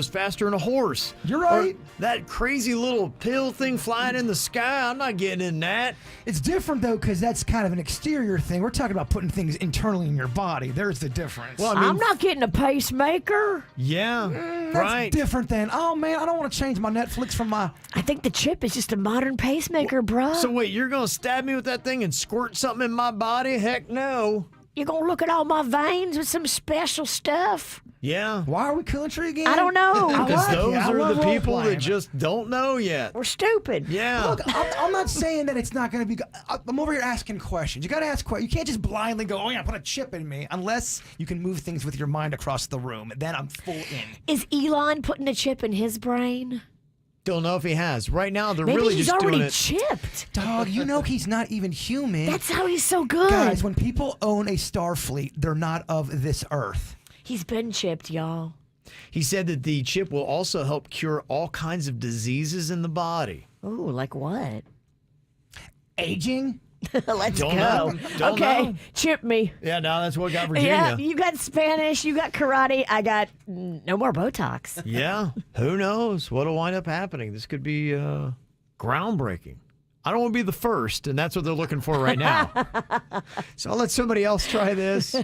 faster than a horse. You're right. Or that crazy little pill thing flying in the sky, I'm not getting in that. It's different, though, because that's kind of an exterior thing. We're talking about putting things internally in your body. There's the difference. Well, I mean, I'm not getting a pacemaker. Yeah, that's right. different than, oh, man, I don't want to change my Netflix from my... I think the chip is just a modern pacemaker, bruh. So wait, you're going to stab me with that thing and squirt something in my body? Heck no. You're going to look at all my veins with some special stuff. Yeah. Why are we country again? I don't know. Because those are the people that just don't know yet. We're stupid. Yeah. Look, I'm not saying that it's not going to be... I'm over here asking questions. You got to ask questions. You can't just blindly go, oh, yeah, put a chip in me, unless you can move things with your mind across the room. Then I'm full in. Is Elon putting a chip in his brain? Don't know if he has. Right now, they're Maybe really he's just doing already it. chipped. Dog, you know he's not even human. That's how he's so good. Guys, when people own a Starfleet, they're not of this earth. He's been chipped, y'all. He said that the chip will also help cure all kinds of diseases in the body. Ooh, like what? Aging? Let's Don't go. know. Don't Okay, know. chip me. Yeah, now that's what got Virginia. Yeah, you got Spanish, you got karate, I got no more Botox. Yeah, who knows what'll wind up happening? This could be groundbreaking. I don't want to be the first, and that's what they're looking for right now. So I'll let somebody else try this.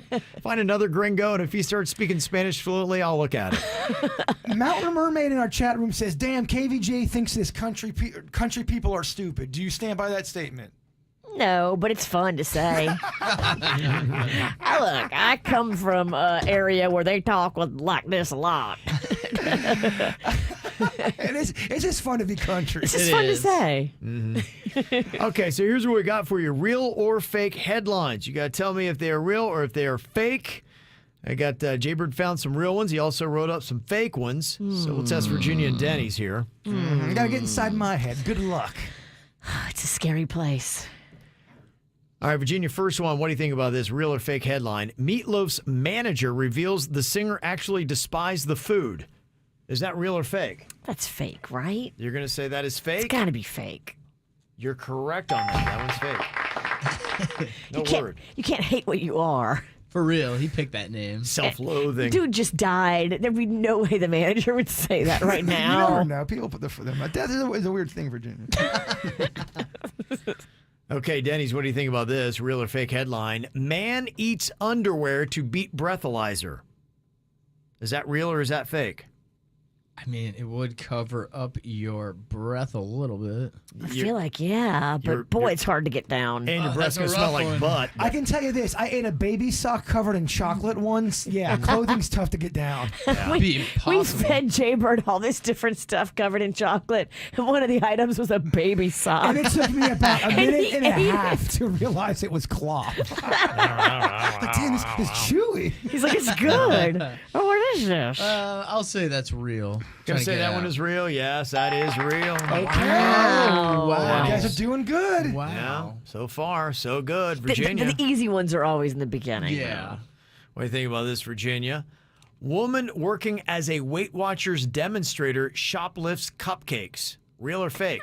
Find another gringo, and if he starts speaking Spanish fluently, I'll look at it. Mountain Mermaid in our chat room says, damn, KVJ thinks this country people are stupid. Do you stand by that statement? No, but it's fun to say. Look, I come from an area where they talk like this a lot. It's just fun to be country. It's just fun to say. Mm-hmm. Okay, so here's what we got for you. Real or fake headlines. You got to tell me if they are real or if they are fake. I got Jaybird found some real ones. He also wrote up some fake ones. So we'll test Virginia and Denny's here. You got to get inside my head. Good luck. It's a scary place. All right, Virginia, first one. What do you think about this real or fake headline? Meatloaf's manager reveals the singer actually despised the food. Is that real or fake? That's fake, right? You're going to say that is fake? It's got to be fake. You're correct on that. That one's fake. No You can't hate what you are. For real, he picked that name. Self-loathing. Dude just died. There'd be no way the manager would say that right now. You never know. People put them. Death is a weird thing, Virginia. Okay, Denny's, what do you think about this? Real or fake headline? Man eats underwear to beat breathalyzer. Is that real or is that fake? I mean, it would cover up your breath a little bit. I feel like, yeah, but boy, it's hard to get down. And your breath's going to smell like butt. I can tell you this. I ate a baby sock covered in chocolate once. Yeah, clothing's tough to get down. We fed Jaybird all this different stuff covered in chocolate, and one of the items was a baby sock. And it took me about a minute and a half to realize it was cloth. Like, damn, this is chewy. He's like, it's good. Oh, what is this? I'll say that's real. Gonna say that one is real? Yes, that is real. Okay. Wow. You guys are doing good. Wow. Yeah, so far, so good. Virginia. The easy ones are always in the beginning. Yeah. What do you think about this, Virginia? Woman working as a Weight Watchers demonstrator shoplifts cupcakes. Real or fake?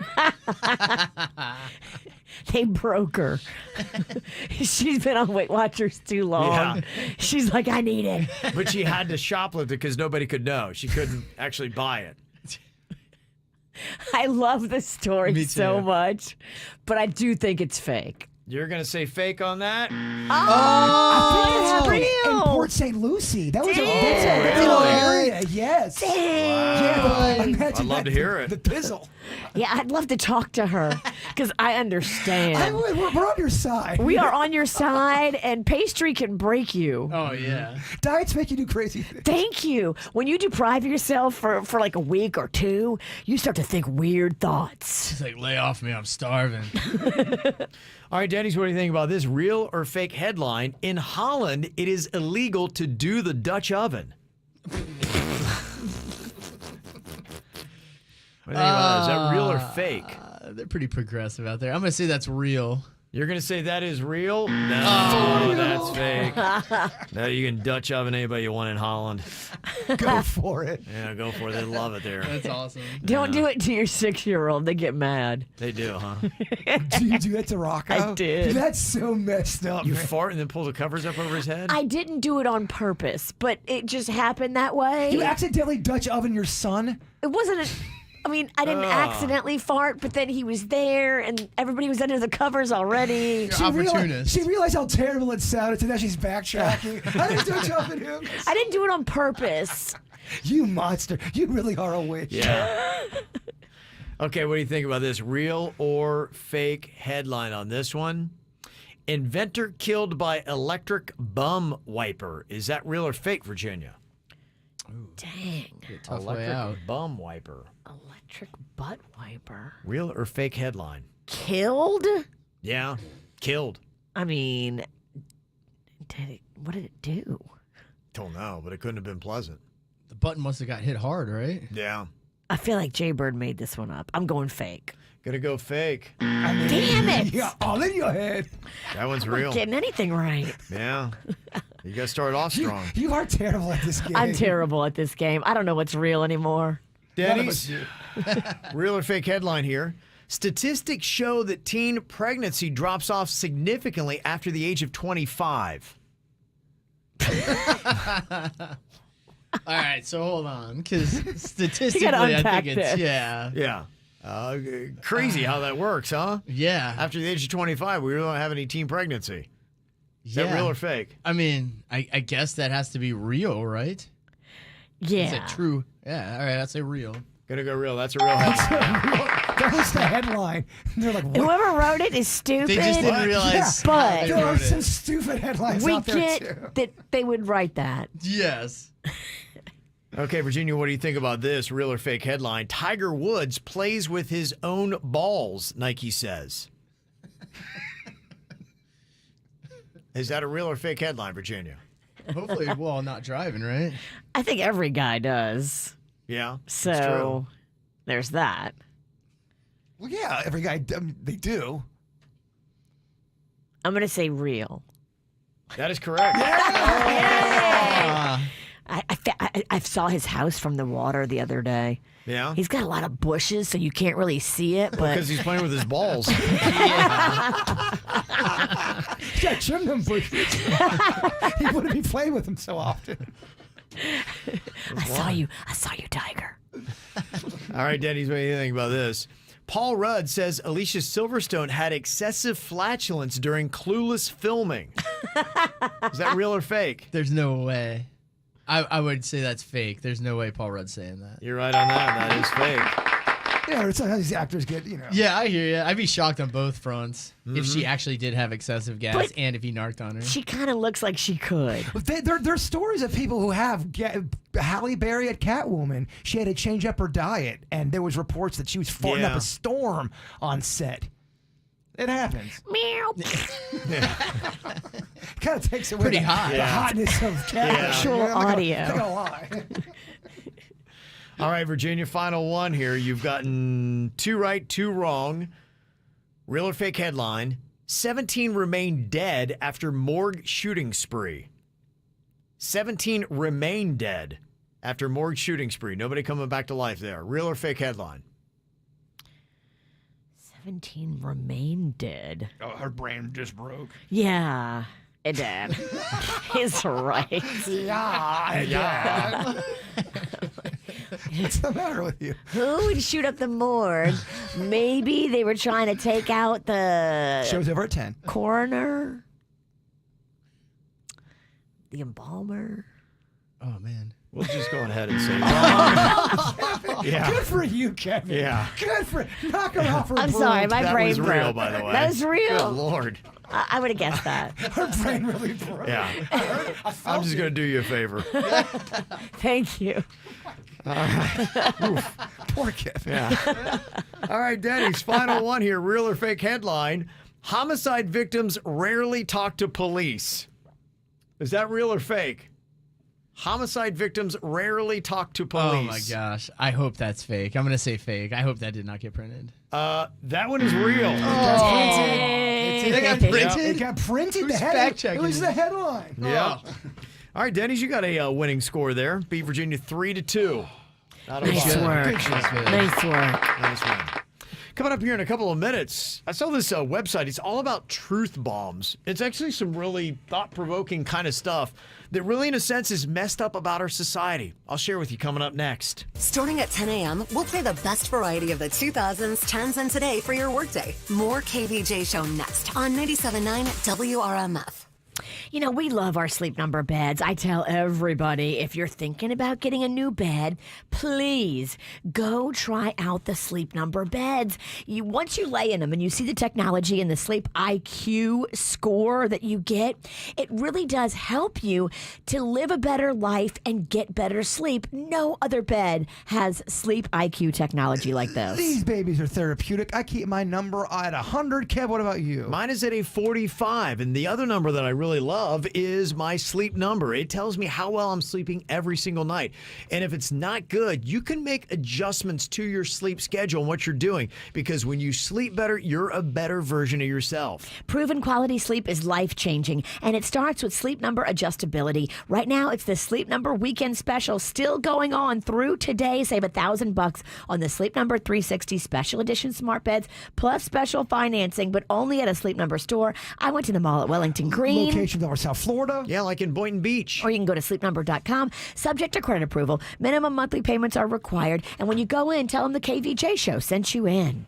They broke her. She's been on Weight Watchers too long. Yeah. She's like, I need it. But she had to shoplift it because nobody could know. She couldn't actually buy it. I love this story Me so too. much, but I do think it's fake. You're going to say fake on that? I think it's real. in Port St. Lucie. That was Damn. that's a Really? area. Yes. Dang. Yeah, I'd love to hear it. The pizzle. Yeah, I'd love to talk to her because I understand. We're on your side. We are on your side, and pastry can break you. Oh, yeah. Diets make you do crazy things. Thank you. When you deprive yourself for like a week or two, you start to think weird thoughts. It's like, lay off me, I'm starving. All right, Denny's, what do you think about this? Real or fake headline? In Holland, it is illegal to do the Dutch oven. What do you think about that? Is that real or fake? They're pretty progressive out there. I'm going to say that's real. You're going to say that is real? No, that's fake. No, you can Dutch oven anybody you want in Holland. Go for it. Yeah, go for it. They love it there. That's awesome. Don't do it to your 6-year-old. They get mad. They do, huh? Do you do that to Rocco? I did. That's so messed up. You man. fart and then pull the covers up over his head? I didn't do it on purpose, but it just happened that way. You accidentally Dutch oven your son? It wasn't I didn't accidentally fart, but then he was there, and everybody was under the covers already. She realized how terrible it sounded, so now she's backtracking. I didn't Dutch oven him. I didn't do it on purpose. You monster. You really are a witch. Yeah. Okay, what do you think about this? Real or fake headline on this one? Inventor killed by electric bum wiper. Is that real or fake, Virginia? Dang. Tough way out. Electric bum wiper. Electric butt wiper. Real or fake headline? Killed? Yeah, killed. I mean, what did it do? Don't know, but it couldn't have been pleasant. The button must have got hit hard, right? Yeah. I feel like Jay Bird made this one up. I'm going fake. Gonna go fake. Damn it! Yeah, all in your head. That one's I'm real. not getting anything right. Yeah. You gotta start off strong. You are terrible at this game. I'm terrible at this game. I don't know what's real anymore. Denny's, real or fake headline here. Statistics show that teen pregnancy drops off significantly after the age of 25. All right, so hold on, because statistically, unpack I think it's, this. yeah. Crazy how that works, huh? Yeah. After the age of 25, we really don't have any teen pregnancy. Is that Yeah. real or fake? I mean, I guess that has to be real, right? Yeah. Is it true? Yeah, all right, I'd say real. Gonna go real. That's a real headline. That was the headline. And they're like, what? Whoever wrote it is stupid. They just didn't realize Yeah, but there are some stupid headlines we out there, get too. that they would write that. Yes. Okay, Virginia, what do you think about this? Real or fake headline? Tiger Woods plays with his own balls, Nike says. Is that a real or fake headline, Virginia? Hopefully, while not driving, right? I think every guy does. Yeah. So there's that. Well, yeah, every guy, they do. I'm going to say real. That is correct. I saw his house from the water the other day. Yeah. He's got a lot of bushes, so you can't really see it. But Because he's playing with his balls. He's got trim them bushes. He wouldn't be playing with them so often. I saw you, Tiger. All right, Denny's, what do you think about this? Paul Rudd says Alicia Silverstone had excessive flatulence during Clueless filming. Is that real or fake? There's no way. I would say that's fake. There's no way Paul Rudd's saying that. You're right on that. That is fake. Yeah, sometimes these actors get, Yeah, I hear you. I'd be shocked on both fronts if she actually did have excessive gas But and if he narked on her. She kind of looks like she could. There's stories of people who have Halle Berry at Catwoman. She had to change up her diet, and there was reports that she was farting up a storm on set. It happens. Meow. Kind of takes away Pretty the hot. hotness of Catwoman. Actual audio. I'm not gonna lie. All right, Virginia, final one here. You've gotten 2 right, 2 wrong. Real or fake headline? 17 remain dead after morgue shooting spree. 17 remain dead after morgue shooting spree. Nobody coming back to life there. Real or fake headline? 17 remain dead. Oh, her brain just broke. Yeah, it did. He's right. Yeah. What's the matter with you? Who would shoot up the morgue? Maybe they were trying to take out the Show's over at 10. coroner, the embalmer. Oh, man. We'll just go ahead and say Yeah. Good for you, Kevin. Yeah. Good for knock her off her I'm sorry, my that brain was broke. real, by the way. That was real. Good Lord. I would have guessed that. Her brain really broke. Yeah. I'm just going to do you a favor. Thank you. All right. Oof. Poor Kevin. Yeah. All right, Denny's final one here. Real or fake headline. Homicide victims rarely talk to police. Is that real or fake? Homicide victims rarely talk to police. Oh, my gosh. I hope that's fake. I'm going to say fake. I hope that did not get printed. That one is real. It got printed? It got printed. Who's The head- fact-checking It was it? the headline. Yeah. All right, Denny's, you got a winning score there. Beat Virginia 3-2. Not a Nice lot. work. Good job. Nice work. Nice one. Coming up here in a couple of minutes, I saw this website. It's all about truth bombs. It's actually some really thought-provoking kind of stuff that really, in a sense, is messed up about our society. I'll share with you coming up next. Starting at 10 a.m., we'll play the best variety of the 2000s, 10s, and today for your workday. More KVJ Show next on 97.9 WRMF. You know, we love our Sleep Number beds. I tell everybody, if you're thinking about getting a new bed, please go try out the Sleep Number beds. Once you lay in them and you see the technology and the Sleep IQ score that you get, it really does help you to live a better life and get better sleep. No other bed has Sleep IQ technology like this. These babies are therapeutic. I keep my number at 100. Kev, what about you? Mine is at a 45, and the other number that I really love is my sleep number. It tells me how well I'm sleeping every single night. And if it's not good, you can make adjustments to your sleep schedule and what you're doing, because when you sleep better, you're a better version of yourself. Proven quality sleep is life-changing, and it starts with Sleep Number adjustability. Right now, it's the Sleep Number Weekend Special still going on through today. Save $1,000 on the Sleep Number 360 Special Edition smart beds, plus special financing, but only at a Sleep Number store. I went to the mall at Wellington Green. Locations over South Florida. Yeah, like in Boynton Beach. Or you can go to sleepnumber.com. Subject to credit approval. Minimum monthly payments are required. And when you go in, tell them the KVJ Show sent you in.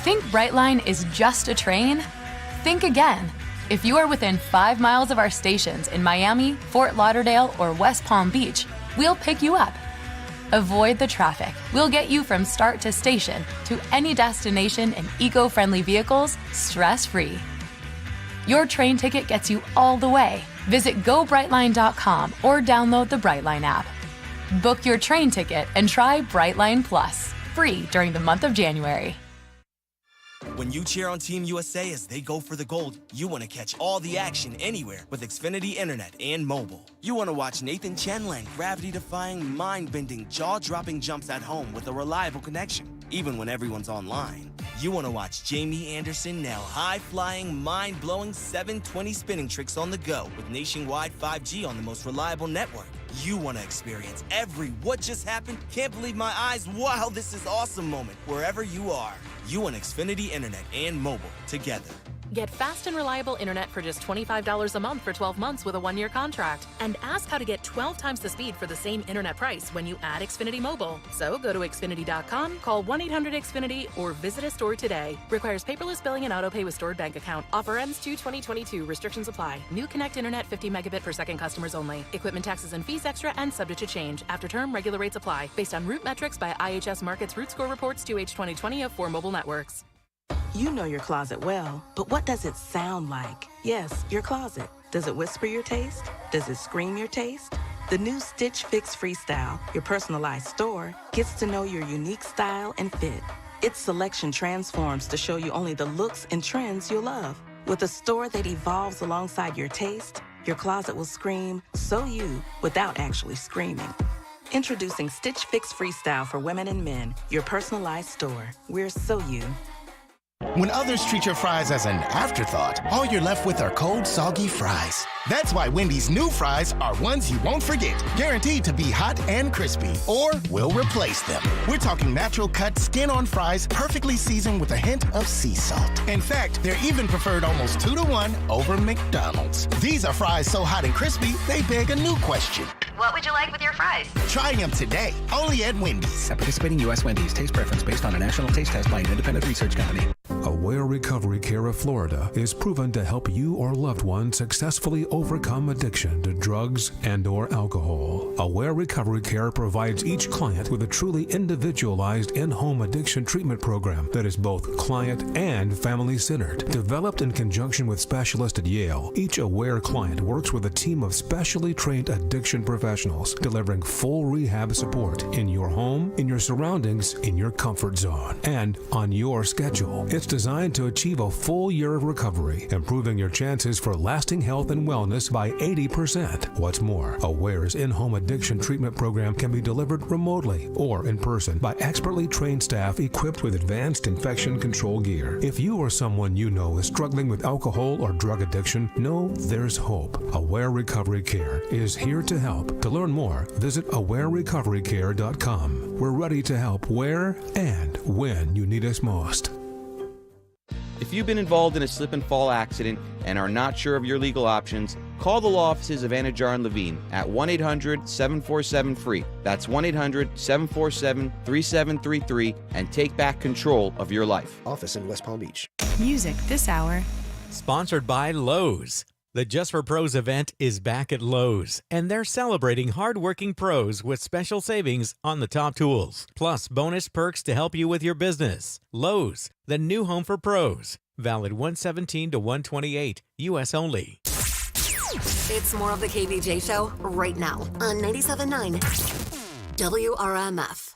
Think Brightline is just a train? Think again. If you are within 5 miles of our stations in Miami, Fort Lauderdale, or West Palm Beach, we'll pick you up. Avoid the traffic. We'll get you from start to station to any destination in eco-friendly vehicles, stress-free. Your train ticket gets you all the way. Visit gobrightline.com or download the Brightline app. Book your train ticket and try Brightline Plus, free during the month of January. When you cheer on Team USA as they go for the gold, you want to catch all the action anywhere with Xfinity Internet and mobile. You want to watch Nathan Chen land gravity-defying, mind-bending, jaw-dropping jumps at home with a reliable connection, even when everyone's online. You want to watch Jamie Anderson nail high-flying, mind-blowing 720 spinning tricks on the go with nationwide 5G on the most reliable network. You want to experience every what just happened, can't believe my eyes, wow, this is awesome moment wherever you are. You want Xfinity Internet and mobile together. Get fast and reliable internet for just $25 a month for 12 months with a 1-year contract. And ask how to get 12 times the speed for the same internet price when you add Xfinity Mobile. So go to Xfinity.com, call 1-800-XFINITY, or visit a store today. Requires paperless billing and autopay with stored bank account. Offer ends 2/2022. Restrictions apply. New Connect Internet 50 megabit per second customers only. Equipment taxes and fees extra and subject to change. After term, regular rates apply. Based on root metrics by IHS Market's Root Score reports 2H 2020 of 4 mobile networks. You know your closet well, but what does it sound like? Yes, your closet. Does it whisper your taste? Does it scream your taste? The new Stitch Fix Freestyle, your personalized store, gets to know your unique style and fit. Its selection transforms to show you only the looks and trends you'll love. With a store that evolves alongside your taste, your closet will scream, so you, without actually screaming. Introducing Stitch Fix Freestyle for women and men, your personalized store. We're so you. When others treat your fries as an afterthought, all you're left with are cold, soggy fries. That's why Wendy's new fries are ones you won't forget, guaranteed to be hot and crispy, or we'll replace them. We're talking natural cut, skin-on fries, perfectly seasoned with a hint of sea salt. In fact, they're even preferred almost 2-to-1 over McDonald's. These are fries so hot and crispy, they beg a new question. what would you like with your fries? Try them today, only at Wendy's. At participating U.S. Wendy's, taste preference based on a national taste test by an independent research company. Aware Recovery Care of Florida is proven to help you or loved one successfully overcome addiction to drugs and/or alcohol. Aware Recovery Care provides each client with a truly individualized in-home addiction treatment program that is both client and family-centered. Developed in conjunction with specialists at Yale, each Aware client works with a team of specially trained addiction professionals, delivering full rehab support in your home, in your surroundings, in your comfort zone, and on your schedule. It's designed to achieve a full year of recovery, improving your chances for lasting health and wellness by 80%. What's more, Aware's in-home addiction treatment program can be delivered remotely or in person by expertly trained staff equipped with advanced infection control gear. If you or someone you know is struggling with alcohol or drug addiction, know there's hope. Aware Recovery Care is here to help. To learn more, visit awarerecoverycare.com. We're ready to help where and when you need us most. If you've been involved in a slip and fall accident and are not sure of your legal options, call the law offices of Anajar and Levine at 1-800-747-FREE. That's 1-800-747-3733 and take back control of your life. Office in West Palm Beach. Music this hour. Sponsored by Lowe's. The Just for Pros event is back at Lowe's, and they're celebrating hardworking pros with special savings on the top tools, plus bonus perks to help you with your business. Lowe's, the new home for pros. Valid 117 to 128, U.S. only. It's more of the KVJ Show right now on 97.9 WRMF.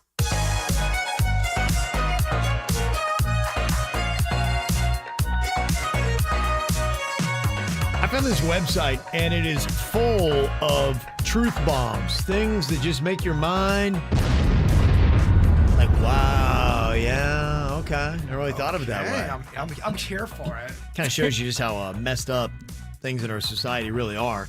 I found this website, and it is full of truth bombs, things that just make your mind like, wow, yeah, okay. Never really thought of it that way. I'm here for it. Kind of shows you just how messed up things in our society really are.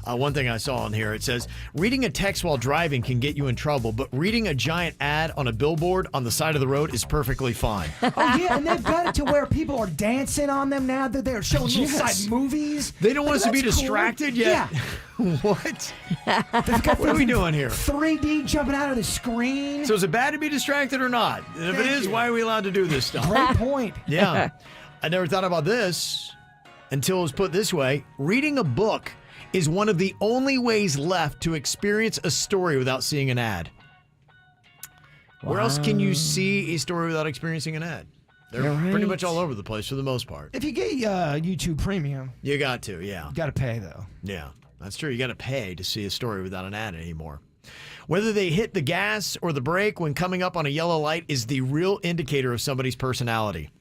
One thing I saw on here, it says, reading a text while driving can get you in trouble, but reading a giant ad on a billboard on the side of the road is perfectly fine. Oh, yeah, and they've got it to where people are dancing on them now that they're showing little side movies. They don't want us to be distracted yet? Yeah. What? What are we doing here? 3D jumping out of the screen. So is it bad to be distracted or not? And if it is, why are we allowed to do this stuff? Great point. Yeah. I never thought about this until it was put this way. Reading a book is one of the only ways left to experience a story without seeing an ad. Wow. Where else can you see a story without experiencing an ad? They're pretty much all over the place for the most part. If you get YouTube Premium. You got to, yeah. You got to pay, though. Yeah, that's true. You got to pay to see a story without an ad anymore. Whether they hit the gas or the brake when coming up on a yellow light is the real indicator of somebody's personality.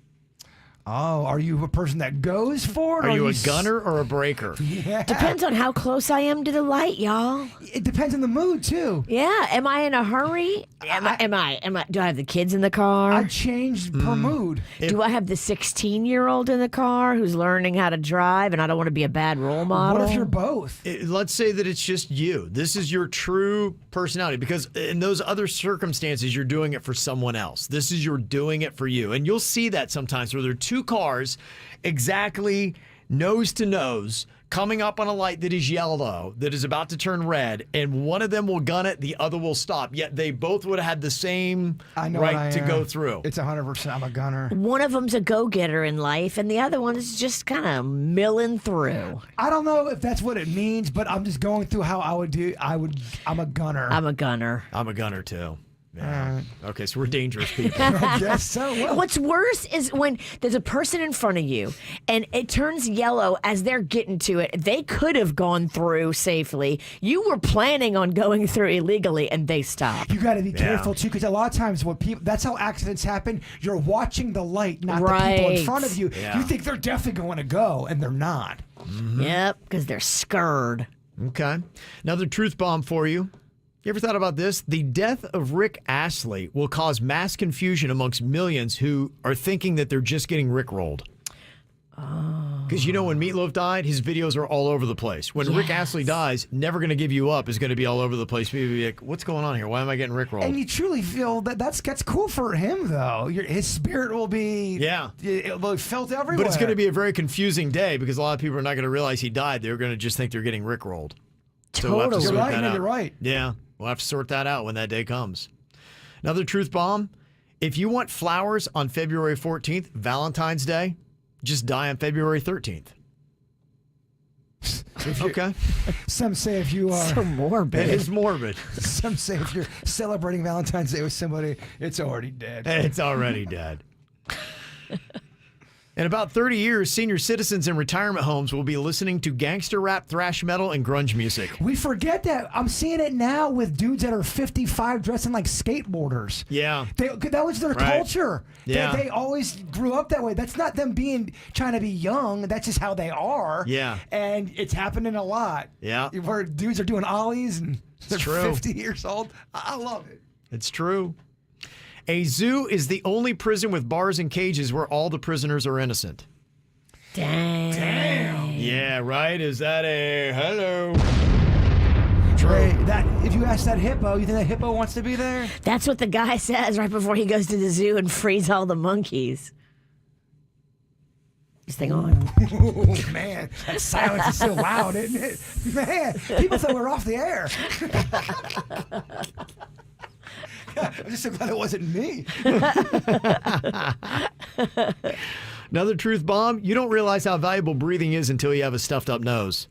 Oh, are you a person that goes for it? Are you a gunner or a breaker? Yeah. Depends on how close I am to the light, y'all. It depends on the mood, too. Yeah. Am I in a hurry? Do I have the kids in the car? I change per mood. Do I have the 16-year-old in the car who's learning how to drive and I don't want to be a bad role model? What if you're both? Let's say that it's just you. This is your true personality, because in those other circumstances, you're doing it for someone else. This is you're doing it for you. And you'll see that sometimes where there are two cars exactly nose to nose coming up on a light that is yellow, that is about to turn red, and one of them will gun it, the other will stop. Yet they both would have had the same right to go through. It's 100%. I'm a gunner. One of them's a go-getter in life, and the other one is just kind of milling through. I don't know if that's what it means, but I'm just going through how I would do. I'm a gunner. I'm a gunner. I'm a gunner, too. Yeah. Okay, so we're dangerous people. I guess so. Well. What's worse is when there's a person in front of you and it turns yellow as they're getting to it. They could have gone through safely. You were planning on going through illegally and they stopped. You got to be careful too, because a lot of times that's how accidents happen. You're watching the light, not the people in front of you. Yeah. You think they're definitely going to go, and they're not. Mm-hmm. Yep, because they're scared. Okay. Another truth bomb for you. You ever thought about this? The death of Rick Astley will cause mass confusion amongst millions who are thinking that they're just getting rickrolled. Because you know when Meatloaf died, his videos are all over the place. When Rick Astley dies, Never Gonna Give You Up is going to be all over the place. People will be like, what's going on here? Why am I getting rickrolled? And you truly feel that's cool for him, though. His spirit will be it will be felt everywhere. But it's going to be a very confusing day because a lot of people are not going to realize he died. They're going to just think they're getting rickrolled. So we'll have to Totally. sort You're right. that No, out. you're right. Yeah, we'll have to sort that out when that day comes. Another truth bomb. If you want flowers on February 14th, Valentine's Day, just die on February 13th. Okay. Some say if you are So morbid. It is morbid. Some say if you're celebrating Valentine's Day with somebody, it's already dead. It's already dead. In about 30 years, senior citizens in retirement homes will be listening to gangster rap, thrash metal, and grunge music. We forget that. I'm seeing it now with dudes that are 55 dressing like skateboarders. Yeah. That was their Right. culture. Yeah. They always grew up that way. That's not them trying to be young. That's just how they are. Yeah. And it's happening a lot. Yeah. Where dudes are doing ollies and they're true. 50 years old. I love it. It's true. A zoo is the only prison with bars and cages where all the prisoners are innocent. Damn. Yeah, right? Is that a hello? Trey, if you ask that hippo, you think that hippo wants to be there? That's what the guy says right before he goes to the zoo and frees all the monkeys. This thing on. Oh, man, that silence is so loud, isn't it? Man, people thought we were off the air. I'm just so glad it wasn't me. Another truth bomb. You don't realize how valuable breathing is until you have a stuffed up nose.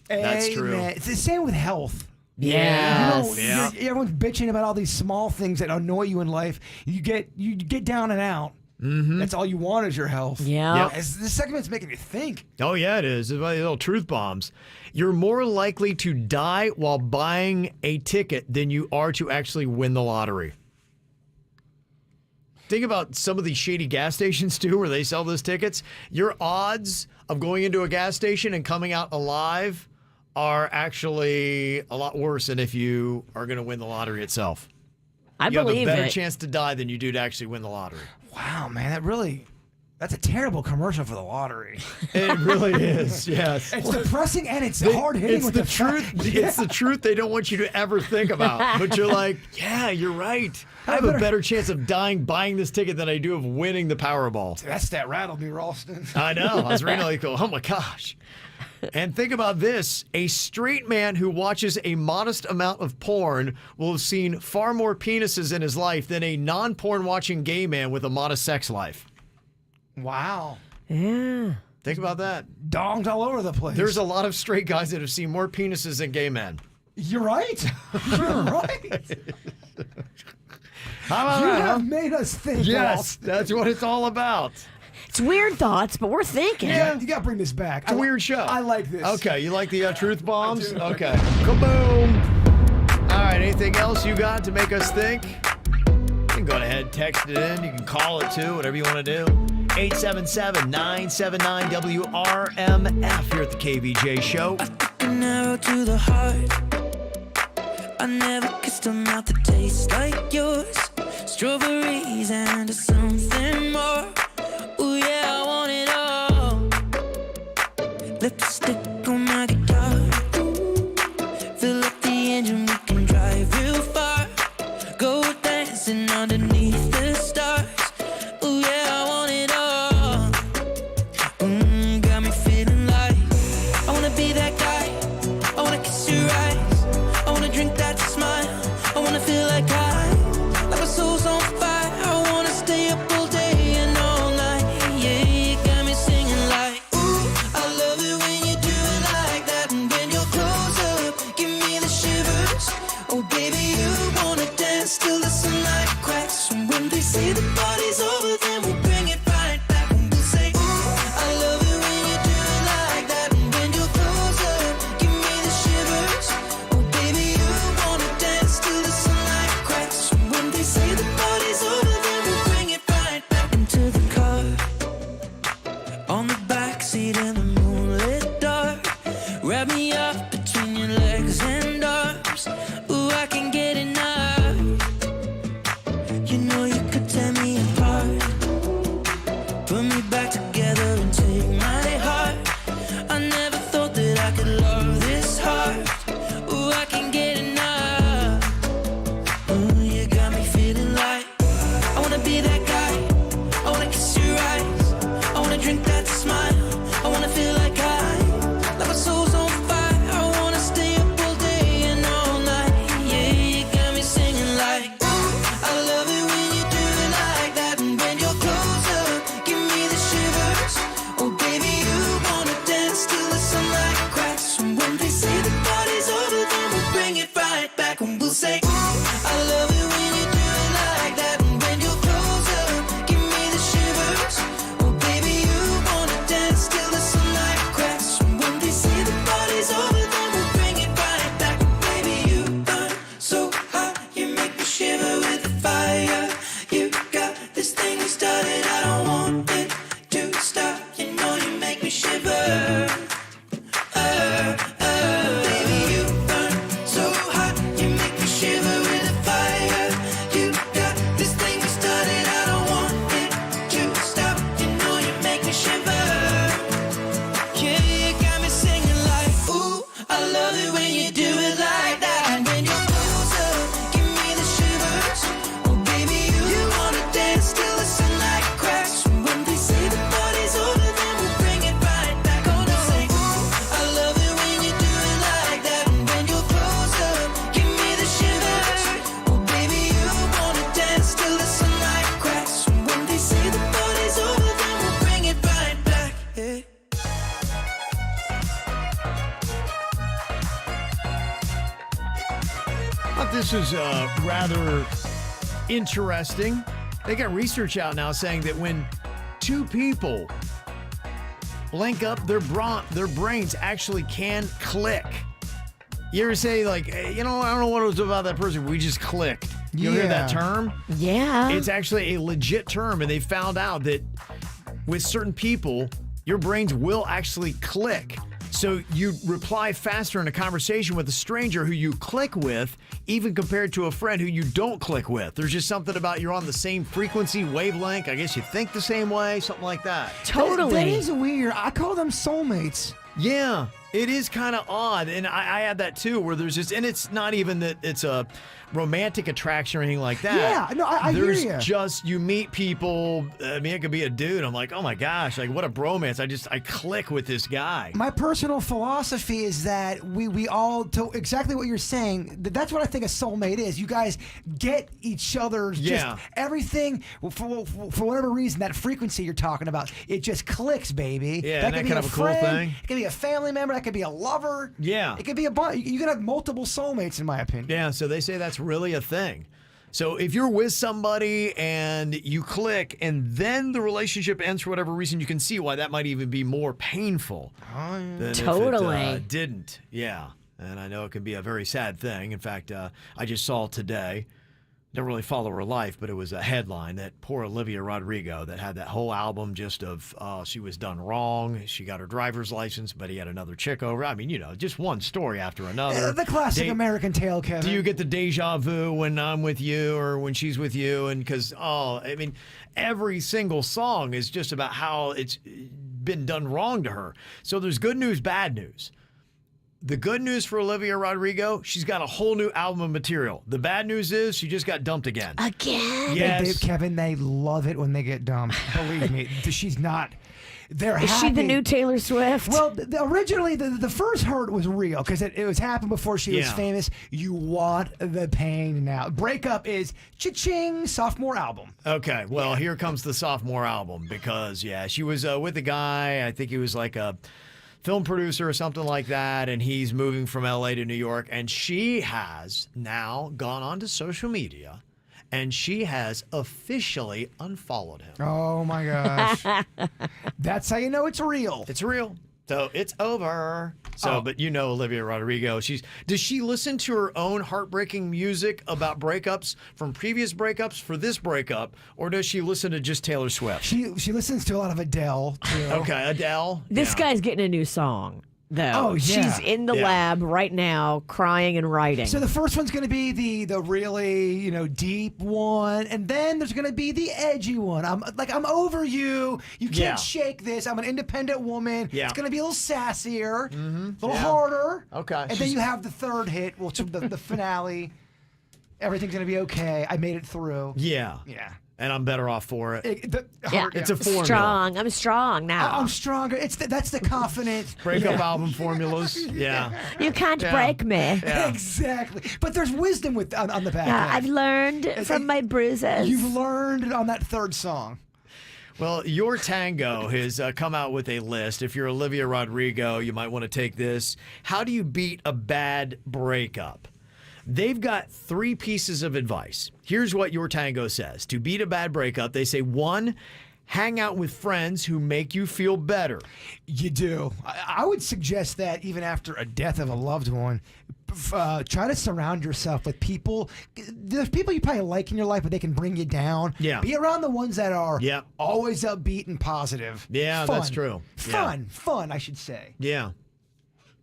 That's true. Amen. It's the same with health. Yes. Everyone's bitching about all these small things that annoy you in life. You get down and out. Mm-hmm. That's all you want is your health. Yeah. This segment's making me think. Oh, yeah, it is. It's about these little truth bombs. You're more likely to die while buying a ticket than you are to actually win the lottery. Think about some of these shady gas stations, too, where they sell those tickets. Your odds of going into a gas station and coming out alive are actually a lot worse than if you are going to win the lottery itself. I You have a believe better it. chance to die than you do to actually win the lottery. Wow, man, that's a terrible commercial for the lottery. It really is, yes. It's depressing and it's hard hitting It's with the truth. Yeah. It's the truth they don't want you to ever think about. But you're like, yeah, you're right. I have a better chance of dying buying this ticket than I do of winning the Powerball. That rattled me, Ralston. I know. I was really cool. Oh my gosh. And think about this. A straight man who watches a modest amount of porn will have seen far more penises in his life than a non-porn watching gay man with a modest sex life. Wow. Yeah. Think about that. Dongs all over the place. There's a lot of straight guys that have seen more penises than gay men. You're right. You're right. How about You that, huh? have made us think. Yes, Ralston. that's what it's all about. It's weird thoughts, but we're thinking. Yeah, you gotta bring this back. It's a weird show. I like this. Okay, you like the truth bombs? Okay. Kaboom. All right, anything else you got to make us think? You can go ahead, text it in. You can call it too, whatever you want to do. 877-979-WRMF here at the KVJ Show. An arrow to the heart. I never kissed a mouth that tastes like yours. Strawberries and something more. Ooh yeah, I want it all. Lipstick on my guitar. Fill up the engine, we can drive real far. Go dancing underneath the stars. Ooh yeah, I want it all. Got me feeling like I wanna be that guy. I wanna kiss your eyes. I wanna drink that smile. I wanna feel like my soul's on fire. I wanna stay up all day and all night. Yeah, you got me singing like, ooh, I love it when you do it like that. And when you're close up, give me the shivers. Oh, baby, you wanna dance till the sunlight cracks. And when they say the party's over, then we'll bring it right back. And we'll say, ooh, I love it when you do it like that. And when you're close up, give me the shivers. Oh, baby, you wanna dance till the sunlight cracks. And when they say the party's over, then we'll bring it right back into the car. On the backseat in the moonlit dark. Wrap me up between your legs and arms. Ooh, I can get enough. You know you could tear me apart. Put me back together and take my heart. I never thought that I could love this hard. Ooh, I can get enough. Ooh, you got me feeling like I wanna be that guy. I wanna kiss your eyes. I wanna drink that smile. I wanna feel like my soul's on fire. I wanna stay up all day this is rather interesting. They got research out now saying that when two people link up, their brains actually can click. You ever say, like, hey, I don't know what it was about that person. We just clicked. You ever hear that term? Yeah. It's actually a legit term, and they found out that with certain people, your brains will actually click. So you reply faster in a conversation with a stranger who you click with, even compared to a friend who you don't click with. There's just something about you're on the same frequency, wavelength. I guess you think the same way, something like that. Totally. That is weird. I call them soulmates. Yeah, it is kind of odd. And I had that too, where there's just, and it's not even that it's a romantic attraction or anything like that. Yeah, no, I hear There's you. just, you meet people, I mean, it could be a dude. I'm like, oh my gosh, like what a bromance. I click with this guy. My personal philosophy is that we all, to exactly what you're saying, that's what I think a soulmate is. You guys get each other's just everything, for whatever reason, that frequency you're talking about, it just clicks, baby. Yeah, that isn't could that be kind a of a cool friend, thing? It could be a family member, that could be a lover. Yeah. It could be a bunch. You can have multiple soulmates, in my opinion. Yeah, so they say that's really a thing. So if you're with somebody and you click and then the relationship ends for whatever reason, you can see why that might even be more painful than Totally. if it didn't. Yeah, and I know it can be a very sad thing. In fact, I just saw today, don't really follow her life, but it was a headline that poor Olivia Rodrigo that had that whole album just of she was done wrong. She got her driver's license, but he had another chick over. I mean, just one story after another. The classic American tale, Kevin. Do you get the deja vu when I'm with you or when she's with you? And because, I mean, every single song is just about how it's been done wrong to her. So there's good news, bad news. The good news for Olivia Rodrigo, she's got a whole new album of material. The bad news is she just got dumped again. Again? Yes. Kevin, they love it when they get dumped. Believe me, she's not. They're Is happy. she the new Taylor Swift? Well, originally the first hurt was real because it was happened before she was famous. You want the pain now. Breakup is cha-ching, sophomore album. Okay, well, here comes the sophomore album because, she was with a guy. I think he was like a film producer or something like that, and he's moving from LA to New York, and she has now gone onto social media and she has officially unfollowed him. Oh my gosh. That's how you know it's real. It's real. So it's over. So, but Olivia Rodrigo, does she listen to her own heartbreaking music about breakups from previous breakups for this breakup, or does she listen to just Taylor Swift? She listens to a lot of Adele, too. Okay, Adele. This guy's getting a new song, though. Oh, yeah. She's in the lab right now, crying and writing. So the first one's going to be the really, deep one, and then there's going to be the edgy one. I'm over you. You can't shake this. I'm an independent woman. Yeah. It's going to be a little sassier, a little harder. Okay. And then you have the third hit, which is the finale. Everything's going to be okay. I made it through. Yeah. Yeah. And I'm better off for it. It's a formula. Strong. I'm strong now. I'm stronger. That's the confidence. Breakup album formulas. Yeah. You can't break me. Yeah. Exactly. But there's wisdom on the back end. I've learned from my bruises. You've learned on that third song. Well, Your Tango has come out with a list. If you're Olivia Rodrigo, you might want to take this. How do you beat a bad breakup? They've got 3 pieces of advice. Here's what Your Tango says. To beat a bad breakup, they say, 1, hang out with friends who make you feel better. You do. I would suggest that even after a death of a loved one, try to surround yourself with people. There's people you probably like in your life, but they can bring you down. Yeah. Be around the ones that are always upbeat and positive. Yeah, Fun. that's true. Fun, I should say. Yeah.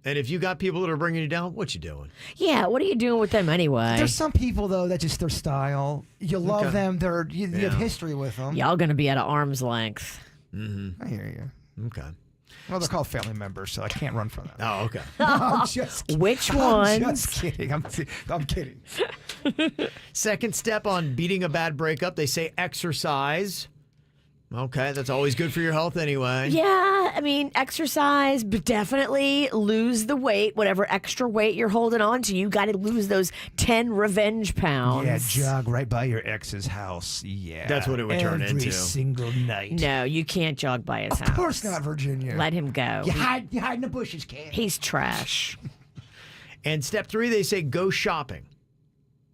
And if you got people that are bringing you down, what you doing? Yeah, what are you doing with them anyway? There's some people, though, that just their style. You love them. You have history with them. Y'all going to be at an arm's length. Mm-hmm. I hear you. Okay. Well, they're called family members, so I can't run from them. Oh, okay. No, I'm just kidding. Which I'm ones? just kidding. I'm kidding. Second step on beating a bad breakup, they say exercise. Okay, that's always good for your health anyway. Yeah, I mean, exercise, but definitely lose the weight, whatever extra weight you're holding on to. You got to lose those 10 revenge pounds. Yeah, jog right by your ex's house. Yeah. That's what it would turn into. Every single night. No, you can't jog by his house. Of course not, Virginia. Let him go. You hide in the bushes, kid. He's trash. And step 3, they say go shopping.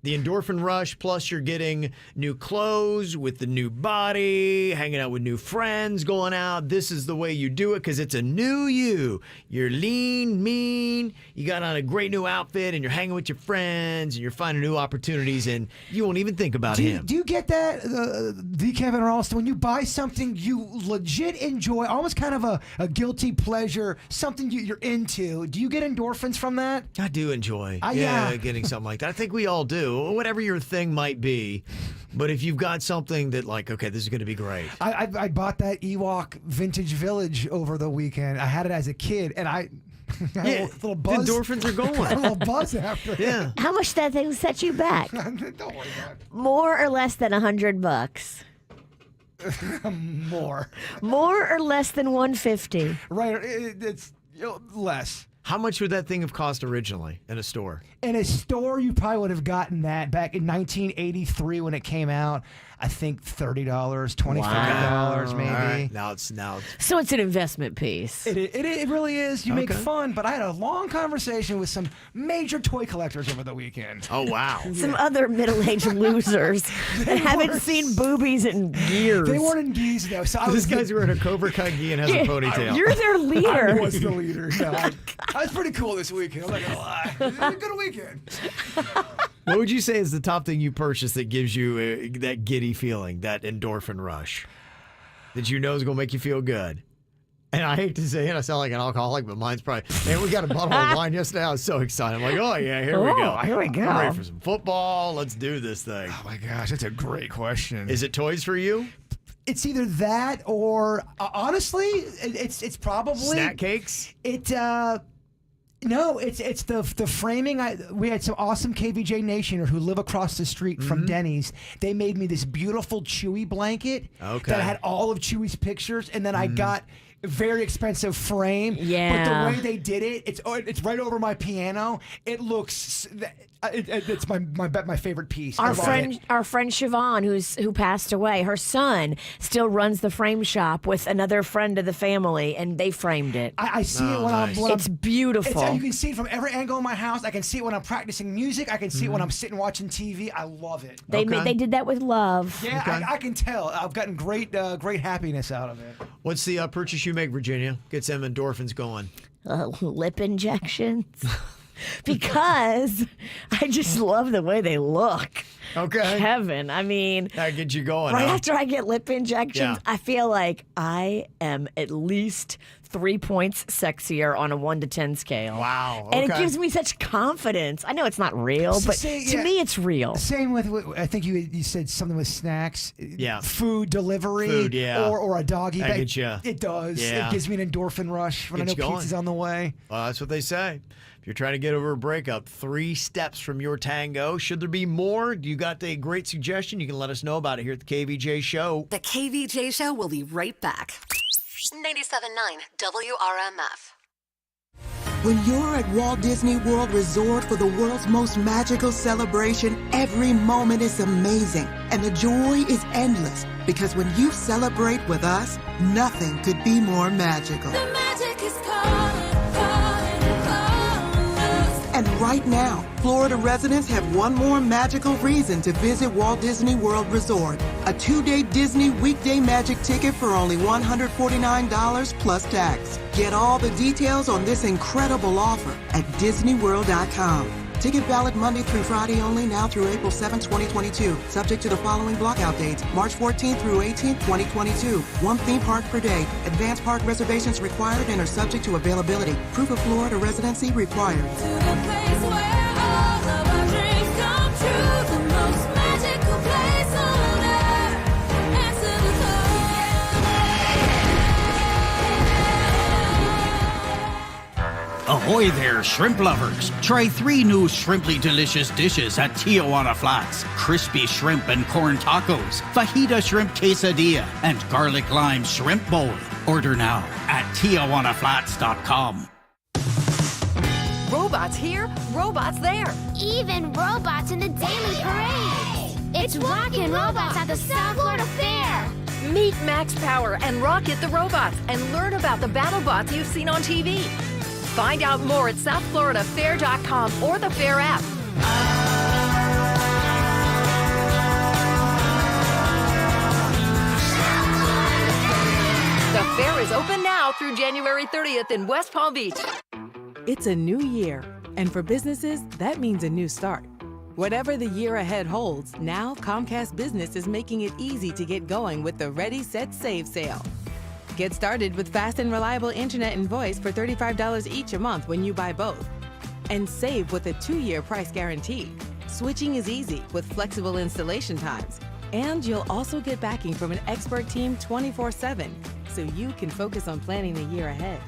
The endorphin rush, plus you're getting new clothes with the new body, hanging out with new friends, going out. This is the way you do it because it's a new you. You're lean, mean, you got on a great new outfit, and you're hanging with your friends, and you're finding new opportunities, and you won't even think about him. Do you get that, Kevin Ralston, when you buy something you legit enjoy, almost kind of a guilty pleasure, something you're into, do you get endorphins from that? I do enjoy getting something like that. I think we all do. Whatever your thing might be, but if you've got something that like, okay, this is going to be great. I bought that Ewok Vintage Village over the weekend. I had it as a kid, and I had a little buzz. The endorphins are going. A little buzz after it. How much did that thing set you back? Don't worry about it. More or less than $100? More. More or less than $150? Right. It's less. How much would that thing have cost originally in a store? In a store, you probably would have gotten that back in 1983 when it came out. I think $30, $25 maybe. All right. Now it's. So it's an investment piece. It really is. You make fun, but I had a long conversation with some major toy collectors over the weekend. Oh, wow. Some other middle-aged losers that haven't seen boobies in years. They weren't in geese, though. So this guy's wearing a Cobra Kai gi and has a ponytail. You're their leader. I was the leader. No, I was pretty cool this weekend. I'm not going to lie. It was a good weekend. What would you say is the top thing you purchased that gives you that giddy feeling, that endorphin rush, that you know is going to make you feel good? And I hate to say it, I sound like an alcoholic, but mine's probably, man, we got a bottle of wine yesterday. I was so excited. I'm like, oh, yeah, here we go. Here we go. I'm ready for some football. Let's do this thing. Oh, my gosh, that's a great question. Is it toys for you? It's either that or, honestly, it's probably... Snack cakes? No, it's the framing. We had some awesome KVJ Nationers who live across the street from Denny's. They made me this beautiful Chewy blanket that had all of Chewy's pictures, and then I got a very expensive frame. Yeah. But the way they did it, it's right over my piano. It looks. It's my favorite piece. Our friend Siobhan, who passed away, her son still runs the frame shop with another friend of the family, and they framed it. I see it when it's beautiful. You can see it from every angle of my house. I can see it when I'm practicing music. I can see it when I'm sitting watching TV. I love it. They did that with love. Yeah, I can tell. I've gotten great happiness out of it. What's the purchase you make, Virginia? Gets them endorphins going. Lip injections. Because I just love the way they look. Okay. Kevin, I mean. That gets you going. Right after I get lip injections, Yeah. I feel like I am at least 3 points sexier on a 1 to 10 scale. Wow. And it gives me such confidence. I know it's not real, but to me it's real. Same with, I think you said something with snacks. Yeah. Food delivery. Or a doggy That bag. gets you. It does. Yeah. It gives me an endorphin rush when Gets I know you going. pizza's on the way. Well, that's what they say. If you're trying to get over a breakup, 3 steps from your tango. Should there be more? You got a great suggestion? You can let us know about it here at the KVJ Show. The KVJ Show will be right back. 97.9 WRMF. When you're at Walt Disney World Resort for the world's most magical celebration, every moment is amazing and the joy is endless. Because when you celebrate with us, nothing could be more magical. The magic is calling, calling, calling us. And right now, Florida residents have one more magical reason to visit Walt Disney World Resort. A 2-day Disney weekday magic ticket for only $149 plus tax. Get all the details on this incredible offer at DisneyWorld.com. Ticket valid Monday through Friday only, now through April 7, 2022. Subject to the following blockout dates: March 14th through 18th, 2022. One theme park per day. Advanced park reservations required and are subject to availability. Proof of Florida residency required. To the place where all of our dreams come true. The most magical place on earth. Answer the call. Ahoy there, shrimp lovers. Try 3 new shrimply delicious dishes at Tijuana Flats. Crispy shrimp and corn tacos, fajita shrimp quesadilla, and garlic lime shrimp bowl. Order now at TijuanaFlats.com. Robots here, robots there. Even robots in the daily parade. It's Rockin' Robots at the South Florida Fair. Meet Max Power and Rocket the robots and learn about the BattleBots you've seen on TV. Find out more at SouthFloridaFair.com or the Fair app. Fair is open now through January 30th in West Palm Beach. It's a new year, and for businesses, that means a new start. Whatever the year ahead holds, now Comcast Business is making it easy to get going with the Ready, Set, Save sale. Get started with fast and reliable internet and voice for $35 each a month when you buy both. And save with a 2-year price guarantee. Switching is easy with flexible installation times. And you'll also get backing from an expert team 24/7, so you can focus on planning the year ahead.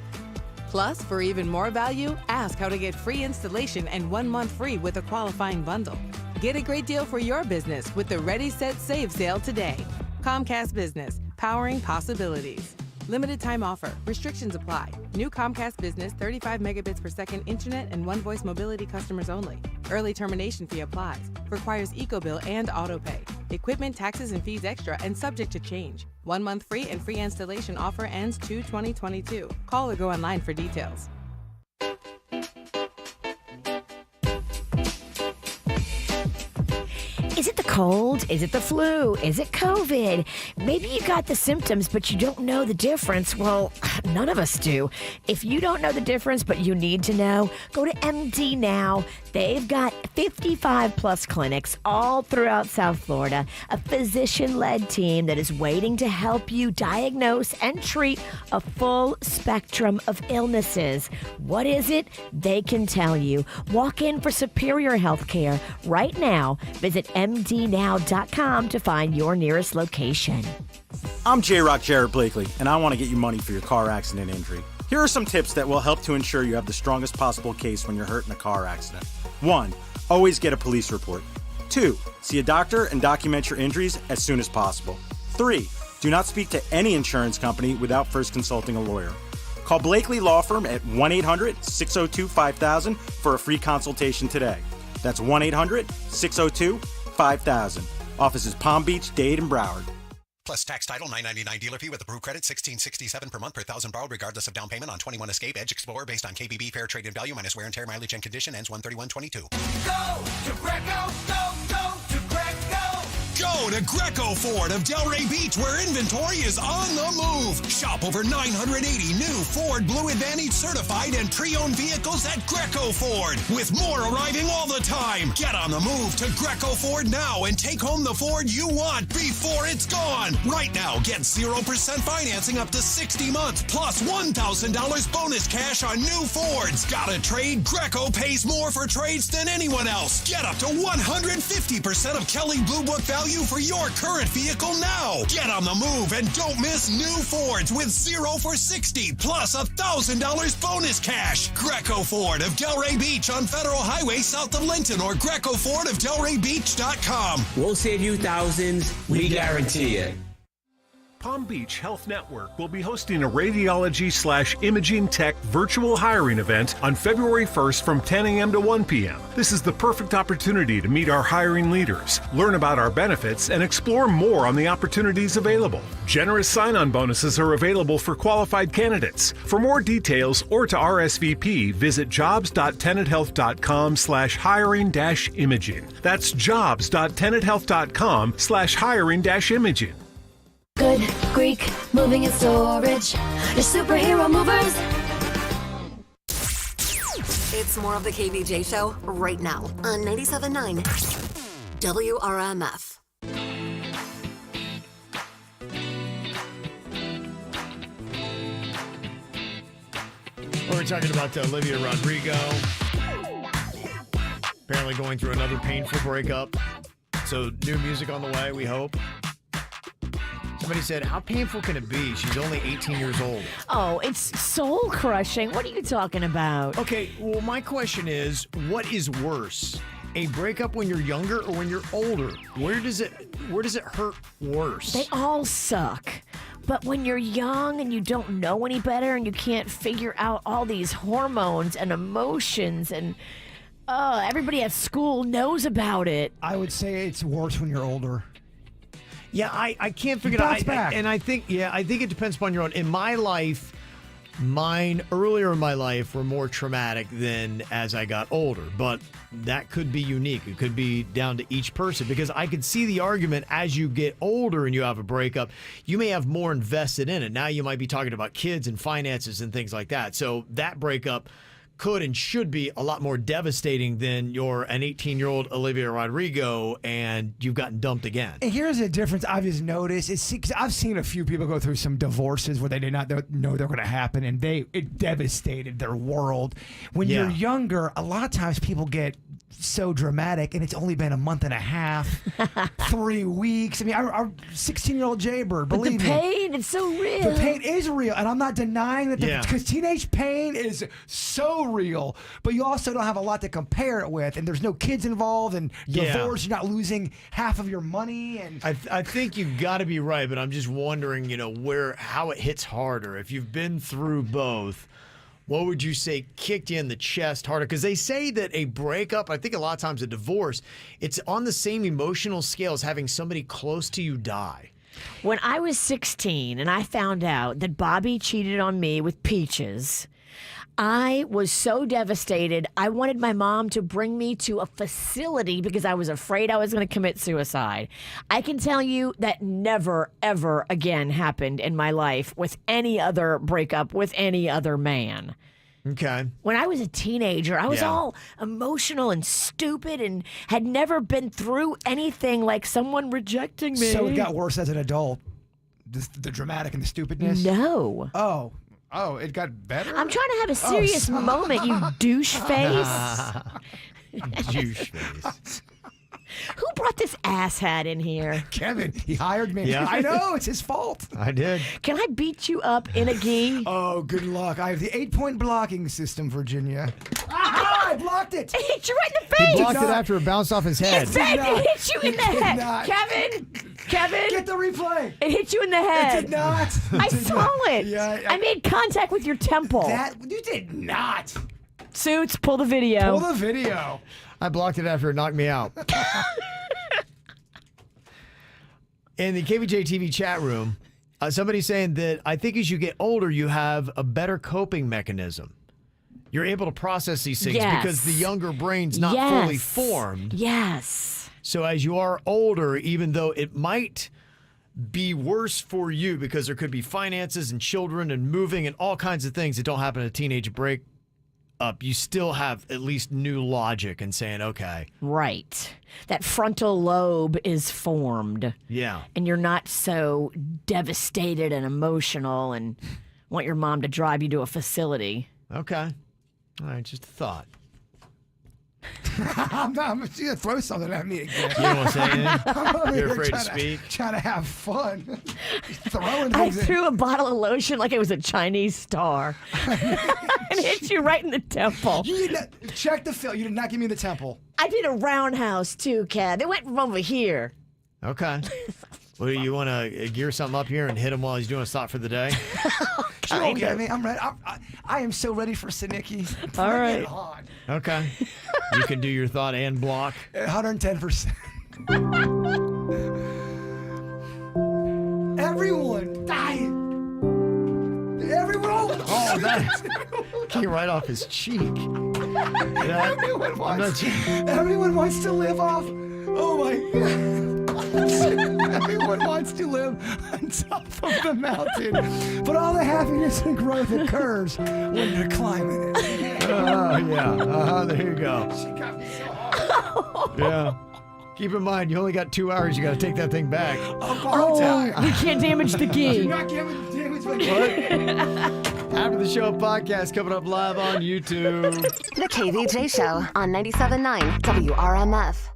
Plus, for even more value, ask how to get free installation and 1 month free with a qualifying bundle. Get a great deal for your business with the Ready, Set, Save sale today. Comcast Business, powering possibilities. Limited time offer. Restrictions apply. New Comcast Business 35 megabits per second internet and one voice mobility customers only. Early termination fee applies. Requires EcoBill and autopay. Equipment, taxes, and fees extra and subject to change. 1 month free and free installation offer ends 2/2022. Call or go online for details. Is it the cold? Is it the flu? Is it COVID? Maybe you got the symptoms, but you don't know the difference. Well, none of us do. If you don't know the difference, but you need to know, go to MD Now. They've got 55 plus clinics all throughout South Florida, a physician-led team that is waiting to help you diagnose and treat a full spectrum of illnesses. What is it? They can tell you. Walk in for superior health care right now. Visit mdnow.com to find your nearest location. I'm J-Rock Jared Blakely, and I want to get you money for your car accident injury. Here are some tips that will help to ensure you have the strongest possible case when you're hurt in a car accident. 1. Always get a police report. 2. See a doctor and document your injuries as soon as possible. 3. Do not speak to any insurance company without first consulting a lawyer. Call Blakely Law Firm at 1-800-602-5000 for a free consultation today. That's 1-800-602-5000. Offices Palm Beach, Dade, and Broward. Plus tax title, $9.99 dealer fee with approved credit, $16.67 per month per $1,000 borrowed, regardless of down payment on 21 Escape, Edge Explorer based on KBB fair trade and value minus wear and tear mileage and condition ends 1/31/22. Go to Greco, go to Greco. Go to Greco Ford of Delray Beach, where inventory is on the move. Shop over 980 new Ford Blue Advantage certified and pre-owned vehicles at Greco Ford, with more arriving all the time. Get on the move to Greco Ford now and take home the Ford you want before it's gone. Right now, get 0% financing up to 60 months plus $1,000 bonus cash on new Fords. Got a trade? Greco pays more for trades than anyone else. Get up to 150% of Kelley Blue Book value for your current vehicle now. Get on the move and don't miss new Fords with 0 for 60 plus $1,000 bonus cash. Greco Ford of Delray Beach on Federal Highway south of Linton or GrecoFordofDelrayBeach.com. We'll save you thousands. We guarantee it. Palm Beach Health Network will be hosting a radiology/imaging tech virtual hiring event on February 1st from 10 a.m. to 1 p.m. This is the perfect opportunity to meet our hiring leaders, learn about our benefits, and explore more on the opportunities available. Generous sign-on bonuses are available for qualified candidates. For more details or to RSVP, visit jobs.tenethealth.com/hiring-imaging. That's jobs.tenethealth.com/hiring-imaging. Good Greek moving and storage. Your superhero movers. It's more of the KVJ show right now on 97.9 WRMF. We're talking about Olivia Rodrigo. Apparently going through another painful breakup. So new music on the way, we hope. Somebody said, how painful can it be? She's only 18 years old. Oh, it's soul-crushing. What are you talking about? Okay, well, my question is, what is worse? A breakup when you're younger or when you're older? Where does it hurt worse? They all suck. But when you're young and you don't know any better and you can't figure out all these hormones and emotions and everybody at school knows about it. I would say it's worse when you're older. Yeah, I can't figure it out. I think it depends upon your own. In my life, Mine earlier in my life were more traumatic than as I got older, but that could be unique. It could be down to each person, because I could see the argument as you get older and you have a breakup, you may have more invested in it. Now you might be talking about kids and finances and things like that. So that breakup could and should be a lot more devastating than you're an 18-year-old Olivia Rodrigo and you've gotten dumped again. And here's a difference I've just noticed. Cause I've seen a few people go through some divorces where they did not know they're going to happen, and it devastated their world. When you're younger, a lot of times people get so dramatic, and it's only been a month and a half, 3 weeks. I mean, our 16-year-old Jaybird, believe me. The pain, it's so real. The pain is real, and I'm not denying that, because teenage pain is so real, but you also don't have a lot to compare it with, and there's no kids involved, and divorce, you're not losing half of your money. And I think you've got to be right, but I'm just wondering, how it hits harder. If you've been through both, what would you say kicked you in the chest harder? Because they say that a breakup, I think a lot of times a divorce, it's on the same emotional scale as having somebody close to you die. When I was 16 and I found out that Bobby cheated on me with Peaches, I was so devastated. I wanted my mom to bring me to a facility because I was afraid I was going to commit suicide. I can tell you that never, ever again happened in my life with any other breakup with any other man. Okay. When I was a teenager, I was all emotional and stupid and had never been through anything like someone rejecting me. So it got worse as an adult? The dramatic and the stupidness? No. Oh, it got better? I'm trying to have a serious moment, you douche face. Douche face. Who brought this asshat in here? Kevin. He hired me. Yeah. I know. It's his fault. I did. Can I beat you up in a gi? Oh, good luck. I have the 8-point blocking system, Virginia. Ah, I blocked it. It hit you right in the face. He blocked it after it bounced off his head. It hit you in the head. Kevin. Get the replay. It hit you in the head. It did not. I saw it. Yeah, I made contact with your temple. You did not. Suits, pull the video. Pull the video. I blocked it after it knocked me out. In the KVJ TV chat room, somebody's saying that I think as you get older, you have a better coping mechanism. You're able to process these things because the younger brain's not fully formed. Yes. So as you are older, even though it might be worse for you because there could be finances and children and moving and all kinds of things that don't happen in a teenage break up, you still have at least new logic and saying, okay. Right. That frontal lobe is formed. Yeah. And you're not so devastated and emotional and want your mom to drive you to a facility. Okay. All right, just a thought. I'm going to throw something at me again. You don't want to say anything? You're afraid to speak? Trying to have fun. Throwing I things threw a bottle of lotion like it was a Chinese star. And hit you right in the temple. You did not, check the film. You did not give me the temple. I did a roundhouse too, Kat. It went from over here. Okay. Well, you want to gear something up here and hit him while he's doing a stop for the day? Okay, I mean, I'm ready. I am so ready for Sinicki. All right. Okay. You can do your thought and block. 110%. Everyone dying. Everyone. Oh, that came right off his cheek. Everyone wants to live off. Oh my God. Everyone wants to live on top of the mountain, but all the happiness and growth occurs when you're climbing it. Oh, yeah. There you go. She got me so hard. Yeah. Keep in mind, you only got 2 hours. You got to take that thing back. We can't damage the gi. Do not damage my gi. After the show podcast coming up live on YouTube. The KVJ Show on 97.9 WRMF.